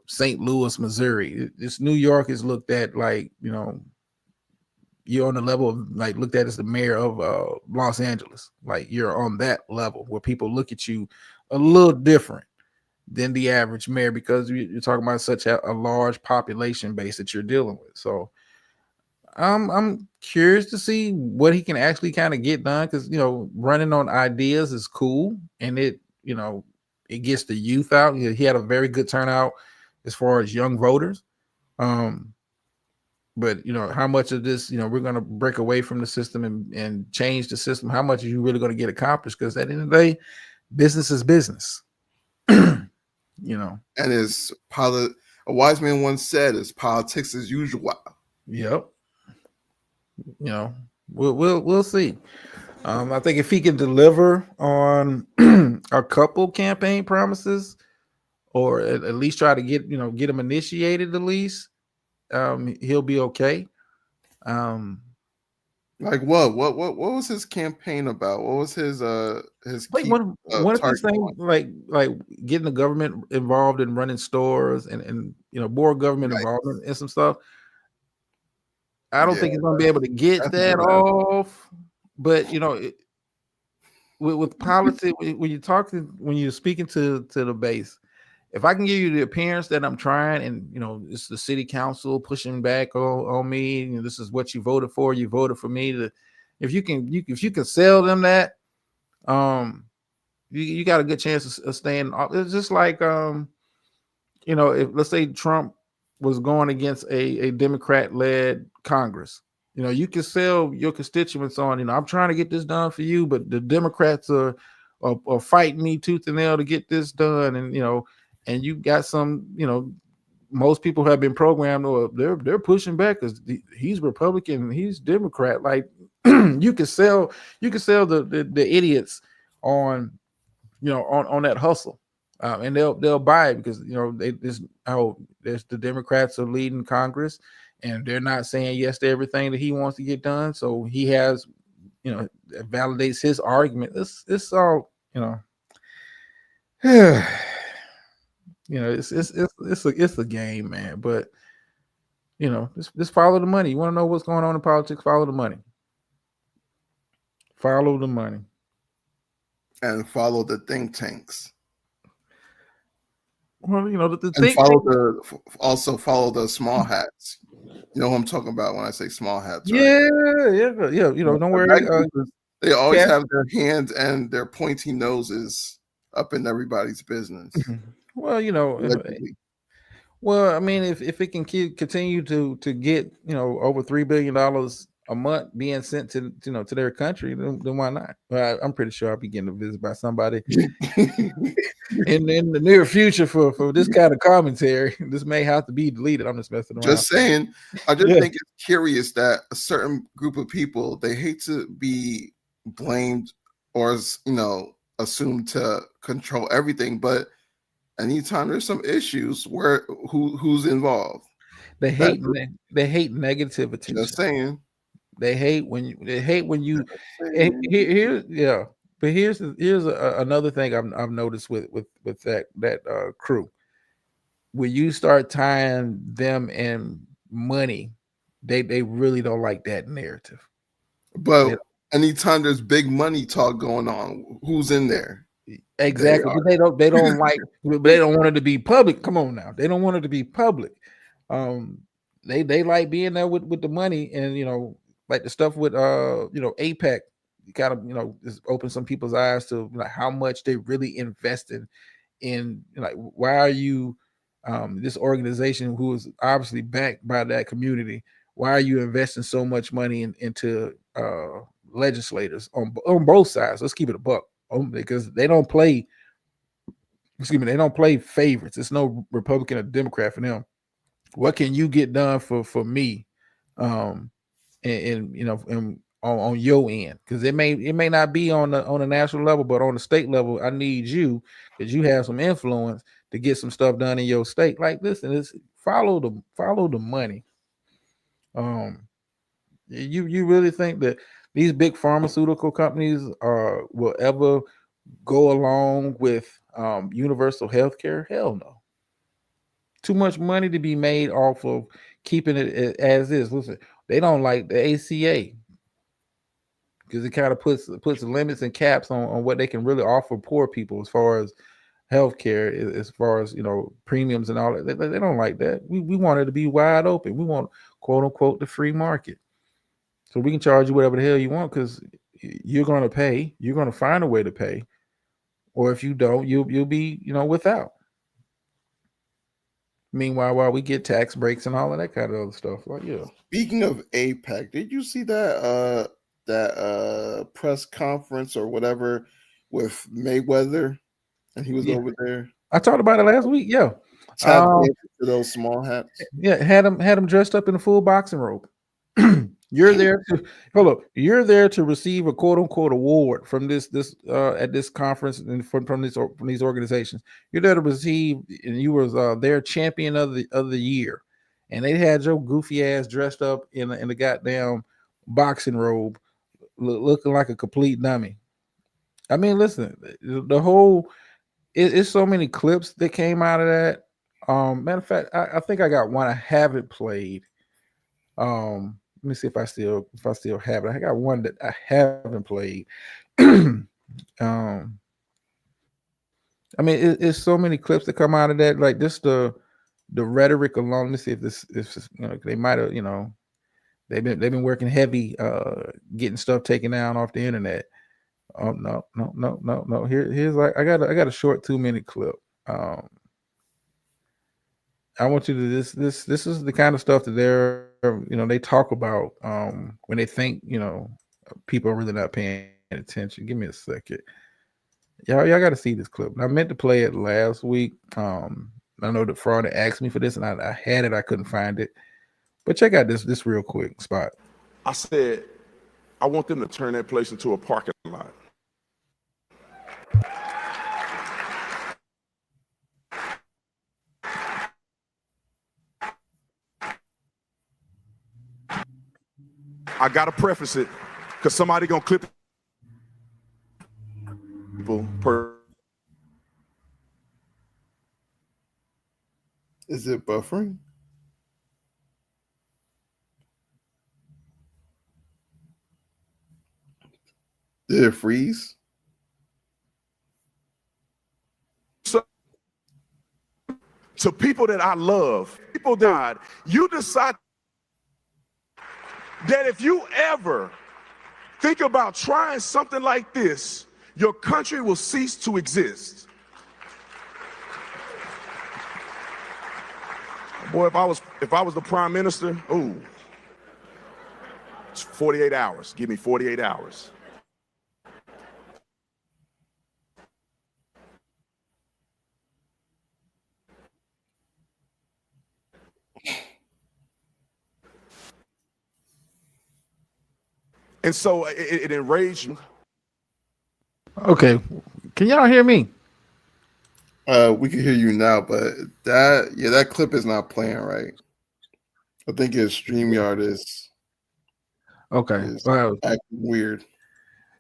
St. Louis, Missouri. This New York is looked at like you're on the level of like looked at as the mayor of Los Angeles. Like you're on that level where people look at you a little different than the average mayor, because you're talking about such a large population base that you're dealing with. So I'm curious to see what he can actually kind of get done, because running on ideas is cool, and it gets the youth out. He had a very good turnout as far as young voters. Um, but how much of this, we're going to break away from the system and change the system. How much are you really going to get accomplished? Because at the end of the day, business is business. And a wise man once said, "It's politics as usual." Yep. We'll see. I think if he can deliver on a couple campaign promises, or at least try to get him initiated, at least he'll be okay. Like what? What was his campaign about? What was his Like key one of these target? things, like getting the government involved in running stores, and more government Right. involvement in some stuff. I don't Yeah, think he's going to be able to get that's that bad. off. But with politics, when you're speaking to the base, if I can give you the appearance that I'm trying, and it's the city council pushing back on me, this is what you voted for. You voted for me. If you can sell them that, you got a good chance of staying. It's just like if, let's say, Trump was going against a Democrat-led Congress, you can sell your constituents on, I'm trying to get this done for you, but the Democrats are fighting me tooth and nail to get this done, and you got some, most people have been programmed, or they're pushing back because he's Republican, he's Democrat. Like you can sell the idiots on on that hustle, and they'll buy it, because there's the Democrats are leading Congress, and they're not saying yes to everything that he wants to get done. So he has, it validates his argument. It's all it's a game, man. But just follow the money. You want to know what's going on in politics? Follow the money. Follow the money. And follow the think tanks. Well, also follow the small hats. You know what I'm talking about when I say small hats, right? Yeah. Don't worry. They always have their hands and their pointy noses up in everybody's business. Well, Allegedly. well, I mean, if it can continue to get over $3 billion a month being sent to to their country, then why not? Well, I'm pretty sure I'll be getting a visit by somebody in the near future for this kind of commentary. This may have to be deleted. I'm just messing around. Just saying. I just think it's curious that a certain group of people, they hate to be blamed or assumed to control everything, but anytime there's some issues, who's involved? They hate negative attention. Just saying. They hate when you But here's another thing I've noticed with that crew. When you start tying them in money, they really don't like that narrative. But anytime there's big money talk going on, who's in there? Exactly. But they don't like, but they don't want it to be public. Come on now. They don't want it to be public. They like being there with the money, and like the stuff with APEC, kind of just open some people's eyes to how much they really invested in, why are you this organization who is obviously backed by that community, why are you investing so much money into legislators on both sides? Let's keep it a buck, because they don't play favorites. It's no Republican or Democrat for them. What can you get done for me, and on your end? Because it may not be on a national level, but on the state level, I need you, because you have some influence to get some stuff done in your state. Like, listen, it's follow the money. You really think that these big pharmaceutical companies will ever go along with universal health care? Hell no. Too much money to be made off of keeping it as is. Listen, they don't like the ACA because it kind of puts limits and caps on what they can really offer poor people as far as healthcare, as far as premiums and all that. They don't like that. We want it to be wide open. We want quote unquote the free market. So we can charge you whatever the hell you want because you're going to pay. You're going to find a way to pay, or if you don't, you'll be without. Meanwhile, while we get tax breaks and all of that kind of other stuff, like Speaking of APEC, did you see that press conference or whatever with Mayweather, and he was over there? I talked about it last week. Yeah, Tap dancing to those small hats. yeah, had him dressed up in a full boxing robe. You're there to You're there to receive a quote unquote award from this at this conference and from these organizations. You're there to receive, and you was their champion of the year, and they had your goofy ass dressed up in the goddamn boxing robe, looking like a complete dummy. I mean, listen, the whole it's so many clips that came out of that. Matter of fact, I think I got one. I haven't played. Let me see if I still have it. I got one that I haven't played. I mean, it's so many clips that come out of that. Like this, the rhetoric alone. Let me see if they might have they've been working heavy, getting stuff taken down off the internet. Oh no. Here's like I got a short 2-minute clip. I want you to this is the kind of stuff that they talk about when they think people are really not paying attention. Give me a second. Y'all got to see this clip. I meant to play it last week. I know the fraud asked me for this, and I had it. I couldn't find it. But check out this real quick spot. I said, I want them to turn that place into a parking lot. I gotta preface it because somebody gonna clip people per. Is it buffering? Did it freeze? So, to people that I love, people died. You decide that if you ever think about trying something like this, your country will cease to exist. Boy, if I was the prime minister, it's 48 hours. Give me 48 hours. And so it enraged me. Okay, can y'all hear me? We can hear you now, but that clip is not playing right. I think his StreamYard is acting weird.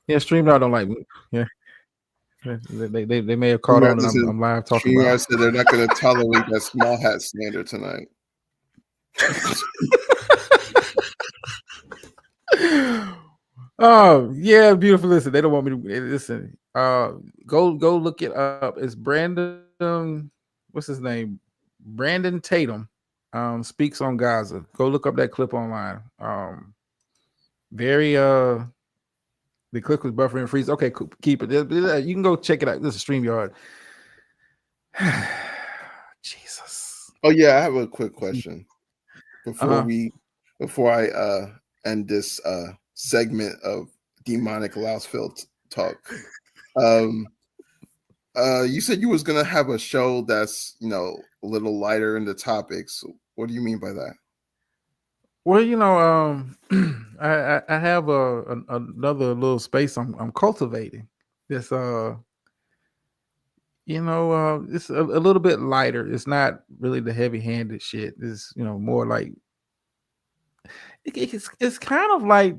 Yeah, StreamYard don't like me. Yeah, they may have caught on that I'm live talking StreamYard about. said they're not going to tolerate that small hat slander tonight. Oh yeah, beautiful. Listen, they don't want me to listen. Go look it up. It's Brandon. What's his name? Brandon Tatum. Speaks on Gaza. Go look up that clip online. The clip was buffering and freeze. Okay, keep it. You can go check it out. This is StreamYard. Jesus. Oh yeah, I have a quick question before I end this segment of demonic Louseville talk. You said you was gonna have a show that's a little lighter in the topics. What do you mean by that? Well, I have another little space I'm cultivating. This it's a little bit lighter. It's not really the heavy-handed shit. It's more like it's kind of like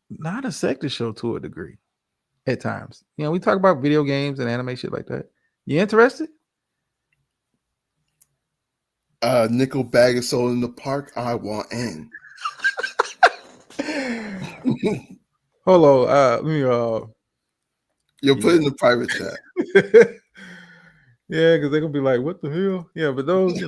not a sector show to a degree at times. We talk about video games and anime shit like that. You interested? Nickel bag is sold in the park. I want in. Hold on. Let me You'll put it in the private chat. Yeah, because they're gonna be like, what the hell? Yeah, but those,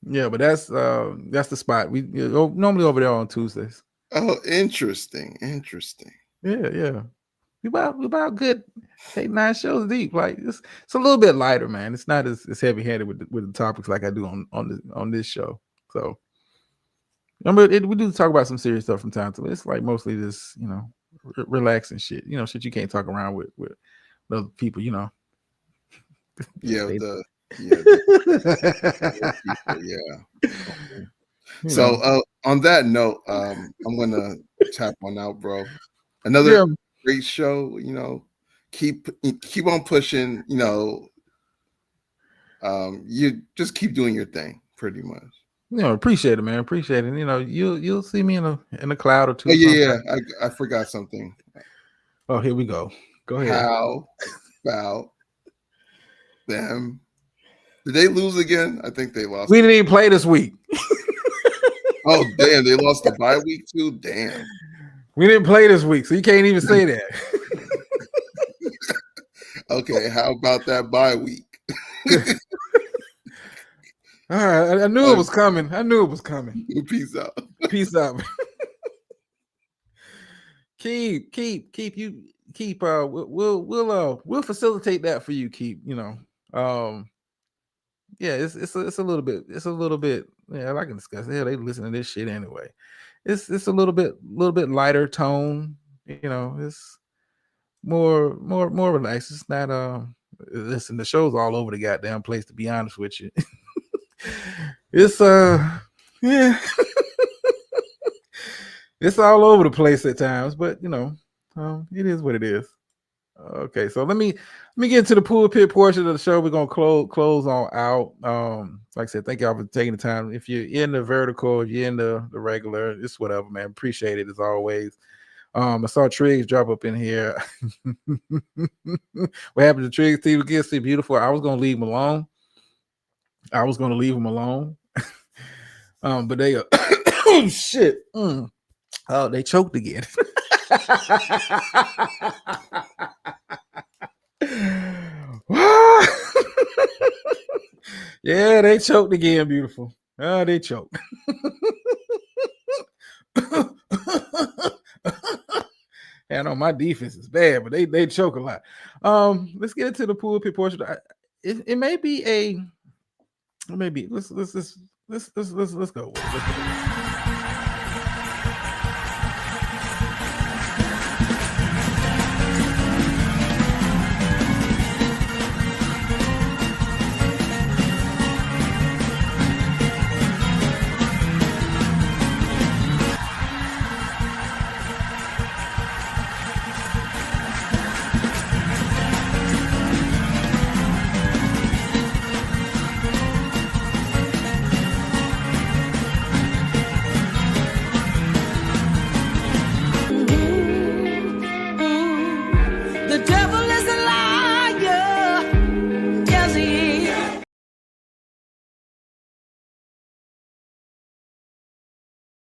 Yeah, but that's the spot. We normally over there on Tuesdays. Oh, interesting. Yeah. We about good 8-9 shows deep. Like it's a little bit lighter, man. It's not as heavy handed with the topics like I do on this show. So remember, we do talk about some serious stuff from time to time. It's like mostly this, relaxing shit. Shit you can't talk around with other people. Yeah, They- the people, yeah. So on that note, I'm gonna tap one out, bro. Another Yeah. great show, keep on pushing, you just keep doing your thing pretty much. Appreciate it, man. Appreciate it. You'll see me in a cloud or two. Oh yeah, I forgot something. Oh, here we go. Go ahead. How about them? Did they lose again? I think they lost. We didn't even play this week. Oh damn, they lost the bye week too. Damn. We didn't play this week, so you can't even say that. Okay, how about that bye week? All right, I knew it was coming. Peace out. Peace out. Keep. We'll facilitate that for you. Keep. Yeah, it's a little bit. Yeah, I can discuss. Yeah, they listen to this shit anyway. It's a little bit lighter tone. It's more relaxed. It's not listen, the show's all over the goddamn place, to be honest with you. It's yeah. It's all over the place at times, but it is what it is. Okay, so let me get into the pulpit portion of the show. We're gonna close on out. Like I said, thank y'all for taking the time. If you're in the vertical, if you're in the regular, it's whatever, man. Appreciate it as always. I saw Triggs drop up in here. What happened to Triggs? Steve gets beautiful. I was gonna leave him alone. But they oh shit. Oh, they choked again. Yeah, they choked again, beautiful. They choked. I know my defense is bad, but they choke a lot. Let's get into the pulpit portion. It may be let's go. Let's go. The devil is a liar. Yes, he is.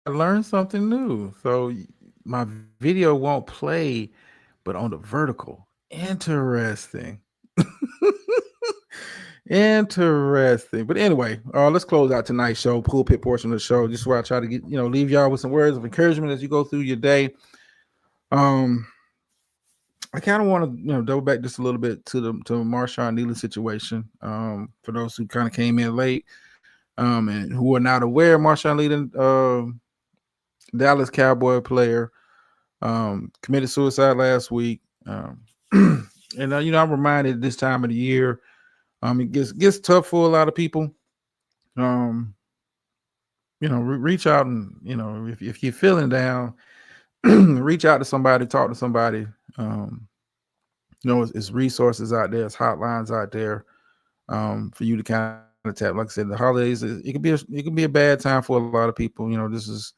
I learned something new. So my video won't play, but on the vertical. Interesting. Interesting. But anyway, let's close out tonight's show, pulpit portion of the show. Just where I try to get, leave y'all with some words of encouragement as you go through your day. I kind of want to, double back just a little bit to the Marshawn Neely situation. For those who kind of came in late, and who are not aware, Marshawn Neely, Dallas Cowboy player, committed suicide last week. And I'm reminded this time of the year, it gets tough for a lot of people. Reach out and if you're feeling down, reach out to somebody, talk to somebody. It's resources out there, it's hotlines out there, for you to kind of tap. Like I said, the holidays, it can be a bad time for a lot of people. This is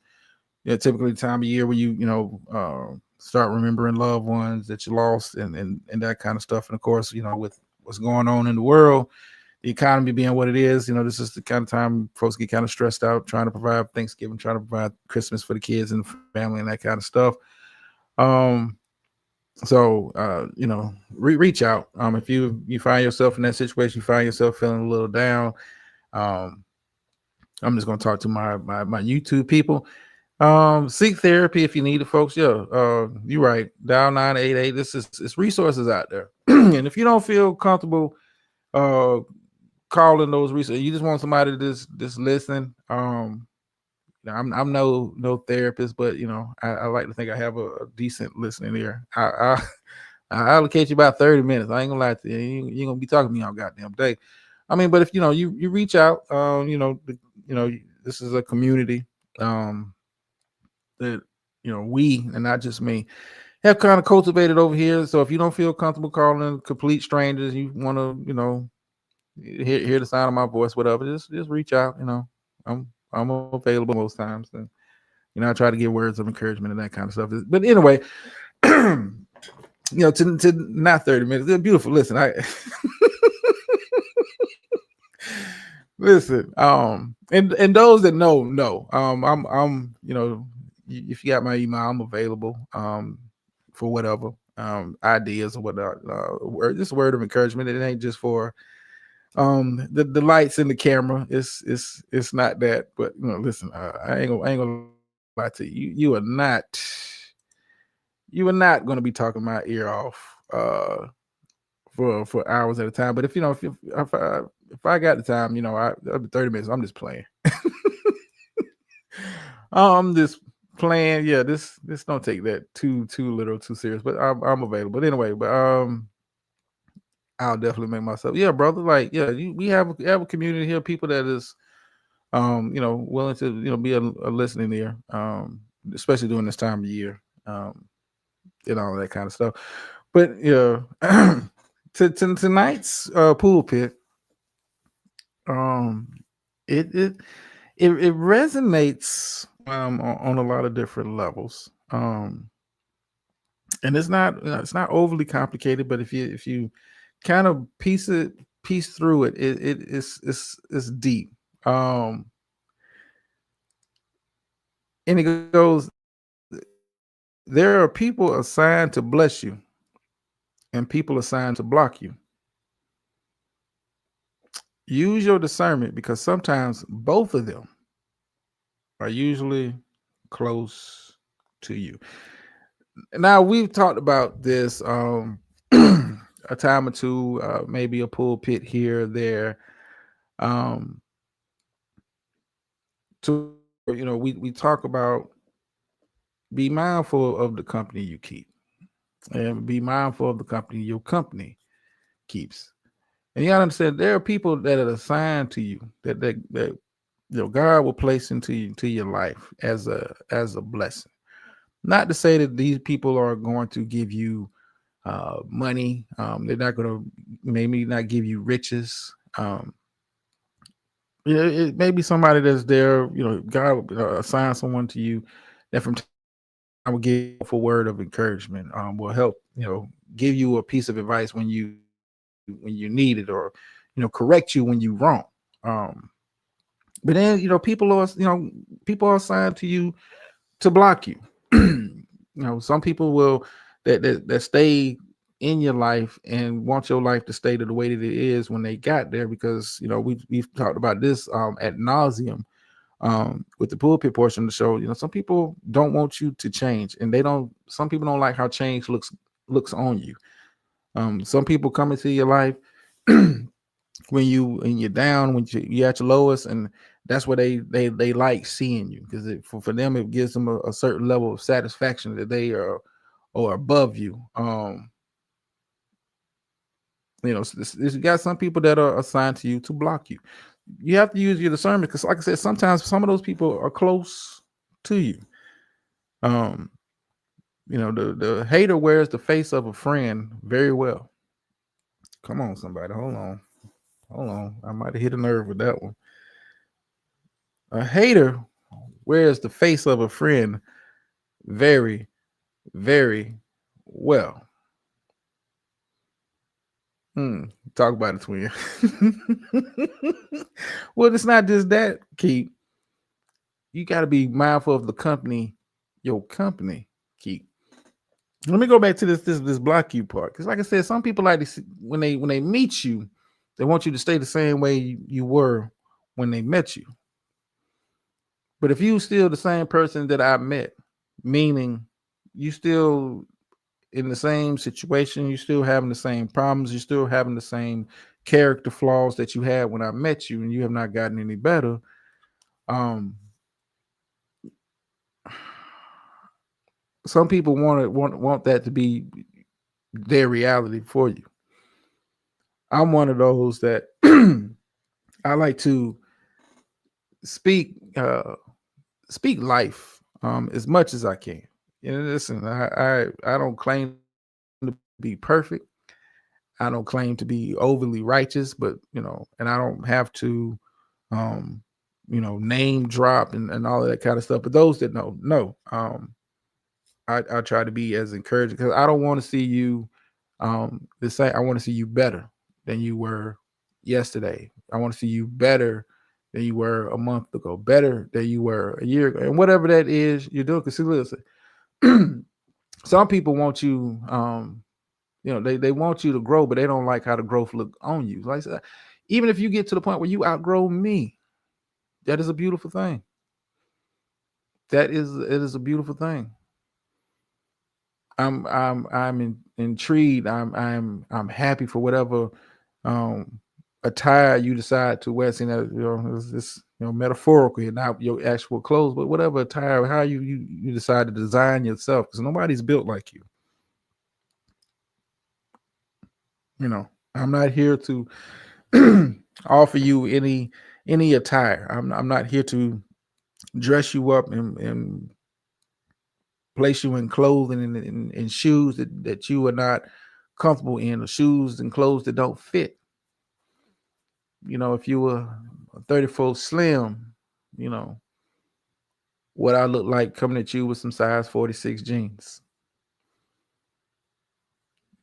typically the time of year where you start remembering loved ones that you lost and that kind of stuff. And of course, with what's going on in the world, the economy being what it is, this is the kind of time folks get kind of stressed out trying to provide Thanksgiving, trying to provide Christmas for the kids and the family and that kind of stuff. So reach out. If you find yourself in that situation, you find yourself feeling a little down, I'm just gonna talk to my YouTube people. Seek therapy if you need it, folks. Yeah, you're right. Dial 988. This is it's resources out there. And if you don't feel comfortable calling those resources, you just want somebody to just listen. I'm no therapist, but I like to think I have a decent listening ear. I allocate you about 30 minutes. I ain't gonna lie to you. You ain't gonna be talking to me all goddamn day. I mean, but if you reach out, this is a community that we, and not just me, have kind of cultivated over here. So if you don't feel comfortable calling complete strangers, you want to hear the sound of my voice, whatever, just reach out. I'm available most times, and I try to give words of encouragement and that kind of stuff. But anyway, to not 30 minutes. They're beautiful. Listen, listen. And those that know. I'm if you got my email, I'm available. For whatever ideas or whatnot. Just a word of encouragement. It ain't just for the lights in the camera. It's not that. But listen, I ain't gonna lie to you. You are not going to be talking my ear off for hours at a time. But if I got the time, I'll be 30 minutes. I'm just playing. I'm just playing. Yeah, this don't take that too literal, too serious. But I'm available. But anyway, I'll definitely make myself. Yeah, brother. Like, yeah, we have a community here, people that is willing to be a listening ear, especially during this time of year, and all that kind of stuff. But yeah, tonight's pulpit, it resonates on a lot of different levels, and it's not overly complicated. But if you kind of piece through it, it's deep. And it goes, there are people assigned to bless you and people assigned to block you. Use your discernment, because sometimes both of them are usually close to you. Now, we've talked about this a time or two, maybe a pulpit here or there. We talk about, be mindful of the company you keep, and be mindful of the company your company keeps. And you gotta understand, there are people that are assigned to you that God will place into your life as a blessing. Not to say that these people are going to give you money. They're not going to maybe not give you riches. It may be somebody that's there. God will assign someone to you that from time will give you a word of encouragement. Will help give you a piece of advice when you need it, or correct you when you're wrong. But then people are assigned to you to block you. Some people will that stay in your life and want your life to stay to the way that it is when they got there, because we've talked about this ad nauseum with the pulpit portion of the show. Some people don't want you to change, and some people don't like how change looks on you. Some people come into your life when you're down, when you're at your lowest, and that's where they like seeing you, because for them it gives them a certain level of satisfaction that they are above you. You got some people that are assigned to you to block you. You have to use your discernment, because, like I said, sometimes some of those people are close to you. The hater wears the face of a friend very well. Come on, somebody, hold on. I might have hit a nerve with that one. A hater wears the face of a friend very, very well. Talk about it, twin. Well, it's not just that, Keith. You got to be mindful of the company your company keep. Let me go back to this block you part, because, like I said, some people like to see, when they meet you, they want you to stay the same way you were when they met you. But if you still the same person that I met, meaning you still in the same situation, you still having the same problems, you still having the same character flaws that you had when I met you, and you have not gotten any better. Um, some people want that to be their reality for you. I'm one of those that I like to speak speak life as much as I can. And listen, I don't claim to be perfect. I don't claim to be overly righteous, but and I don't have to um name drop and all of that kind of stuff. But those that know, I try to be as encouraging because I don't want to see you the same. I want to see you better than you were yesterday. I want to see you better than you were a month ago, better than you were a year ago, and whatever that is you're doing. Because listen, some people want you, they want you to grow, but they don't like how the growth look on you. Like I said, even if you get to the point where you outgrow me, that is a beautiful thing. It is a beautiful thing. I'm intrigued. I'm happy for whatever attire you decide to wear. Seeing that it's metaphorical and not your actual clothes, but whatever attire, how you decide to design yourself, because nobody's built like you. I'm not here to offer you any attire. I'm not here to dress you up and place you in clothing and shoes that you are not comfortable in, or shoes and clothes that don't fit. If you were a 34 slim, what I look like coming at you with some size 46 jeans.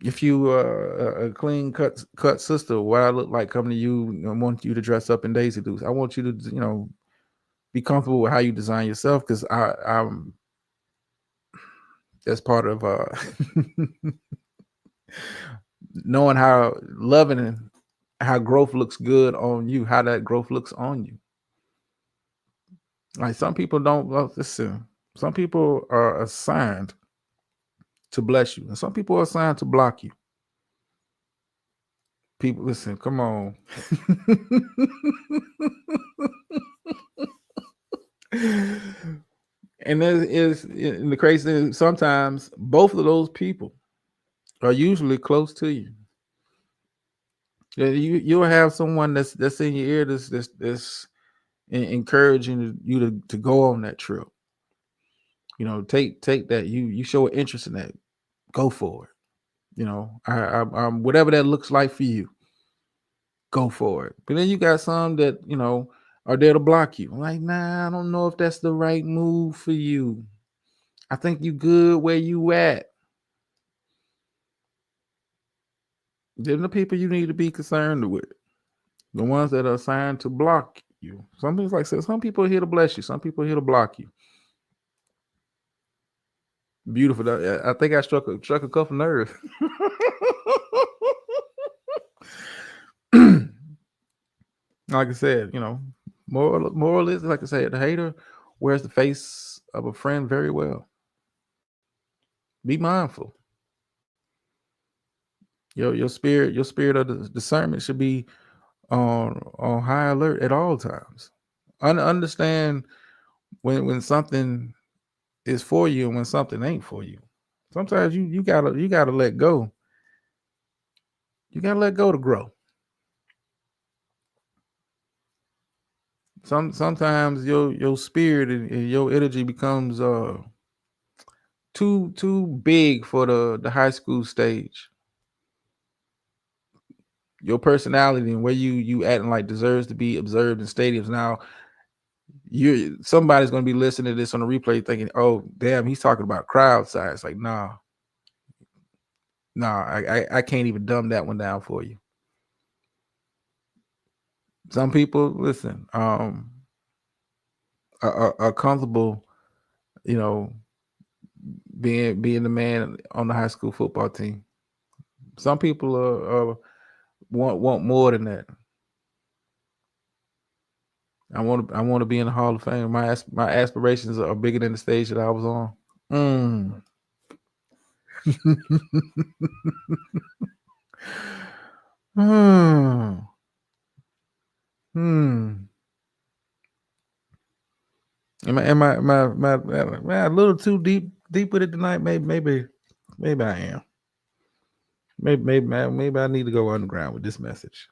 If you were a clean cut sister, what I look like coming to you, I want you to dress up in Daisy Dukes. I want you to, be comfortable with how you design yourself, because I'm that's part of knowing how loving and how growth looks good on you, how that growth looks on you. Like some people don't listen. Some people are assigned to bless you, and some people are assigned to block you. People, listen, come on. And there is in the crazy thing, sometimes both of those people are usually close to you. Yeah, you'll have someone that's in your ear that's encouraging you to go on that trip. Take that. You show an interest in that. Go for it. I'm whatever that looks like for you. Go for it. But then you got some that are there to block you. Like, nah, I don't know if that's the right move for you. I think you good where you at. Then the people you need to be concerned with, the ones that are assigned to block you. Some things like I said, some people are here to bless you. Some people are here to block you. Beautiful. I think I struck a couple nerves. Like I said, moral is, like I said, the hater wears the face of a friend very well. Be mindful. Your spirit of the discernment should be on high alert at all times. Understand when something is for you and when something ain't for you. Sometimes you gotta let go. You gotta let go to grow. Sometimes your spirit and your energy becomes too big for the high school stage. Your personality and where you acting like deserves to be observed in stadiums. Now somebody's gonna be listening to this on the replay thinking, oh damn, he's talking about crowd size. Like, nah, I can't even dumb that one down for you. Some people, listen, are comfortable, being the man on the high school football team. Some people want more than that. I want to be in the Hall of Fame. My aspirations are bigger than the stage that I was on. Am I a little too deep with it tonight? Maybe I am. Maybe I need to go underground with this message.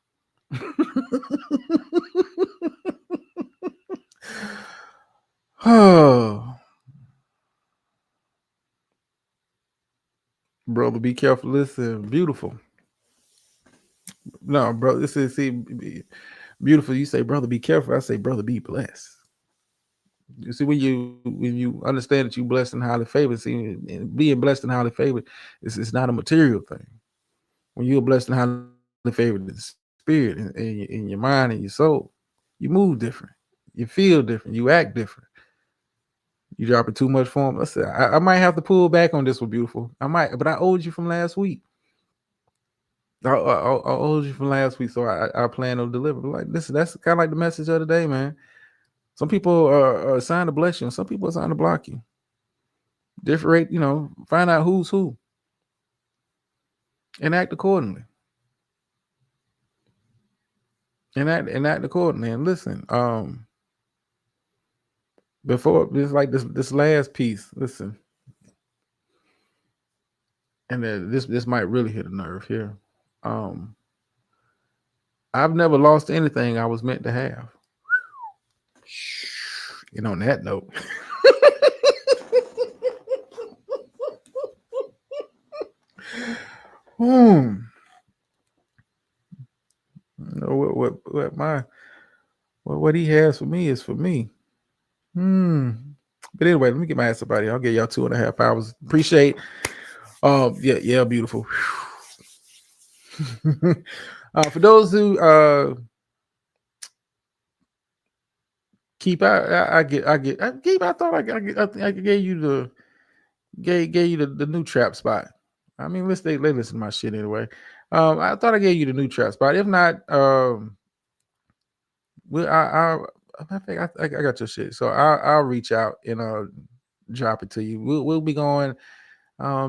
Oh, brother, be careful. Listen, beautiful. No, bro, this is beautiful. You say, brother, be careful. I say, brother, be blessed. You see, when you understand that you're blessed and highly favored, see, being blessed and highly favored it's not a material thing. When you're blessed and highly favored in the spirit and in your mind and your soul, you move different, you feel different, you act different. You dropping too much form. Listen, I might have to pull back on this one, beautiful. I might, but I owed you from last week. I owed you from last week, so I plan to deliver. Like, listen, that's kind of like the message of the day, man. Some people are assigned to bless you, and some people are assigned to block you. Differentiate, find out who's who, and act accordingly. And act accordingly. And listen, before it's like this last piece. Listen, and this might really hit a nerve here. I've never lost anything I was meant to have. And on that note. What he has for me is for me. But anyway, let me get my ass up out here. I'll get y'all 2.5 hours. Appreciate. Yeah, beautiful. For those who keep, I get. I thought I gave you the new trap spot. I mean, they listen to my shit anyway. I thought I gave you the new trap spot. If not, I think I got your shit. So I'll reach out and drop it to you. We'll be going.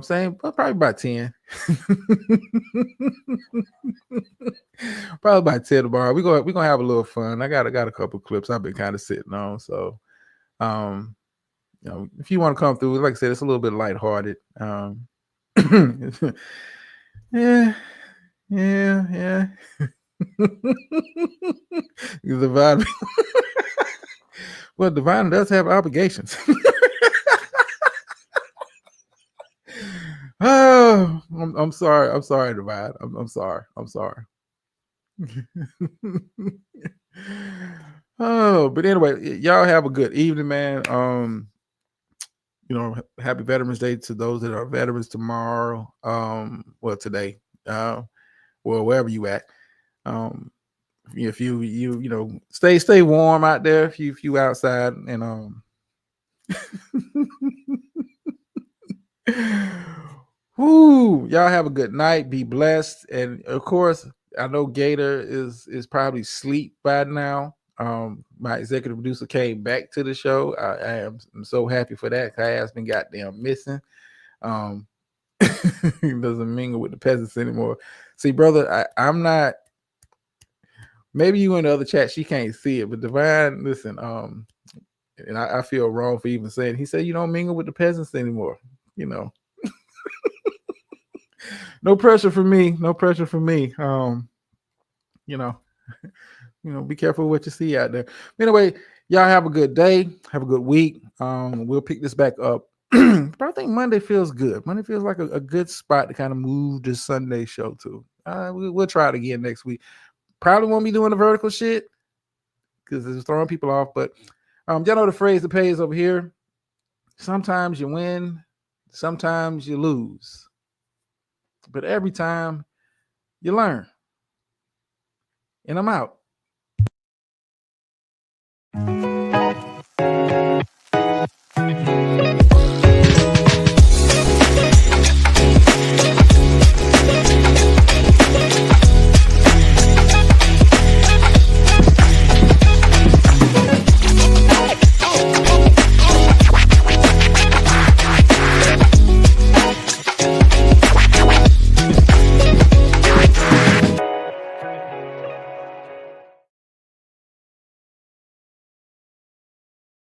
Same, probably about 10. Probably about 10 tomorrow. We're gonna have a little fun. I got a couple clips I've been kind of sitting on. So if you want to come through, like I said, it's a little bit lighthearted. Yeah. Divine. Well, Divine does have obligations. Oh, I'm sorry. I'm sorry, Divine. I'm sorry. Oh, but anyway, y'all have a good evening, man. Happy Veterans Day to those that are veterans tomorrow. Well, today. Wherever you at. If you stay warm out there. If you outside and whoo, y'all have a good night. Be blessed, and of course, I know Gator is probably asleep by now. My executive producer came back to the show. I'm so happy for that. I has been goddamn missing. He doesn't mingle with the peasants anymore. See, brother, I'm not. Maybe you in the other chat, she can't see it, but Divine, listen, and I feel wrong for even saying. He said you don't mingle with the peasants anymore. No pressure for me. Be careful what you see out there. Anyway, y'all have a good day. Have a good week. We'll pick this back up. But I think Monday feels good. Monday feels like a good spot to kind of move this Sunday show to. We'll try it again next week. Probably won't be doing the vertical shit because it's throwing people off. But y'all know the phrase that pays over here. Sometimes you win, sometimes you lose. But every time you learn. And I'm out.